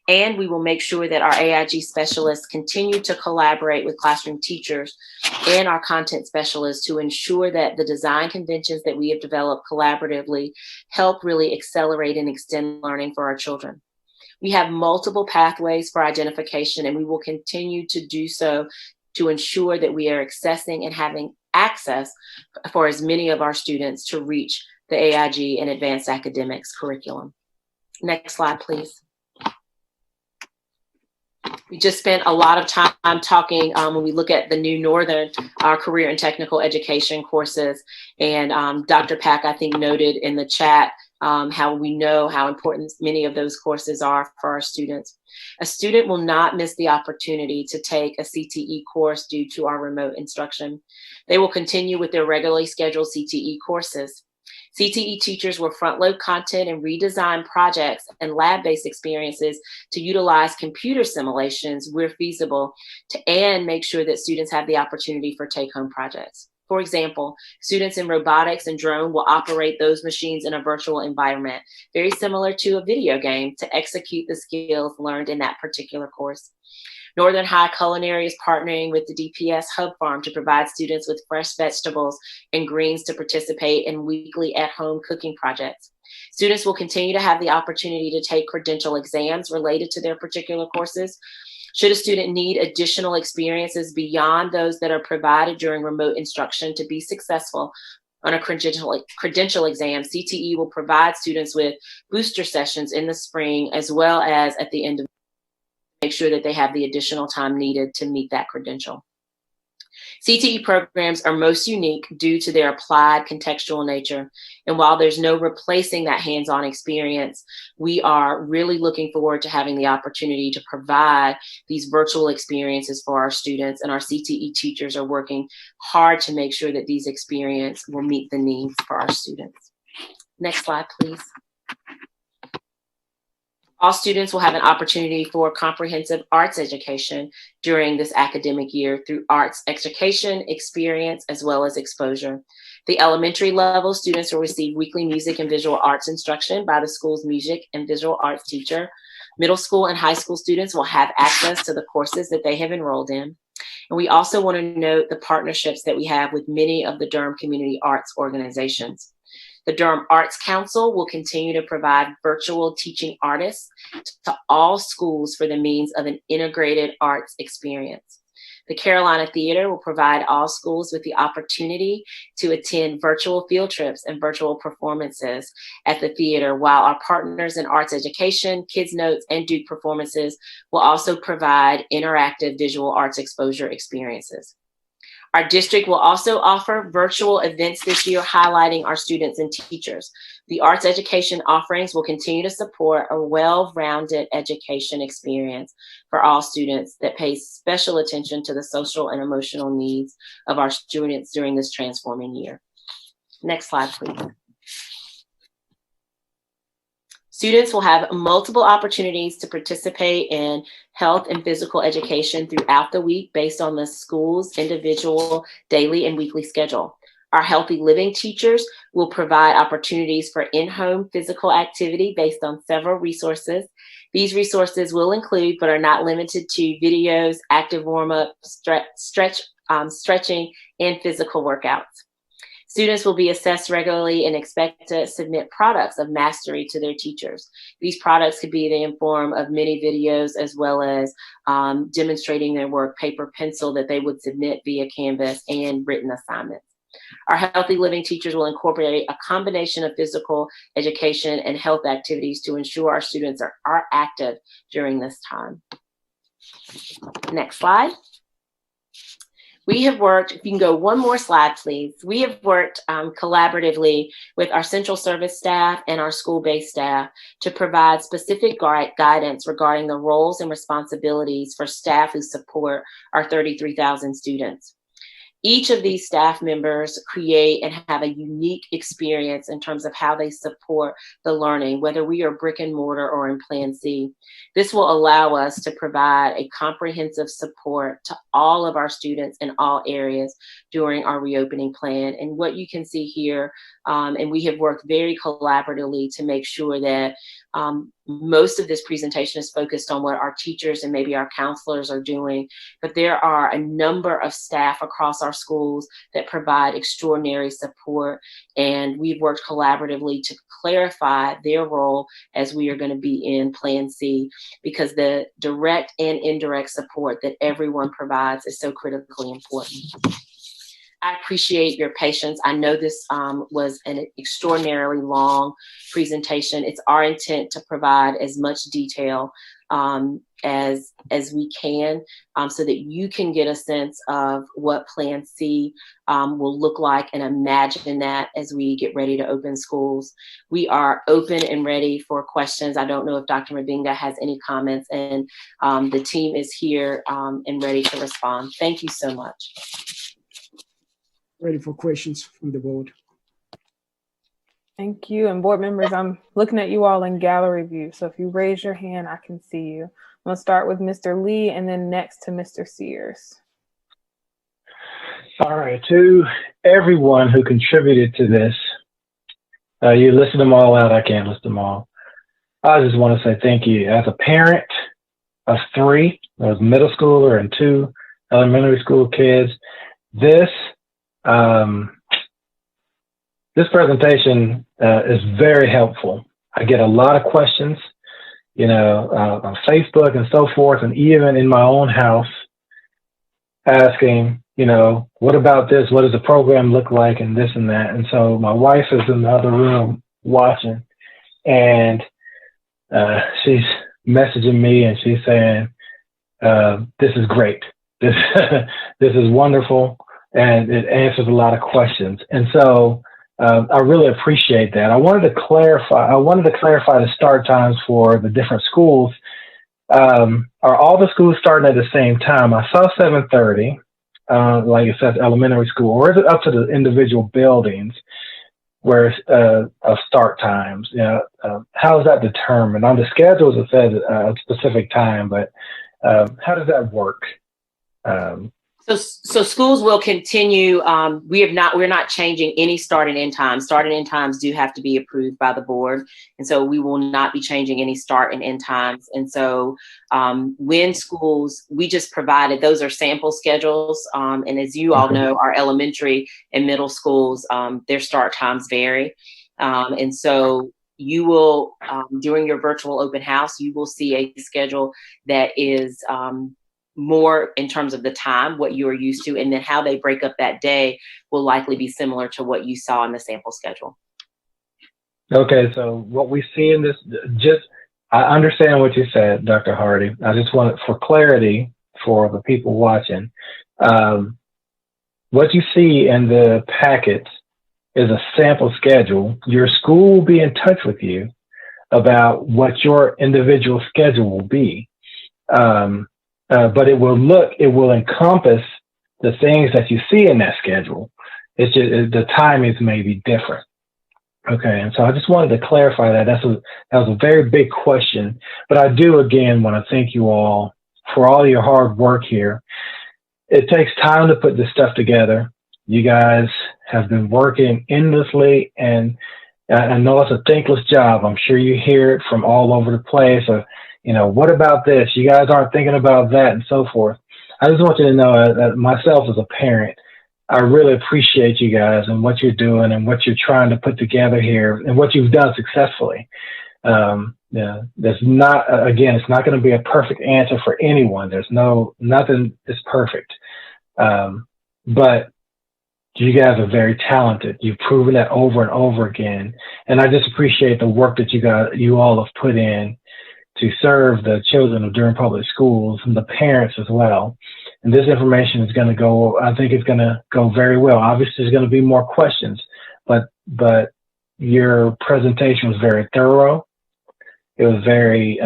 And we will make sure that our AIG specialists continue to collaborate with classroom teachers and our content specialists to ensure that the design conventions that we have developed collaboratively help really accelerate and extend learning for our children. We have multiple pathways for identification, and we will continue to do so to ensure that we are accessing and having access for as many of our students to reach the AIG and advanced academics curriculum. Next slide, please. We just spent a lot of time talking when we look at the new Northern career and technical education courses. And Dr. Pack, I think, noted in the chat how we know how important many of those courses are for our students. A student will not miss the opportunity to take a CTE course due to our remote instruction. They will continue with their regularly scheduled CTE courses. CTE teachers will front load content and redesign projects and lab-based experiences to utilize computer simulations where feasible and make sure that students have the opportunity for take-home projects. For example, students in robotics and drone will operate those machines in a virtual environment, very similar to a video game, to execute the skills learned in that particular course. Northern High Culinary is partnering with the DPS Hub Farm to provide students with fresh vegetables and greens to participate in weekly at-home cooking projects. Students will continue to have the opportunity to take credential exams related to their particular courses. Should a student need additional experiences beyond those that are provided during remote instruction to be successful on a credential exam, CTE will provide students with booster sessions in the spring as well as at the end of make sure that they have the additional time needed to meet that credential. CTE programs are most unique due to their applied contextual nature. And while there's no replacing that hands-on experience, we are really looking forward to having the opportunity to provide these virtual experiences for our students. And our CTE teachers are working hard to make sure that these experiences will meet the needs for our students. Next slide, please. All students will have an opportunity for comprehensive arts education during this academic year through arts education, experience, as well as exposure. The elementary level students will receive weekly music and visual arts instruction by the school's music and visual arts teacher. Middle school and high school students will have access to the courses that they have enrolled in. And we also want to note the partnerships that we have with many of the Durham community arts organizations. The Durham Arts Council will continue to provide virtual teaching artists to all schools for the means of an integrated arts experience. The Carolina Theater will provide all schools with the opportunity to attend virtual field trips and virtual performances at the theater, while our partners in arts education, Kids Notes, and Duke Performances will also provide interactive visual arts exposure experiences. Our district will also offer virtual events this year highlighting our students and teachers. The arts education offerings will continue to support a well-rounded education experience for all students that pays special attention to the social and emotional needs of our students during this transforming year. Next slide, please. Students will have multiple opportunities to participate in health and physical education throughout the week based on the school's individual daily and weekly schedule. Our healthy living teachers will provide opportunities for in-home physical activity based on several resources. These resources will include, but are not limited to, videos, active warm-up, stretching, and physical workouts. Students will be assessed regularly and expect to submit products of mastery to their teachers. These products could be in the form of mini videos as well as demonstrating their work, paper, pencil that they would submit via Canvas, and written assignments. Our healthy living teachers will incorporate a combination of physical education and health activities to ensure our students are active during this time. Next slide. We have worked, if you can go one more slide, please. We have worked collaboratively with our central service staff and our school-based staff to provide specific guidance regarding the roles and responsibilities for staff who support our 33,000 students. Each of these staff members create and have a unique experience in terms of how they support the learning, whether we are brick and mortar or in Plan C. This will allow us to provide a comprehensive support to all of our students in all areas during our reopening plan. And what you can see here, and we have worked very collaboratively to make sure that most of this presentation is focused on what our teachers and maybe our counselors are doing, but there are a number of staff across our schools that provide extraordinary support, and we've worked collaboratively to clarify their role as we are going to be in Plan C, because the direct and indirect support that everyone provides is so critically important. I appreciate your patience. I know this was an extraordinarily long presentation. It's our intent to provide as much detail as we can so that you can get a sense of what Plan C will look like and imagine that as we get ready to open schools. We are open and ready for questions. I don't know if Dr. Mbenga has any comments, and the team is here and ready to respond. Thank you so much. Ready for questions from the board. Thank you. And board members, I'm looking at you all in gallery view. So if you raise your hand, I can see you. I'm going to start with Mr. Lee and then next to Mr. Sears. All right. To everyone who contributed to this, you listed them all out. I can't list them all. I just want to say thank you. As a parent of 3, there was a middle schooler and 2 elementary school kids, this presentation is very helpful. I get a lot of questions, on Facebook and so forth, and even in my own house, asking, what about this? What does the program look like? And this and that. And so my wife is in the other room watching, and she's messaging me and she's saying, this is great. This is wonderful. And it answers a lot of questions. And so I really appreciate that. I wanted to clarify the start times for the different schools. Are all the schools starting at the same time? I saw 7:30, like it says elementary school, or is it up to the individual buildings where of start times? How is that determined? On the schedules it says a specific time, but how does that work? So schools will continue. We're not changing any start and end times. Start and end times do have to be approved by the board. And so we will not be changing any start and end times. And so when schools, we just provided, those are sample schedules. And as you all know, our elementary and middle schools, their start times vary. And so you will, during your virtual open house, you will see a schedule that is more in terms of the time, what you are used to, and then how they break up that day will likely be similar to what you saw in the sample schedule. Okay, so what we see in this, I understand what you said, Dr. Hardy. I just want it for clarity for the people watching. What you see in the packets is a sample schedule. Your school will be in touch with you about what your individual schedule will be. But it will encompass the things that you see in that schedule. It's just the timings may be different. Okay, and so I just wanted to clarify that. That was a very big question, but I do again want to thank you all for all your hard work here. It takes time to put this stuff together. You guys have been working endlessly, and I know it's a thankless job. I'm sure you hear it from all over the place. Or, what about this? You guys aren't thinking about that, and so forth. I just want you to know that myself as a parent, I really appreciate you guys and what you're doing and what you're trying to put together here and what you've done successfully. There's not, again, it's not going to be a perfect answer for anyone. There's nothing is perfect. But you guys are very talented. You've proven that over and over again. And I just appreciate the work that you all have put in to serve the children of Durham Public Schools and the parents as well. And this information is going to go, I think it's going to go very well. Obviously, there's going to be more questions, but your presentation was very thorough. It was very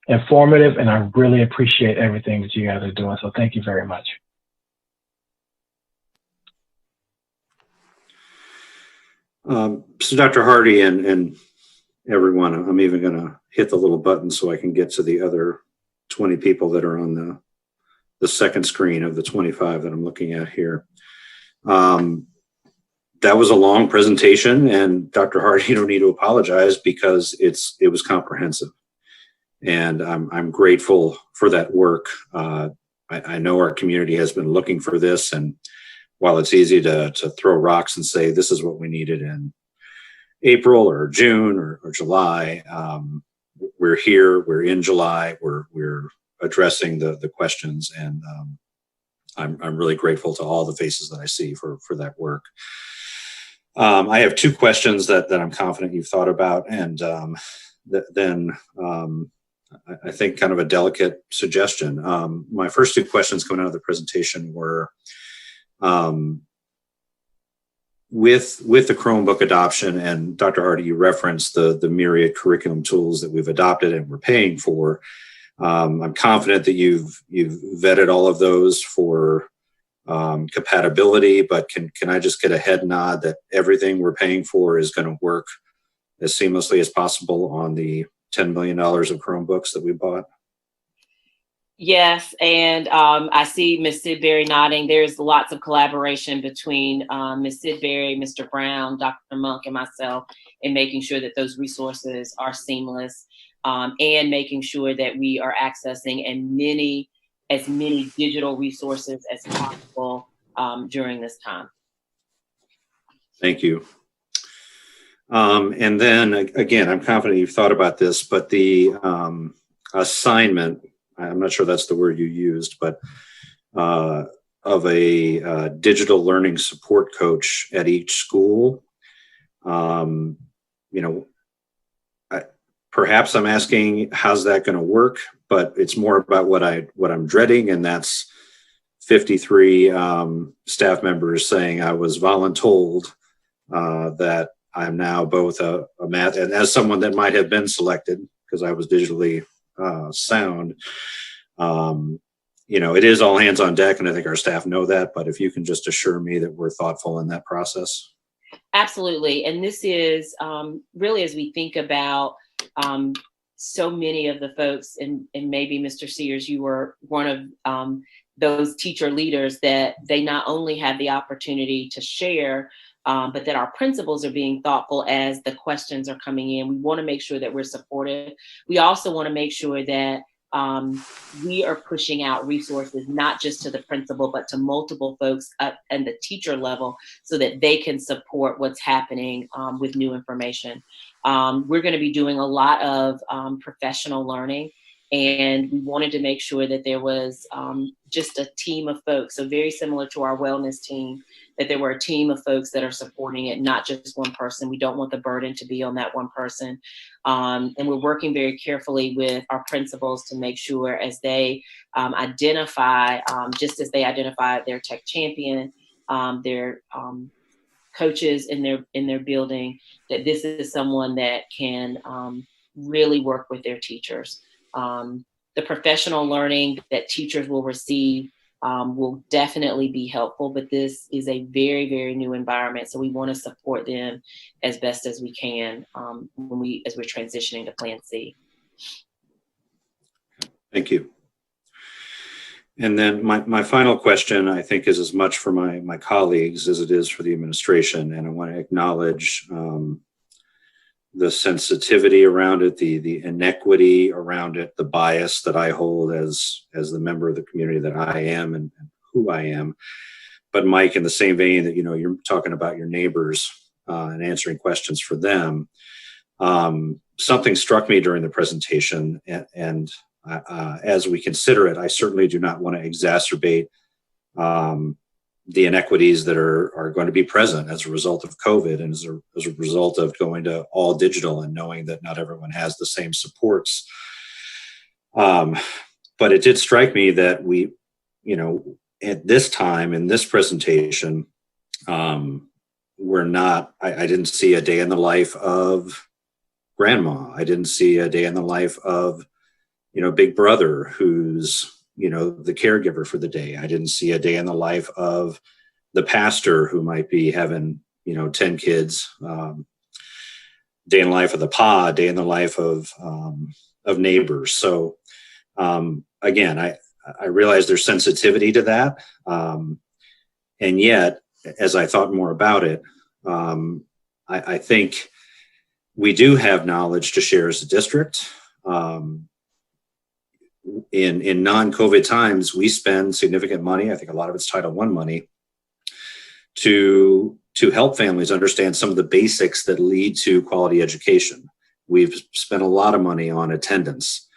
informative, and I really appreciate everything that you guys are doing. So thank you very much. So Dr. Hardy and everyone, I'm even going to hit the little button so I can get to the other 20 people that are on the second screen of the 25 that I'm looking at here. That was a long presentation, and Dr. Hardy, you don't need to apologize because it was comprehensive. And I'm grateful for that work. I know our community has been looking for this, and while it's easy to throw rocks and say this is what we needed in April or June or July, we're here, we're in July, we're addressing the questions, and I'm really grateful to all the faces that I see for that work. I have two questions that I'm confident you've thought about, and then I think kind of a delicate suggestion. My first two questions coming out of the presentation were with the Chromebook adoption, and Dr. Hardy, you referenced the myriad curriculum tools that we've adopted and we're paying for. I'm confident that you've vetted all of those for compatibility, but can I just get a head nod that everything we're paying for is going to work as seamlessly as possible on the $10 million of Chromebooks that we bought? Yes, and I see Ms. Sidbury nodding. There's lots of collaboration between Ms. Sidbury, Mr. Brown, Dr. Monk, and myself in making sure that those resources are seamless and making sure that we are accessing as many digital resources as possible during this time. Thank you. And then again, I'm confident you've thought about this, but the assignment, I'm not sure that's the word you used, but of a digital learning support coach at each school. Perhaps I'm asking how's that going to work, but it's more about what I'm dreading, and that's 53 staff members saying I was voluntold that I'm now both a math, and as someone that might have been selected because I was digitally sound, it is all hands on deck, and I think our staff know that, but if you can just assure me that we're thoughtful in that process. Absolutely. And this is really, as we think about so many of the folks, and maybe Mr. Sears, you were one of those teacher leaders, that they not only have the opportunity to share, but that our principals are being thoughtful as the questions are coming in. We want to make sure that we're supportive. We also want to make sure that we are pushing out resources, not just to the principal, but to multiple folks up at the teacher level so that they can support what's happening with new information. We're going to be doing a lot of professional learning, and we wanted to make sure that there was just a team of folks. So very similar to our wellness team, that there were a team of folks that are supporting it, not just one person. We don't want the burden to be on that one person. And we're working very carefully with our principals to make sure as they identify, just as they identify their tech champion, their coaches in their building, that this is someone that can really work with their teachers. The professional learning that teachers will receive will definitely be helpful, but this is a very, very new environment. So we want to support them as best as we can as we're transitioning to Plan C. Thank you. And then my final question, I think, is as much for my colleagues as it is for the administration. And I want to acknowledge the sensitivity around it, the inequity around it, the bias that I hold as the member of the community that I am and who I am. But Mike, in the same vein that, you're talking about your neighbors and answering questions for them, something struck me during the presentation, and as we consider it, I certainly do not want to exacerbate the inequities that are going to be present as a result of COVID and as a result of going to all digital and knowing that not everyone has the same supports. But it did strike me that we, at this time in this presentation, I didn't see a day in the life of grandma. I didn't see a day in the life of Big Brother, who's, the caregiver for the day. I didn't see a day in the life of the pastor who might be having, 10 kids, day in the life of the pa, day in the life of neighbors. So, again, I realize there's sensitivity to that. And yet, as I thought more about it, I think we do have knowledge to share as a district. In non-COVID times, we spend significant money. I think a lot of it's Title I money to help families understand some of the basics that lead to quality education. We've spent a lot of money on attendance.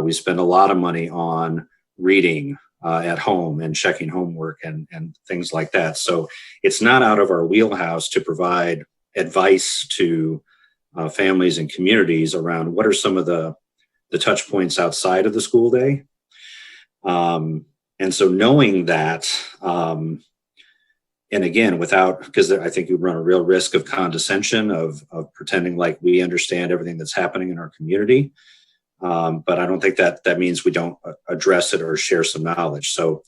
We spend a lot of money on reading at home and checking homework and things like that. So it's not out of our wheelhouse to provide advice to families and communities around what are some of the touch points outside of the school day. And so knowing that, and again, because I think you run a real risk of condescension, of pretending like we understand everything that's happening in our community. But I don't think that means we don't address it or share some knowledge. So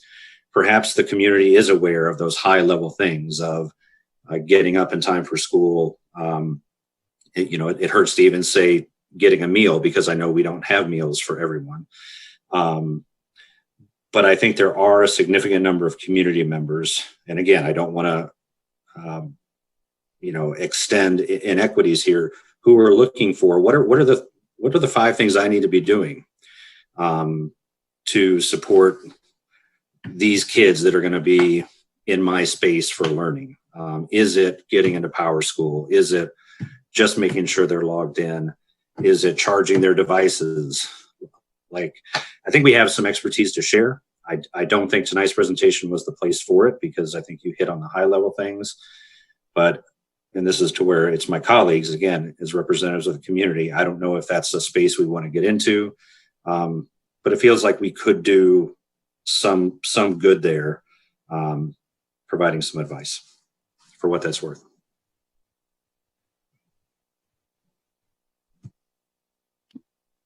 perhaps the community is aware of those high level things of getting up in time for school. It hurts to even say getting a meal because I know we don't have meals for everyone. But I think there are a significant number of community members. And again, I don't want to, extend inequities here, who are looking for what are the 5 things I need to be doing to support these kids that are going to be in my space for learning? Is it getting into Power School? Is it just making sure they're logged in? Is it charging their devices? I think we have some expertise to share. I don't think tonight's presentation was the place for it because I think you hit on the high level things. And this is to where it's my colleagues, again, as representatives of the community. I don't know if that's a space we want to get into, but it feels like we could do some good there, providing some advice for what that's worth.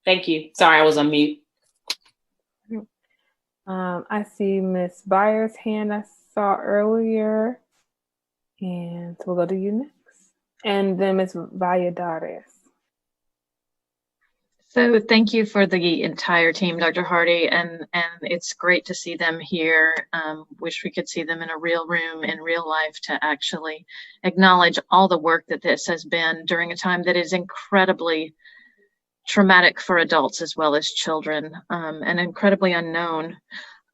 Thank you. Sorry, I was on mute. I see Miss Byers' hand I saw earlier. And we'll go to you next. And then Ms. Valladares. So thank you for the entire team, Dr. Hardy, and it's great to see them here. Wish we could see them in a real room in real life to actually acknowledge all the work that this has been during a time that is incredibly traumatic for adults as well as children, and incredibly unknown.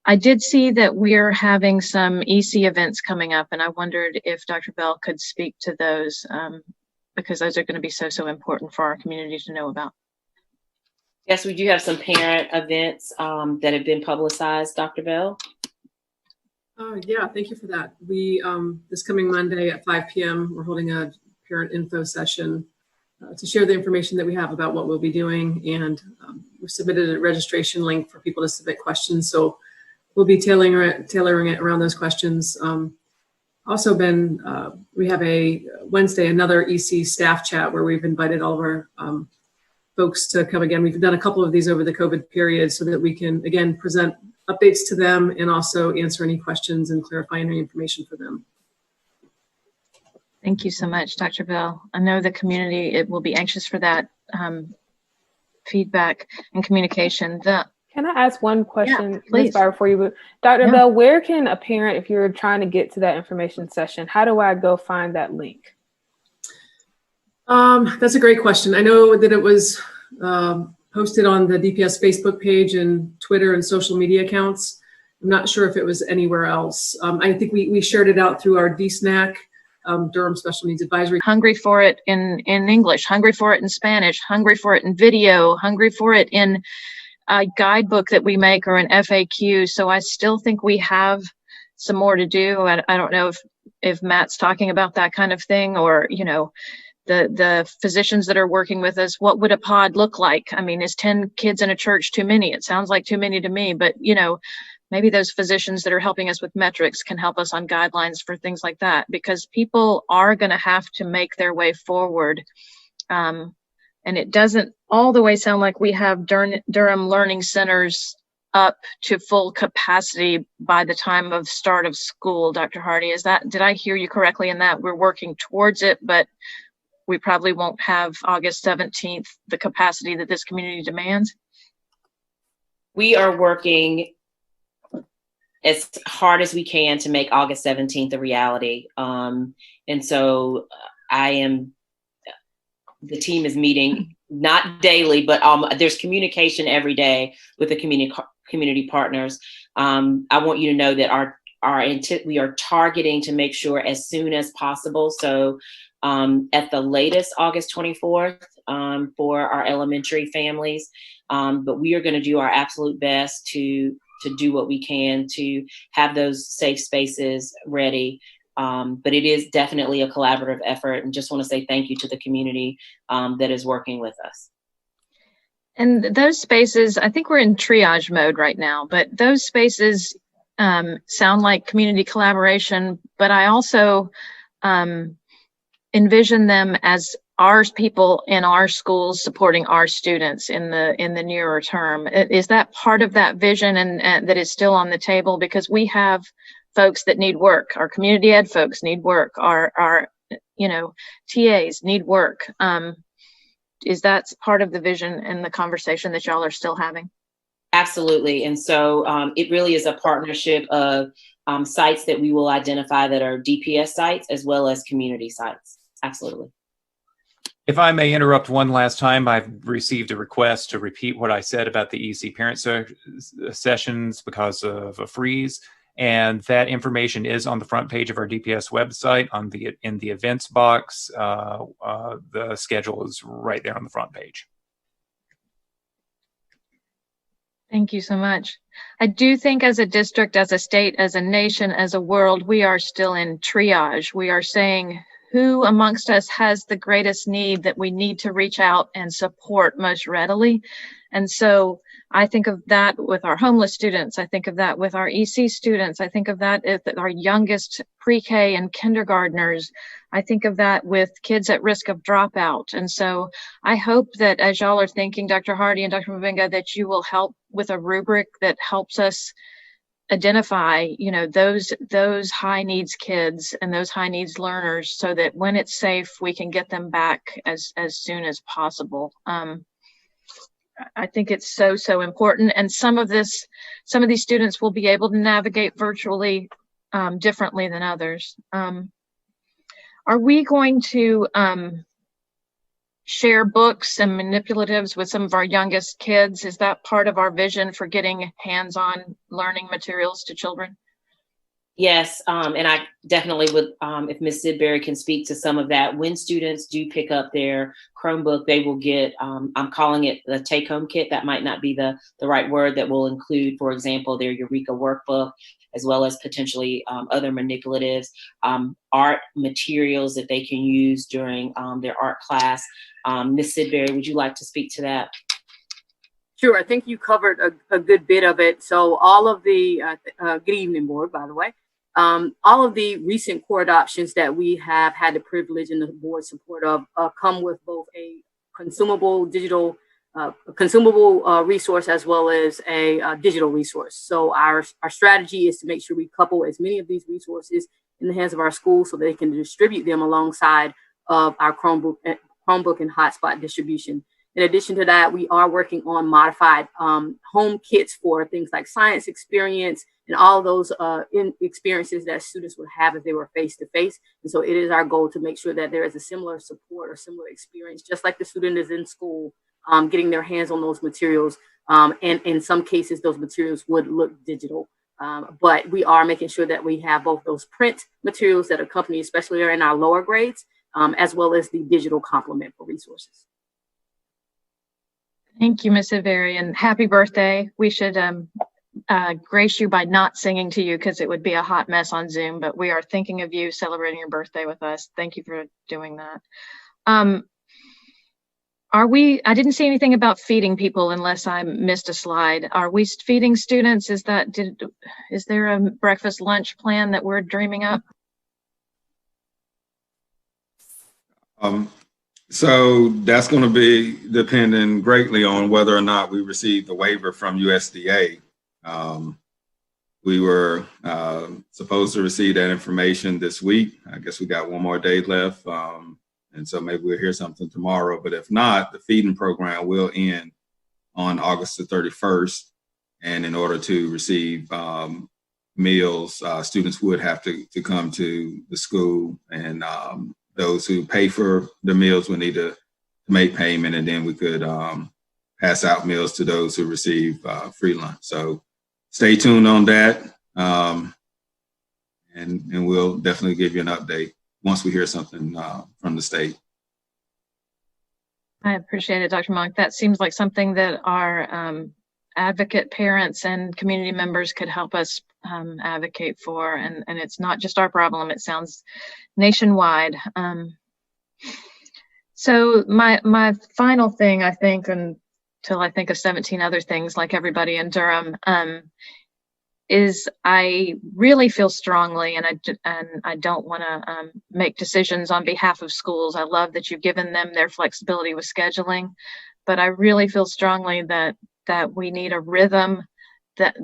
I did see that we're having some EC events coming up, and I wondered if Dr. Bell could speak to those because those are going to be so important for our community to know about. Yes, we do have some parent events that have been publicized, Dr. Bell. Yeah, thank you for that. We, this coming Monday at 5 p.m., we're holding a parent info session to share the information that we have about what we'll be doing. And we've submitted a registration link for people to submit questions. So we'll be tailoring it around those questions. Also we have a Wednesday, another EC staff chat where we've invited all of our folks to come again. We've done a couple of these over the COVID period so that we can, again, present updates to them and also answer any questions and clarify any information for them. Thank you so much, Dr. Bell. I know the community, it will be anxious for that feedback and communication. Can I ask one question, Ms. please. Barber, before you move? Dr. Yeah. Bell, where can a parent, if you're trying to get to that information session, how do I go find that link? That's a great question. I know that it was posted on the DPS Facebook page and Twitter and social media accounts. I'm not sure if it was anywhere else. I think we shared it out through our DSNAC, Durham Special Needs Advisory. Hungry for it in English, hungry for it in Spanish, hungry for it in video, hungry for it in a guidebook that we make or an FAQ. So I still think we have some more to do. I don't know if Matt's talking about that kind of thing, or, you know, the physicians that are working with us, what would a pod look like? I mean, is 10 kids in a church too many? It sounds like too many to me, but, you know, maybe those physicians that are helping us with metrics can help us on guidelines for things like that, because people are going to have to make their way forward. And it doesn't all the way sound like we have Durham Learning Centers up to full capacity by the time of start of school. Dr. Hardy, did I hear you correctly in that we're working towards it, but we probably won't have August 17th, the capacity that this community demands? We are working as hard as we can to make August 17th a reality. And so the team is meeting not daily, but there's communication every day with the community partners. I want you to know that we are targeting to make sure as soon as possible. So at the latest August 24th for our elementary families. But we are going to do our absolute best to do what we can to have those safe spaces ready. But it is definitely a collaborative effort, and just want to say thank you to the community that is working with us. And those spaces, I think we're in triage mode right now, but those spaces sound like community collaboration, but I also envision them as our people in our schools supporting our students in the nearer term. Is that part of that vision and that is still on the table? Because we have folks that need work. Our community ed folks need work. Our TAs need work. Is that part of the vision and the conversation that y'all are still having? Absolutely. And so it really is a partnership of sites that we will identify that are DPS sites as well as community sites. Absolutely. If I may interrupt one last time, I've received a request to repeat what I said about the EC parent sessions because of a freeze. And that information is on the front page of our DPS website in the events box. The schedule is right there on the front page. Thank you so much. I do think as a district, as a state, as a nation, as a world, we are still in triage. We are saying who amongst us has the greatest need that we need to reach out and support most readily. And so I think of that with our homeless students. I think of that with our EC students. I think of that with our youngest pre-K and kindergartners. I think of that with kids at risk of dropout. And so I hope that as y'all are thinking, Dr. Hardy and Dr. Mabenga, that you will help with a rubric that helps us identify, those high needs kids and those high needs learners, so that when it's safe, we can get them back as soon as possible. I think it's so important. And some of these students will be able to navigate virtually differently than others. Are we going to share books and manipulatives with some of our youngest kids? Is that part of our vision for getting hands-on learning materials to children? Yes, and I definitely would, if Ms. Sidbury can speak to some of that. When students do pick up their Chromebook, they will get, I'm calling it the take-home kit. That might not be the right word. That will include, for example, their Eureka workbook, as well as potentially other manipulatives, art materials that they can use during their art class. Ms. Sidbury, would you like to speak to that? Sure, I think you covered a good bit of it. So all of the, good evening, board, by the way. All of the recent core adoptions that we have had the privilege and the board support of come with both a consumable digital consumable resource as well as a digital resource. So our strategy is to make sure we couple as many of these resources in the hands of our schools so they can distribute them alongside of our Chromebook and hotspot distribution. In addition to that, we are working on modified home kits for things like science experience and all those experiences that students would have if they were face-to-face. And so it is our goal to make sure that there is a similar support or similar experience, just like the student is in school, getting their hands on those materials. And in some cases, those materials would look digital. But we are making sure that we have both those print materials that accompany, especially in our lower grades, as well as the digital complement for resources. Thank you, Ms. Iveri, and happy birthday. We should grace you by not singing to you because it would be a hot mess on Zoom, but we are thinking of you celebrating your birthday with us. Thank you for doing that. I didn't see anything about feeding people unless I missed a slide. Are we feeding students? Is there a breakfast lunch plan that we're dreaming up? So that's going to be depending greatly on whether or not we receive the waiver from USDA. We were supposed to receive that information this week. I guess we got one more day left. And so maybe we'll hear something tomorrow. But if not, the feeding program will end on August the 31st. And in order to receive meals, students would have to come to the school, and those who pay for the meals will need to make payment, and then we could pass out meals to those who receive free lunch. So stay tuned on that, and we'll definitely give you an update once we hear something from the state. I appreciate it, Dr. Monk. That seems like something that our advocate parents and community members could help us advocate for, and it's not just our problem. It sounds nationwide. So my final thing, I think, until I think of 17 other things like everybody in Durham, is I really feel strongly, and I don't want to make decisions on behalf of schools. I love that you've given them their flexibility with scheduling, but I really feel strongly that we need a rhythm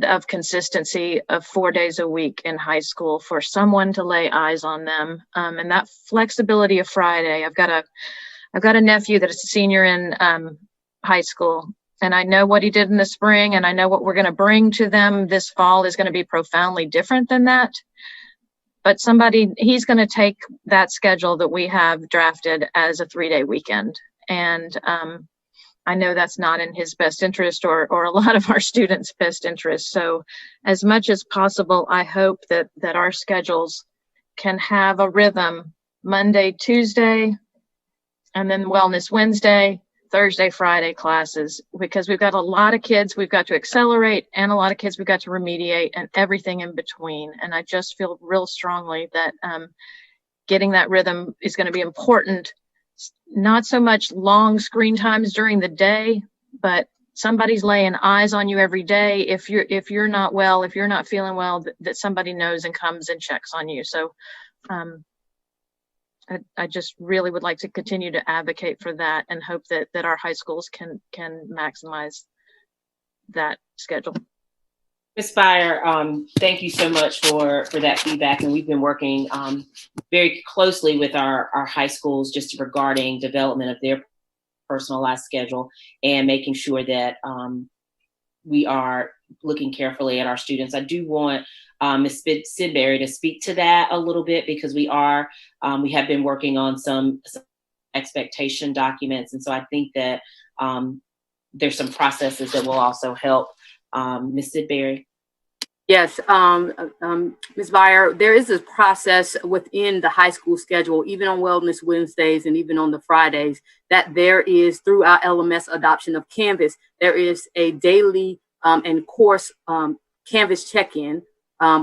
of consistency of 4 days a week in high school for someone to lay eyes on them, and that flexibility of Friday. I've got a nephew that is a senior in high school, and I know what he did in the spring, and I know what we're going to bring to them this fall is going to be profoundly different than that. But he's going to take that schedule that we have drafted as a 3-day weekend, and I know that's not in his best interest or a lot of our students' best interest. So as much as possible, I hope that our schedules can have a rhythm: Monday, Tuesday, and then Wellness Wednesday, Thursday, Friday classes, because we've got a lot of kids we've got to accelerate and a lot of kids we've got to remediate and everything in between. And I just feel real strongly that getting that rhythm is going to be important. Not so much long screen times during the day, but somebody's laying eyes on you every day. If you're not well, if you're not feeling well, that somebody knows and comes and checks on you. So I just really would like to continue to advocate for that and hope that our high schools can maximize that schedule. Ms. Byer, thank you so much for that feedback. And we've been working very closely with our high schools just regarding development of their personalized schedule and making sure that we are looking carefully at our students. I do want Ms. Sidbury to speak to that a little bit, because we have been working on some expectation documents. And so I think that there's some processes that will also help. Ms. Sidbury. Yes, Ms. Byer, there is a process within the high school schedule, even on Wellness Wednesdays and even on the Fridays, that there is, through our LMS adoption of Canvas, there is a daily and course Canvas check-in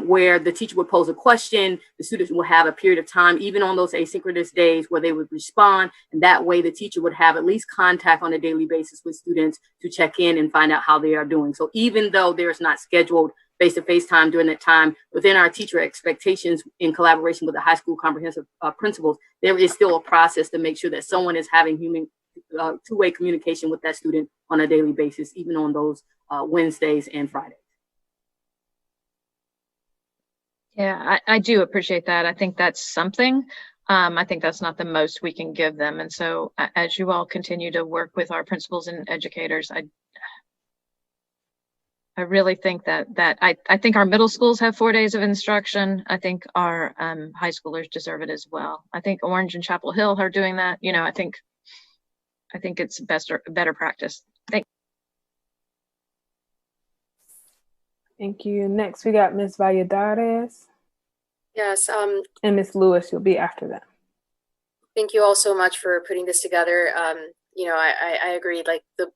where the teacher would pose a question, the students will have a period of time, even on those asynchronous days, where they would respond. And that way the teacher would have at least contact on a daily basis with students to check in and find out how they are doing. So even though there's not scheduled face-to-face time during that time, within our teacher expectations in collaboration with the high school comprehensive principals, there is still a process to make sure that someone is having two-way communication with that student on a daily basis, even on those Wednesdays and Fridays. Yeah, I do appreciate that. I think that's something. I think that's not the most we can give them. And so as you all continue to work with our principals and educators, I really think that I think our middle schools have 4 days of instruction. I think our high schoolers deserve it as well. I think Orange and Chapel Hill are doing that. You know, I think it's better practice. Thank you. Next, we got Ms. Valladares. Yes. And Ms. Lewis, you'll be after that. Thank you all so much for putting this together. You know, I agree, like the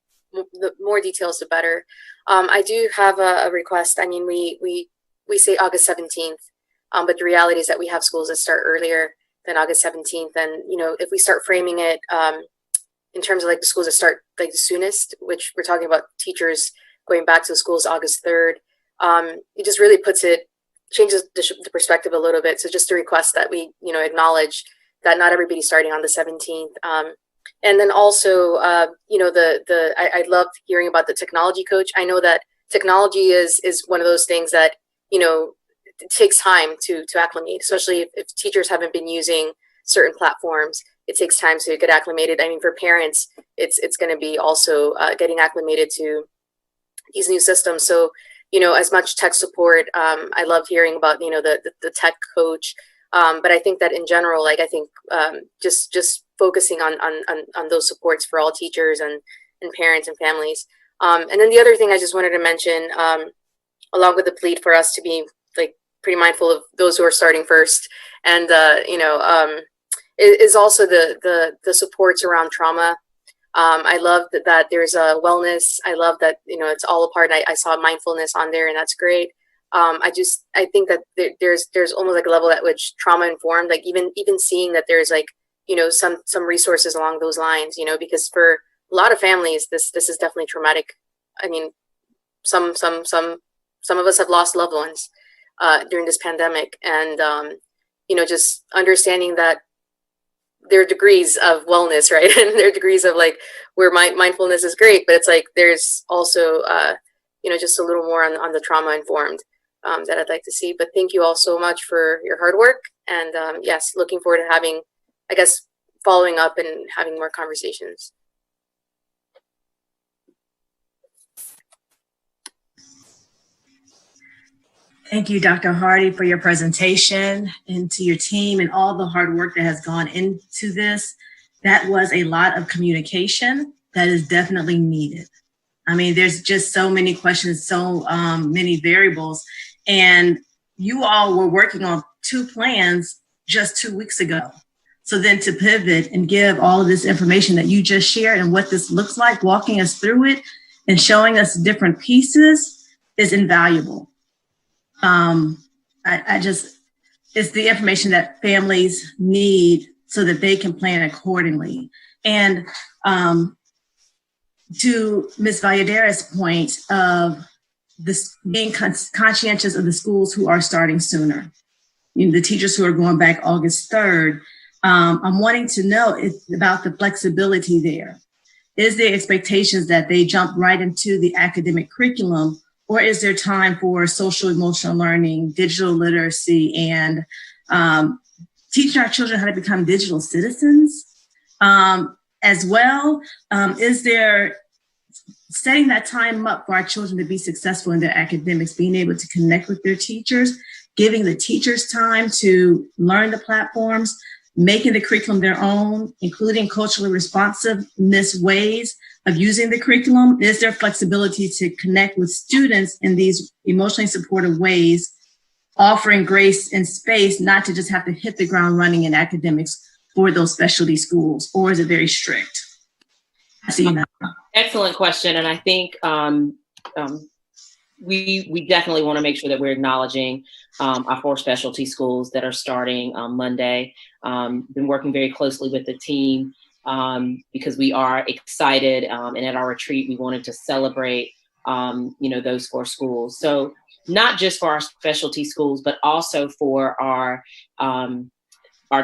more details, the better. I do have a request. I mean, we say August 17th, but the reality is that we have schools that start earlier than August 17th. And, you know, if we start framing it in terms of like the schools that start like the soonest, which we're talking about teachers going back to the schools August 3rd, it just really changes the perspective a little bit. So just a request that we, you know, acknowledge that not everybody's starting on the 17th. And then also, you know, I loved hearing about the technology coach. I know that technology is one of those things that, you know, it takes time to acclimate, especially if teachers haven't been using certain platforms. It takes time to get acclimated. I mean, for parents, it's going to be also getting acclimated to these new systems. So, you know, as much tech support, I love hearing about, you know, the tech coach. But I think that in general, like, I think just focusing on those supports for all teachers and parents and families. And then the other thing I just wanted to mention, along with the plea for us to be like pretty mindful of those who are starting first, and you know, is also the supports around trauma. I love that there's a wellness. I love that, you know, it's all a part. I saw mindfulness on there, and that's great. I think that there's almost like a level at which trauma informed, like even seeing that there's like, you know, some resources along those lines, you know, because for a lot of families, this is definitely traumatic. I mean, some of us have lost loved ones during this pandemic, and you know, just understanding that there are degrees of wellness, right? And there are degrees of like where mindfulness is great, but it's like there's also you know, just a little more on the trauma informed that I'd like to see. But thank you all so much for your hard work, and yes, looking forward to having, I guess, following up and having more conversations. Thank you, Dr. Hardy, for your presentation, and to your team and all the hard work that has gone into this. That was a lot of communication that is definitely needed. I mean, there's just so many questions, so many variables, and you all were working on 2 plans just 2 weeks ago. So then to pivot and give all of this information that you just shared and what this looks like, walking us through it and showing us different pieces is invaluable. It's the information that families need so that they can plan accordingly. And to Ms. Valladares' point of this being conscientious of the schools who are starting sooner, you know, the teachers who are going back August 3rd, I'm wanting to know about the flexibility there. Is there expectations that they jump right into the academic curriculum, or is there time for social emotional learning, digital literacy, and teaching our children how to become digital citizens as well? Is there setting that time up for our children to be successful in their academics, being able to connect with their teachers, giving the teachers time to learn the platforms, making the curriculum their own, including culturally responsiveness ways of using the curriculum? Is there flexibility to connect with students in these emotionally supportive ways, offering grace and space, not to just have to hit the ground running in academics for those specialty schools, or is it very strict? I see you now. Excellent question. And I think we definitely want to make sure that we're acknowledging our 4 specialty schools that are starting on Monday. Been working very closely with the team because we are excited, and at our retreat we wanted to celebrate you know, those 4 schools. So not just for our specialty schools, but also for our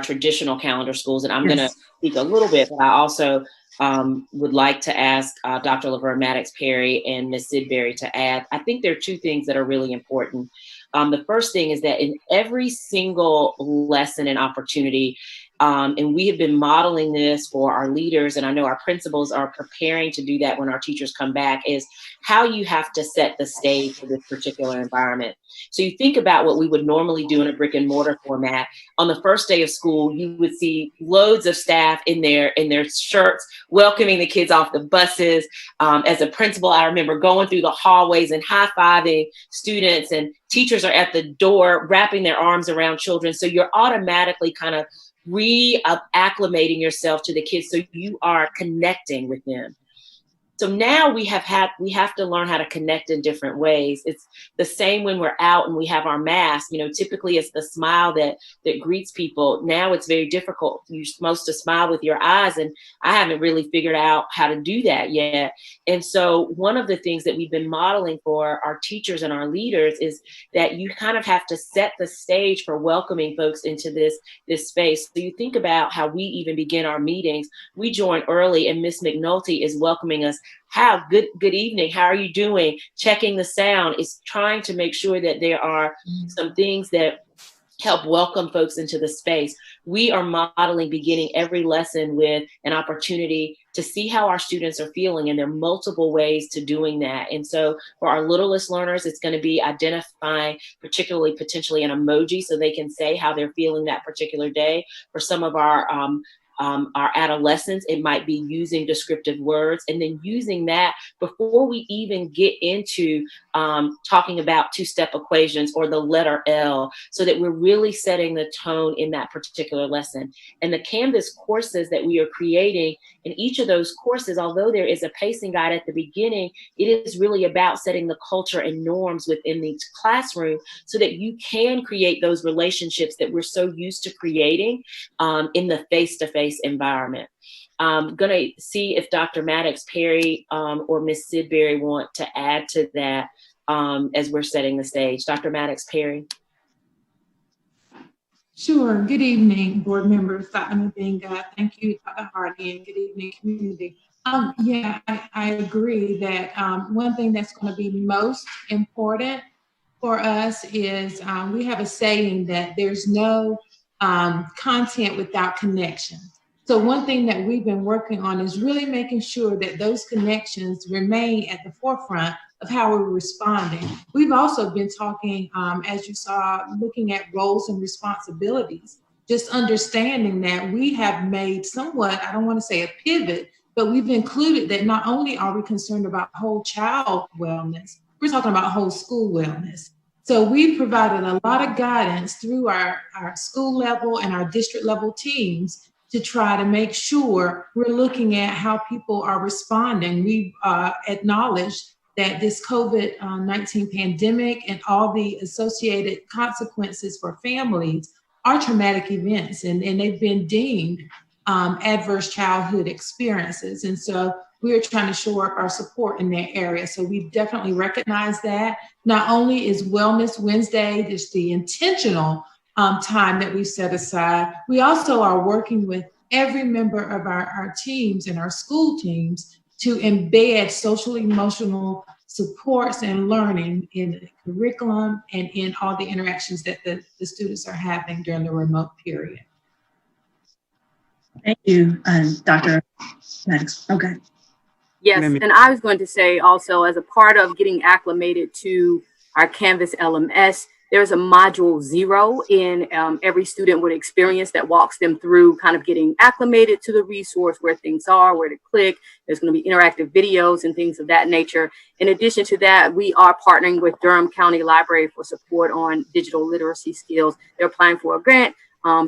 traditional calendar schools. And I'm going to speak a little bit, but I also would like to ask Dr. Laverne Maddox-Perry and Ms. Sidbury to add. I think there are two things that are really important. The first thing is that in every single lesson and opportunity, and we have been modeling this for our leaders, and I know our principals are preparing to do that when our teachers come back, is how you have to set the stage for this particular environment. So you think about what we would normally do in a brick and mortar format. On the first day of school, you would see loads of staff in their shirts, welcoming the kids off the buses. As a principal, I remember going through the hallways and high-fiving students, and teachers are at the door wrapping their arms around children. So you're automatically kind of re-acclimating yourself to the kids, so you are connecting with them. So now we have to learn how to connect in different ways. It's the same when we're out and we have our mask. You know, typically it's the smile that greets people. Now it's very difficult. You're supposed to smile with your eyes, and I haven't really figured out how to do that yet. And so one of the things that we've been modeling for our teachers and our leaders is that you kind of have to set the stage for welcoming folks into this space. So you think about how we even begin our meetings. We join early, and Miss McNulty is welcoming us. Good evening. How are you doing? Checking the sound. Is trying to make sure that there are some things that help welcome folks into the space. We are modeling beginning every lesson with an opportunity to see how our students are feeling, and there are multiple ways to doing that. And so for our littlest learners, it's going to be identifying potentially an emoji so they can say how they're feeling that particular day. For some of our adolescents, it might be using descriptive words, and then using that before we even get into talking about two-step equations or the letter L, so that we're really setting the tone in that particular lesson. And the Canvas courses that we are creating, in each of those courses, although there is a pacing guide at the beginning, it is really about setting the culture and norms within the classroom so that you can create those relationships that we're so used to creating in the face-to-face environment. I'm going to see if Dr. Maddox-Perry or Ms. Sidbury want to add to that as we're setting the stage. Dr. Maddox-Perry. Sure. Good evening, board members, Dr. Mabenga. Thank you, Dr. Hardy, and good evening, community. Yeah, I agree that one thing that's going to be most important for us is we have a saying that there's no content without connection. So one thing that we've been working on is really making sure that those connections remain at the forefront of how we're responding. We've also been talking, as you saw, looking at roles and responsibilities, just understanding that we have made somewhat, I don't want to say a pivot, but we've included that not only are we concerned about whole child wellness, we're talking about whole school wellness. So we've provided a lot of guidance through our school level and our district level teams to try to make sure we're looking at how people are responding. We've acknowledged that this COVID-19 pandemic and all the associated consequences for families are traumatic events, and they've been deemed adverse childhood experiences. And so we're trying to shore up our support in that area. So we definitely recognize that. Not only is Wellness Wednesday just the intentional time that we set aside, we also are working with every member of our teams and our school teams to embed social emotional supports and learning in the curriculum and in all the interactions that the students are having during the remote period. Thank you, Dr. Maddox. Okay. Yes, and I was going to say also, as a part of getting acclimated to our Canvas LMS, there's a module 0 in every student would experience that walks them through kind of getting acclimated to the resource, where things are, where to click. There's going to be interactive videos and things of that nature. In addition to that, we are partnering with Durham County Library for support on digital literacy skills. They're applying for a grant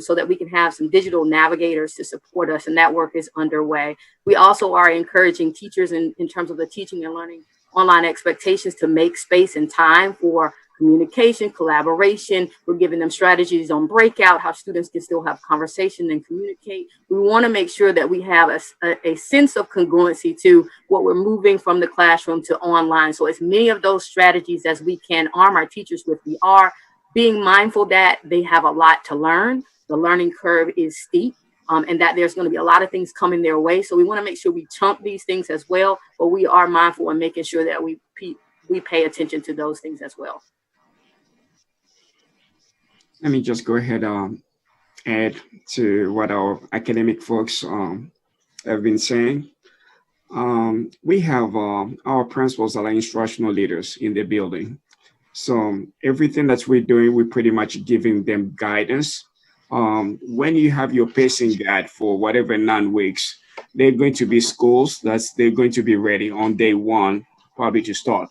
so that we can have some digital navigators to support us, and that work is underway. We also are encouraging teachers in terms of the teaching and learning online expectations to make space and time for communication, collaboration. We're giving them strategies on breakout, how students can still have conversation and communicate. We want to make sure that we have a sense of congruency to what we're moving from the classroom to online. So as many of those strategies as we can arm our teachers with, we are being mindful that they have a lot to learn. The learning curve is steep. and that there's going to be a lot of things coming their way. So we want to make sure we chunk these things as well, but we are mindful in making sure that we pay attention to those things as well. Let me just go ahead add to what our academic folks have been saying. We have our principals are instructional leaders in the building. So everything that we're doing, we're pretty much giving them guidance. When you have your pacing guide for whatever 9 weeks, they're going to be schools they're going to be ready on day one, probably to start.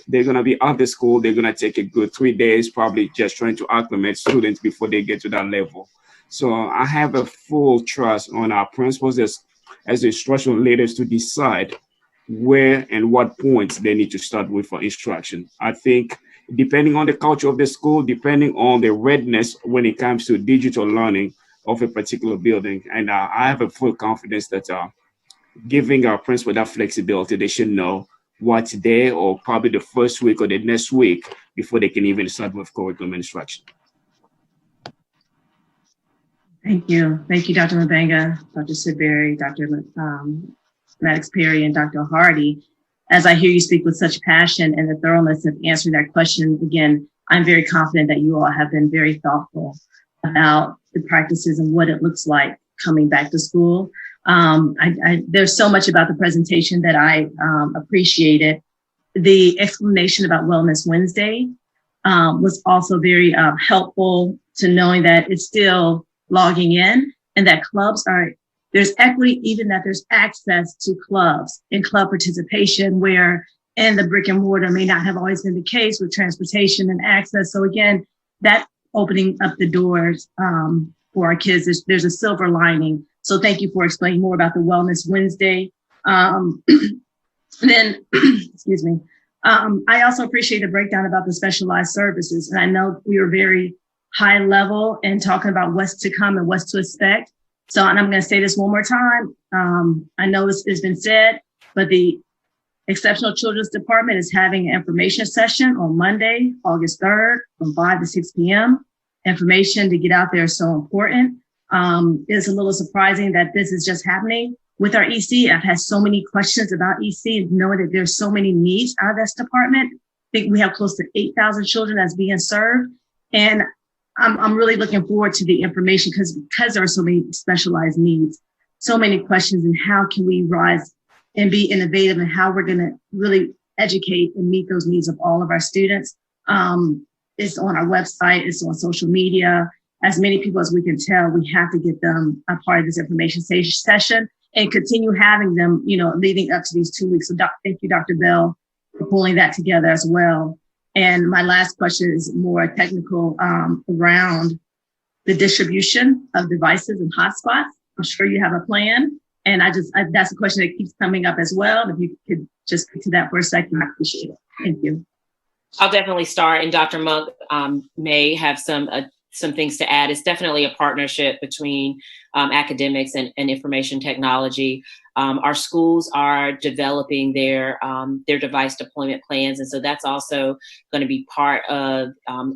They're going to be at the school. They're going to take a good 3 days, probably just trying to acclimate students before they get to that level. So I have a full trust on our principals as the instructional leaders to decide where and what points they need to start with for instruction. I think depending on the culture of the school, depending on the readiness when it comes to digital learning of a particular building. And I have a full confidence that giving our principal that flexibility, they should know what's there or probably the first week or the next week before they can even start with curriculum instruction. Thank you. Thank you, Dr. Mabanga, Dr. Sidbury, Dr. Maddox Perry, and Dr. Hardy. As I hear you speak with such passion and the thoroughness of answering that question, again, I'm very confident that you all have been very thoughtful about the practices and what it looks like coming back to school. There's so much about the presentation that I appreciated. The explanation about Wellness Wednesday was also very helpful to knowing that it's still logging in and that clubs there's equity, even that there's access to clubs and club participation, where in the brick and mortar may not have always been the case with transportation and access. So again, that opening up the doors for our kids, there's a silver lining. So thank you for explaining more about the Wellness Wednesday. Then, excuse me. I also appreciate the breakdown about the specialized services. And I know we were very high level and talking about what's to come and what's to expect. So, and I'm going to say this one more time. I know it's been said, but the Exceptional Children's Department is having an information session on Monday, August 3rd from 5 to 6 p.m. Information to get out there is so important. It's a little surprising that this is just happening with our EC. I've had so many questions about EC, knowing that there's so many needs out of this department. I think we have close to 8,000 children that's being served. And I'm really looking forward to the information because there are so many specialized needs, so many questions, and how can we rise and be innovative and how we're going to really educate and meet those needs of all of our students. It's on our website, it's on social media. As many people as we can tell, we have to get them a part of this information session and continue having them, leading up to these 2 weeks. So thank you, Dr. Bell, for pulling that together as well. And my last question is more technical around the distribution of devices and hotspots. I'm sure you have a plan. And that's a question that keeps coming up as well. If you could just speak to that for a second, I appreciate it. Thank you. I'll definitely start, and Dr. Monk may have some things to add. It's definitely a partnership between academics and information technology. Our schools are developing their device deployment plans. And so that's also going to be part of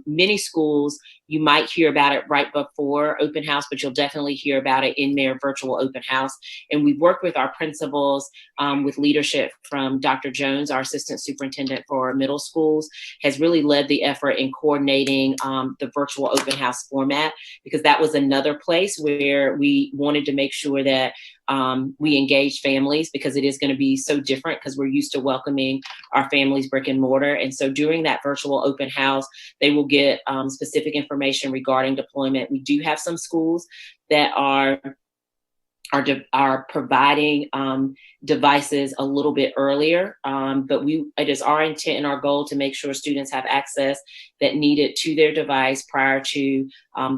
many schools. You might hear about it right before open house, but you'll definitely hear about it in their virtual open house. And we've worked with our principals with leadership from Dr. Jones, our assistant superintendent for middle schools, has really led the effort in coordinating the virtual open house format, because that was another place where we wanted to make sure that we engage families, because it is going to be so different because we're used to welcoming our families brick and mortar. And so during that virtual open house, they will get specific information regarding deployment. We do have some schools that are providing devices a little bit earlier, but it is our intent and our goal to make sure students have access that need it to their device prior to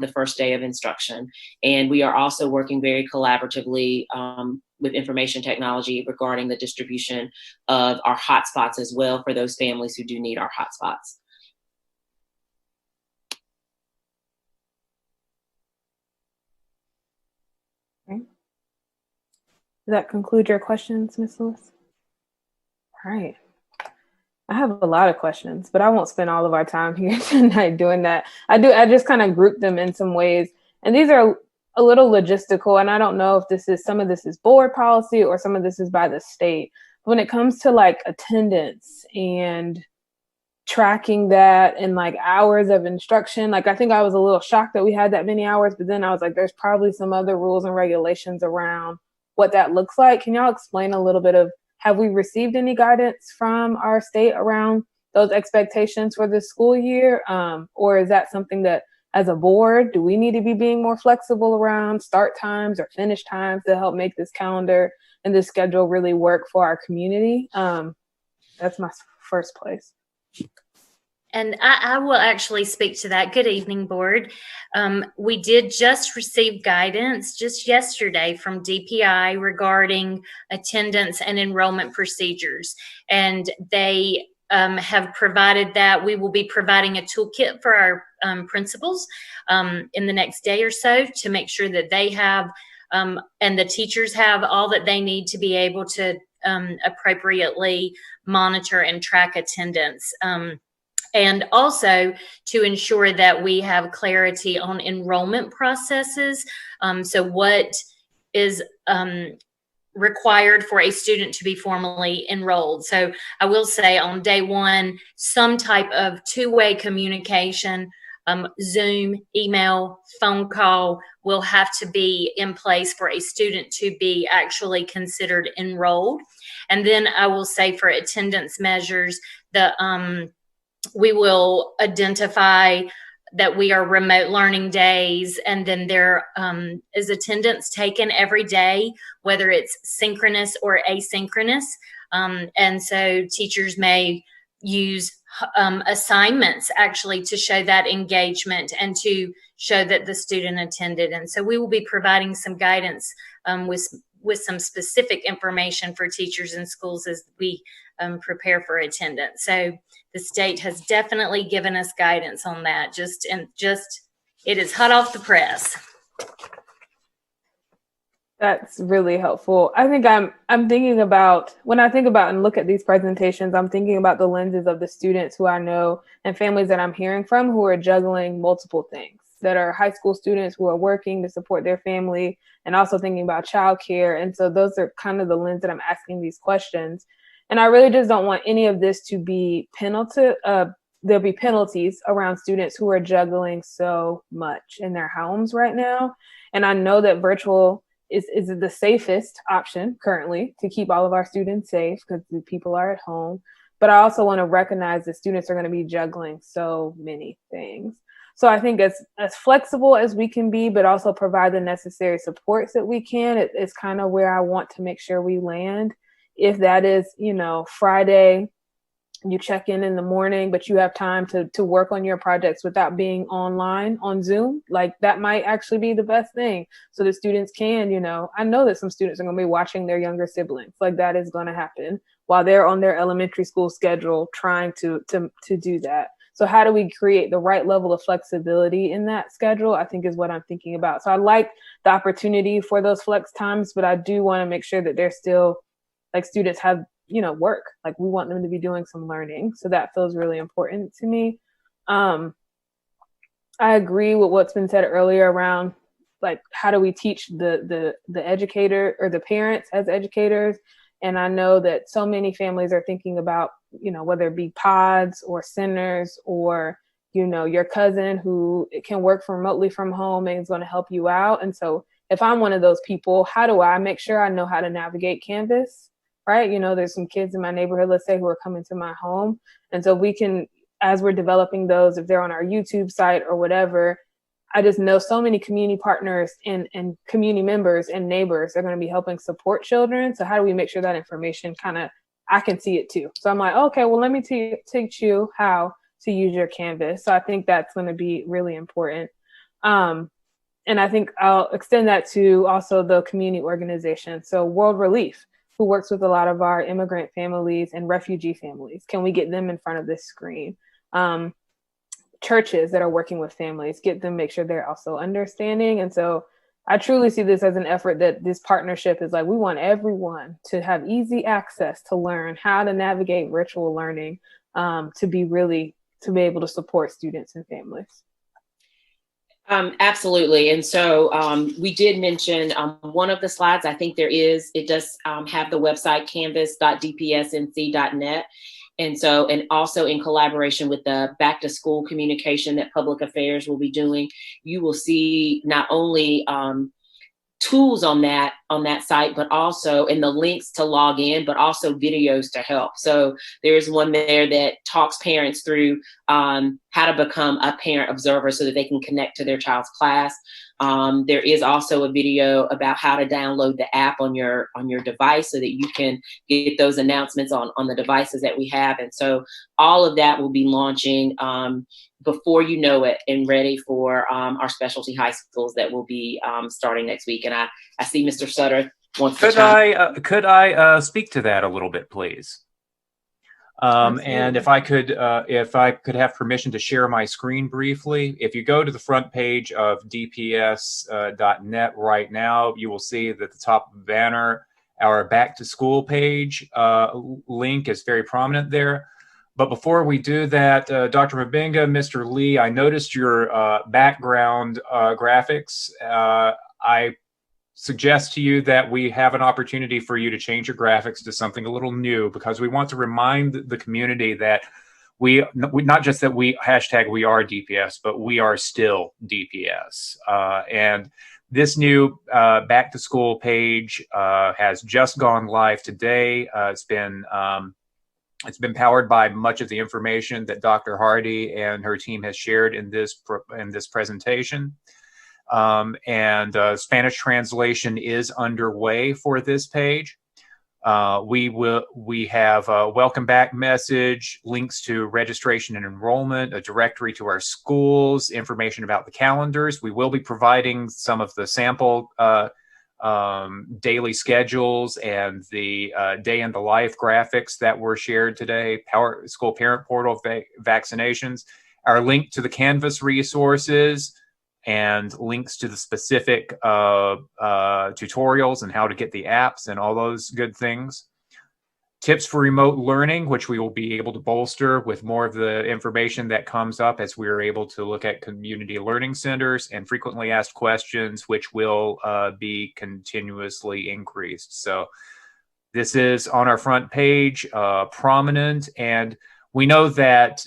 the first day of instruction. And we are also working very collaboratively with information technology regarding the distribution of our hotspots as well for those families who do need our hotspots. Does that conclude your questions, Ms. Lewis? All right. I have a lot of questions, but I won't spend all of our time here tonight doing that. I just kind of grouped them in some ways. And these are a little logistical, and I don't know if some of this is board policy or some of this is by the state. When it comes to like attendance and tracking that and like hours of instruction, like I think I was a little shocked that we had that many hours, but then I was like, there's probably some other rules and regulations around what that looks like. Can y'all explain a little bit of, have we received any guidance from our state around those expectations for this school year? Or is that something that as a board, do we need to be being more flexible around start times or finish times to help make this calendar and this schedule really work for our community? That's my first place. And I will actually speak to that. Good evening, board. We did just receive guidance just yesterday from DPI regarding attendance and enrollment procedures. And they have provided that. We will be providing a toolkit for our principals in the next day or so to make sure that they have and the teachers have all that they need to be able to appropriately monitor and track attendance. And also to ensure that we have clarity on enrollment processes. So what is required for a student to be formally enrolled. So I will say on day one, some type of two-way communication, Zoom, email, phone call will have to be in place for a student to be actually considered enrolled. And then I will say for attendance measures, we will identify that we are remote learning days, and then there is attendance taken every day, whether it's synchronous or asynchronous. And so teachers may use assignments actually to show that engagement and to show that the student attended. And so we will be providing some guidance with some specific information for teachers and schools as we prepare for attendance. So the state has definitely given us guidance on that. It is hot off the press. That's really helpful. I think I'm thinking about, when I think about and look at these presentations, I'm thinking about the lenses of the students who I know and families that I'm hearing from who are juggling multiple things, that are high school students who are working to support their family and also thinking about childcare. And so those are kind of the lens that I'm asking these questions. And I really just don't want any of this to be there'll be penalties around students who are juggling so much in their homes right now. And I know that virtual is the safest option currently to keep all of our students safe because the people are at home. But I also want to recognize that students are going to be juggling so many things. So I think as flexible as we can be, but also provide the necessary supports that we can, it's kind of where I want to make sure we land. If that is, Friday, you check in the morning, but you have time to work on your projects without being online on Zoom, like that might actually be the best thing. So the students can, I know that some students are going to be watching their younger siblings, like that is going to happen while they're on their elementary school schedule trying to do that. So how do we create the right level of flexibility in that schedule, I think is what I'm thinking about. So I like the opportunity for those flex times, but I do want to make sure that they're still, like, students have, work. Like, we want them to be doing some learning. So that feels really important to me. I agree with what's been said earlier around, like, how do we teach the educator or the parents as educators? And I know that so many families are thinking about, whether it be pods or centers or, your cousin who can work remotely from home and is going to help you out. And so if I'm one of those people, how do I make sure I know how to navigate Canvas? Right? There's some kids in my neighborhood, let's say, who are coming to my home. And so we can, as we're developing those, if they're on our YouTube site or whatever, I just know so many community partners and community members and neighbors are going to be helping support children. So how do we make sure that information I can see it too? So I'm like, okay, well, let me teach you how to use your Canvas. So I think that's going to be really important. And I think I'll extend that to also the community organization. So World Relief, who works with a lot of our immigrant families and refugee families. Can we get them in front of this screen? Churches that are working with families, get them, make sure they're also understanding. And so I truly see this as an effort that this partnership is like, we want everyone to have easy access to learn how to navigate virtual learning, to be able to support students and families. Absolutely. And so we did mention one of the slides. I think it does have the website canvas.dpsnc.net. And so, and also in collaboration with the back to school communication that Public Affairs will be doing, you will see not only tools on that site, but also in the links to log in, but also videos to help. So there's one there that talks parents through how to become a parent observer so that they can connect to their child's class. There is also a video about how to download the app on your device so that you can get those announcements on the devices that we have. And so all of that will be launching before you know it, and ready for our specialty high schools that will be starting next week. And I see Mr. Sutter wants to chime. Could I speak to that a little bit, please? And if I could have permission to share my screen briefly. If you go to the front page of dps.net right now, you will see that the top of the banner, our back to school page link is very prominent there. But before we do that, Dr. Mabenga, Mr. Lee, I noticed your background graphics. I suggest to you that we have an opportunity for you to change your graphics to something a little new, because we want to remind the community that we not just that we are DPS, but we are still DPS. And this new back to school page has just gone live today. It's been powered by much of the information that Dr. Hardy and her team has shared in this presentation. And Spanish translation is underway for this page. We have a welcome back message, links to registration and enrollment, a directory to our schools, information about the calendars. We will be providing some of the sample daily schedules and the day in the life graphics that were shared today, school parent portal vaccinations, our link to the Canvas resources, and links to the specific tutorials and how to get the apps and all those good things. Tips for remote learning, which we will be able to bolster with more of the information that comes up as we're able to look at community learning centers, and frequently asked questions, which will be continuously increased. So this is on our front page, prominent, and we know that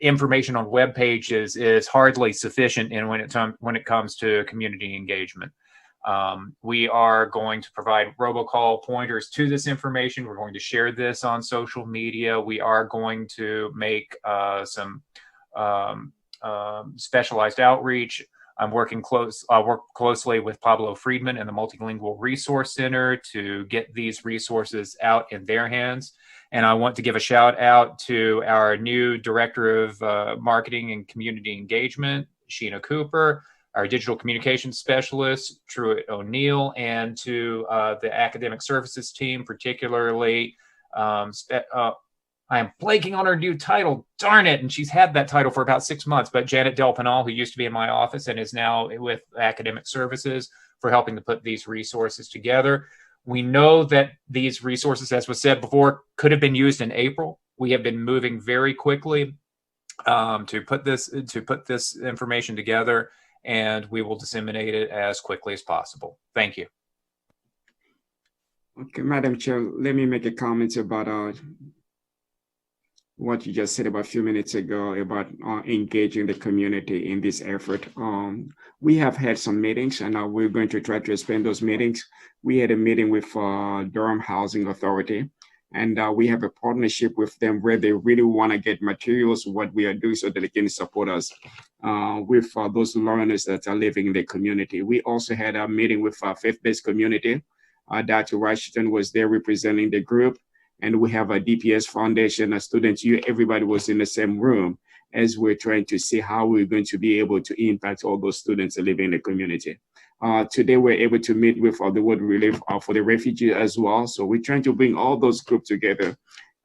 information on web pages is hardly sufficient when it comes to community engagement. We are going to provide robocall pointers to this information. We're going to share this on social media. We are going to make some specialized outreach. I'll work closely with Pablo Friedman and the Multilingual Resource Center to get these resources out in their hands. And I want to give a shout out to our new Director of Marketing and Community Engagement, Sheena Cooper, our Digital Communications Specialist, Truett O'Neill, and to the Academic Services team, particularly, I am blanking on her new title, darn it, and she's had that title for about 6 months, but Janet Del Pinal, who used to be in my office and is now with Academic Services, for helping to put these resources together. We know that these resources, as was said before, could have been used in April. We have been moving very quickly to put this information together, and we will disseminate it as quickly as possible. Thank you. Okay, Madam Chair, let me make a comment about what you just said about a few minutes ago about engaging the community in this effort. We have had some meetings, and we're going to try to expand those meetings. We had a meeting with Durham Housing Authority, and we have a partnership with them where they really want to get materials, what we are doing, so that they can support us with those learners that are living in the community. We also had a meeting with our faith-based community. Dr. Washington was there representing the group. And we have a DPS Foundation, a student, everybody was in the same room as we're trying to see how we're going to be able to impact all those students that live in the community. Today, we're able to meet with the World Relief for the refugee as well. So we're trying to bring all those groups together,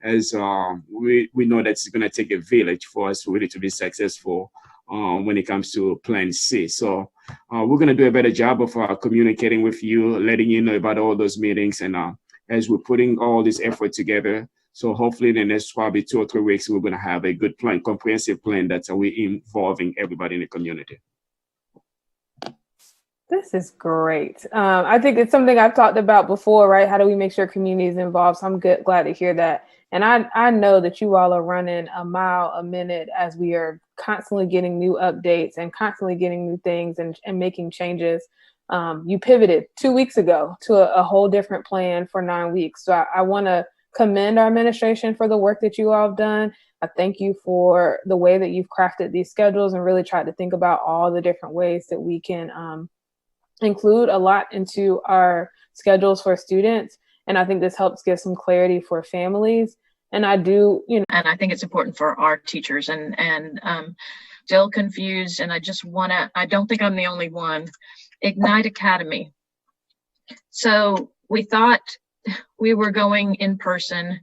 as we know that it's going to take a village for us really to be successful when it comes to Plan C. So we're going to do a better job of communicating with you, letting you know about all those meetings, and as we're putting all this effort together. So hopefully in the next probably 2 or 3 weeks, we're going to have a good plan, comprehensive plan that's involving everybody in the community. This is great. I think it's something I've talked about before, right? How do we make sure community is involved? So I'm glad to hear that. And I know that you all are running a mile a minute as we are constantly getting new updates and constantly getting new things and making changes. You pivoted 2 weeks ago to a whole different plan for 9 weeks. So I want to commend our administration for the work that you all have done. I thank you for the way that you've crafted these schedules and really tried to think about all the different ways that we can include a lot into our schedules for students. And I think this helps give some clarity for families. And I do, and I think it's important for our teachers and still confused. And I don't think I'm the only one. Ignite Academy. So we thought we were going in person.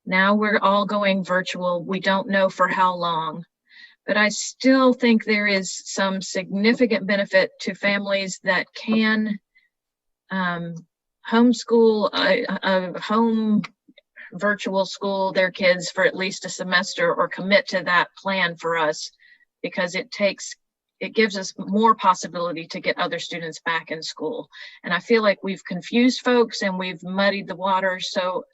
Now we're all going virtual. We don't know for how long. But I still think there is some significant benefit to families that can homeschool, home virtual school their kids for at least a semester or commit to that plan for us, because it gives us more possibility to get other students back in school. And I feel like we've confused folks and we've muddied the water. So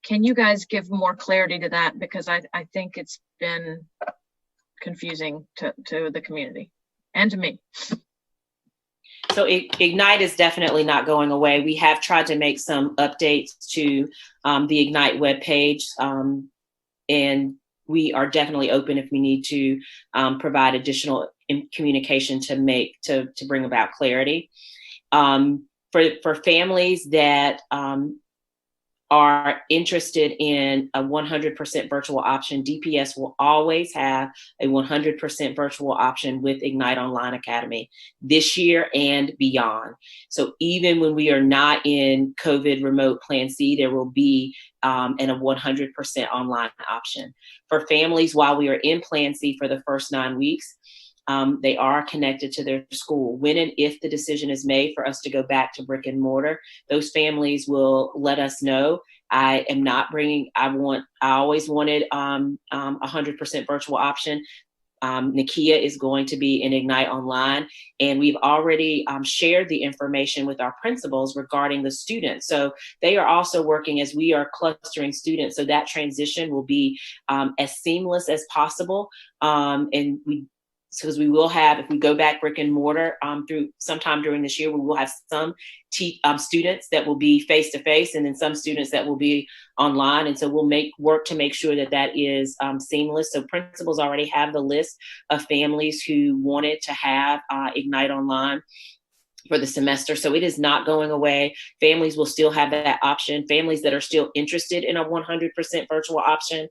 can you guys give more clarity to that? Because I think it's been confusing to the community and to me. So Ignite is definitely not going away. We have tried to make some updates to the Ignite webpage, and we are definitely open if we need to provide additional communication to bring about clarity. For families that are interested in a 100% virtual option, DPS will always have a 100% virtual option with Ignite Online Academy this year and beyond. So even when we are not in COVID remote Plan C, there will be a 100% online option. For families, while we are in Plan C for the first 9 weeks, they are connected to their school. When and if the decision is made for us to go back to brick and mortar, those families will let us know. I always wanted 100% virtual option. Nakia is going to be in Ignite Online, and we've already shared the information with our principals regarding the students. So they are also working as we are clustering students, so that transition will be as seamless as possible. Because we will have, if we go back brick and mortar through sometime during this year, we will have some students that will be face-to-face and then some students that will be online. And so we'll work to make sure that is seamless. So principals already have the list of families who wanted to have Ignite Online for the semester. So it is not going away. Families will still have that option. Families that are still interested in a 100% virtual option,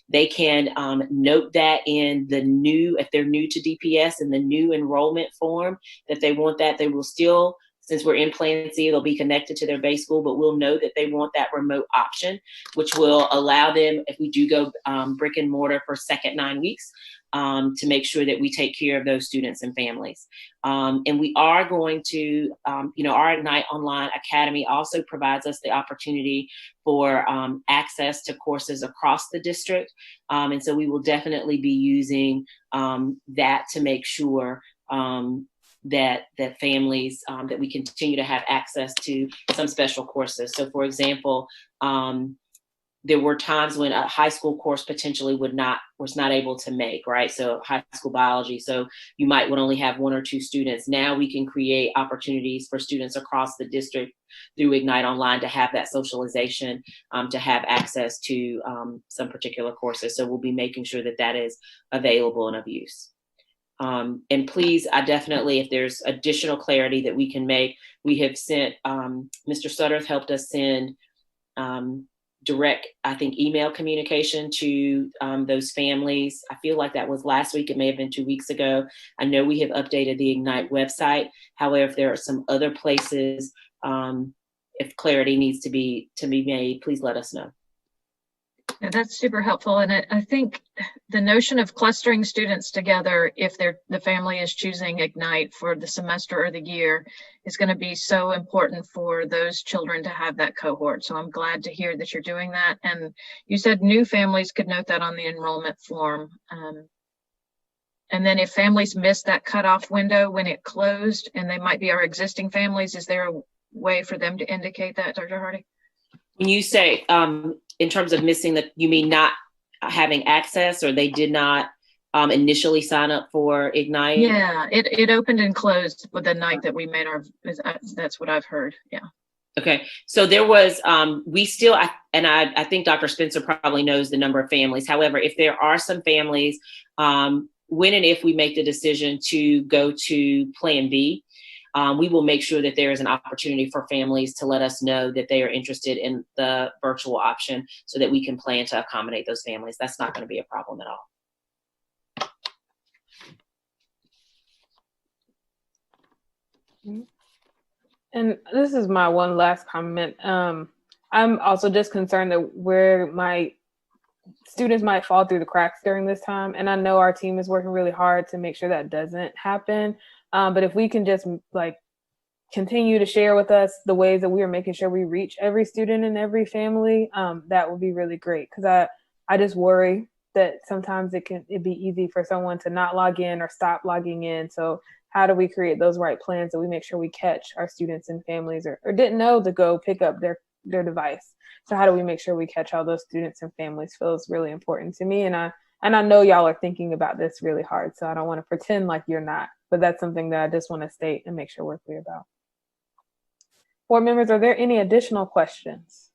they can note that in the new, if they're new to DPS, in the new enrollment form that they want that. They will still, since we're in Plan C, they'll be connected to their base school, but we'll know that they want that remote option, which will allow them, if we do go brick and mortar for second 9 weeks, to make sure that we take care of those students and families. And we are going to, our Ignite Online Academy also provides us the opportunity for access to courses across the district. And so we will definitely be using that to make sure that families, that we continue to have access to some special courses. So for example, there were times when a high school course potentially was not able to make, right? So high school biology. So you might would only have 1 or 2 students. Now we can create opportunities for students across the district through Ignite Online to have that socialization, to have access to some particular courses. So we'll be making sure that is available and of use. And please, I definitely, if there's additional clarity that we can make, we have sent, Mr. Sutterth helped us send direct, I think, email communication to those families. I feel like that was last week. It may have been 2 weeks ago. I know we have updated the Ignite website. However, if there are some other places, if clarity needs to be made, please let us know. Yeah, that's super helpful. And I think the notion of clustering students together, if the family is choosing Ignite for the semester or the year, is going to be so important for those children to have that cohort. So I'm glad to hear that you're doing that. And you said new families could note that on the enrollment form. And then if families miss that cutoff window when it closed, and they might be our existing families, is there a way for them to indicate that, Dr. Hardy? When you say in terms of missing that, you mean not having access, or they did not initially sign up for Ignite? Yeah, it opened and closed with the night that we made our, that's what I've heard. Yeah. Okay, so there was, we still, I think Dr. Spencer probably knows the number of families. However, if there are some families, when and if we make the decision to go to Plan B, we will make sure that there is an opportunity for families to let us know that they are interested in the virtual option so that we can plan to accommodate those families. That's not going to be a problem at all. And this is my one last comment. I'm also just concerned that where my students might fall through the cracks during this time. And I know our team is working really hard to make sure that doesn't happen. But if we can just like continue to share with us the ways that we are making sure we reach every student and every family, that would be really great. Because I just worry that sometimes it'd be easy for someone to not log in or stop logging in. So how do we create those right plans that we make sure we catch our students and families or didn't know to go pick up their device? So how do we make sure we catch all those students and families feels really important to me. And I know y'all are thinking about this really hard. So I don't want to pretend like you're not, but that's something that I just want to state and make sure we're clear about. Board members, are there any additional questions?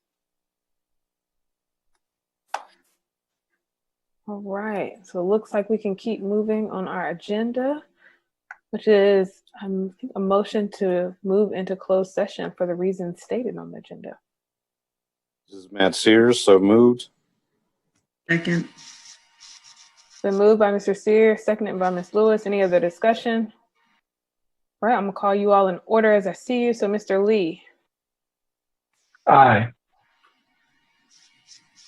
All right, so it looks like we can keep moving on our agenda, which is a motion to move into closed session for the reasons stated on the agenda. This is Matt Sears, so moved. Second. Been moved by Mr. Sears, seconded by Ms. Lewis. Any other discussion? All right, I'm gonna call you all in order as I see you. So Mr. Lee. Aye.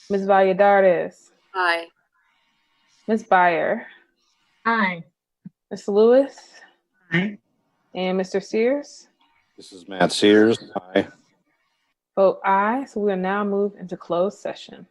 Ms. Valladares. Aye. Ms. Byer. Aye. Ms. Lewis. Aye. And Mr. Sears. This is Matt Sears. Aye. Vote aye. So we will now move into closed session.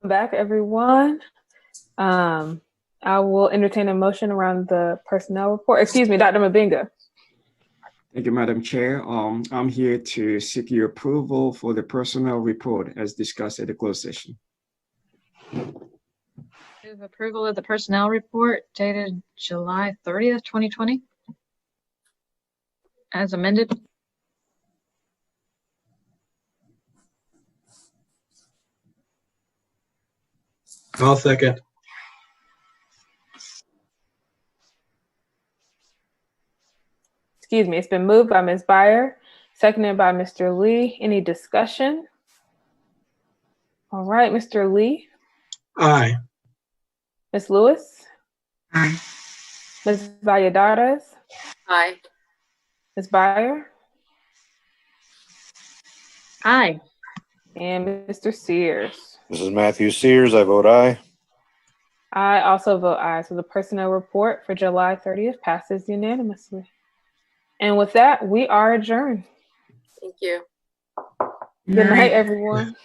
back, everyone. I will entertain a motion around the personnel report. Excuse me, Dr. Mabinga. Thank you, Madam Chair. I'm here to seek your approval for the personnel report as discussed at the closed session. Move approval of the personnel report dated July 30th, 2020, as amended. I'll second. Excuse me, it's been moved by Ms. Byer, seconded by Mr. Lee. Any discussion? All right, Mr. Lee. Aye. Ms. Lewis. Aye. Ms. Valladares. Aye. Ms. Byer. Aye. And Mr. Sears. This is Matthew Sears. I vote aye. I also vote aye. So the personnel report for July 30th passes unanimously. And with that, we are adjourned. Thank you. Good night, everyone.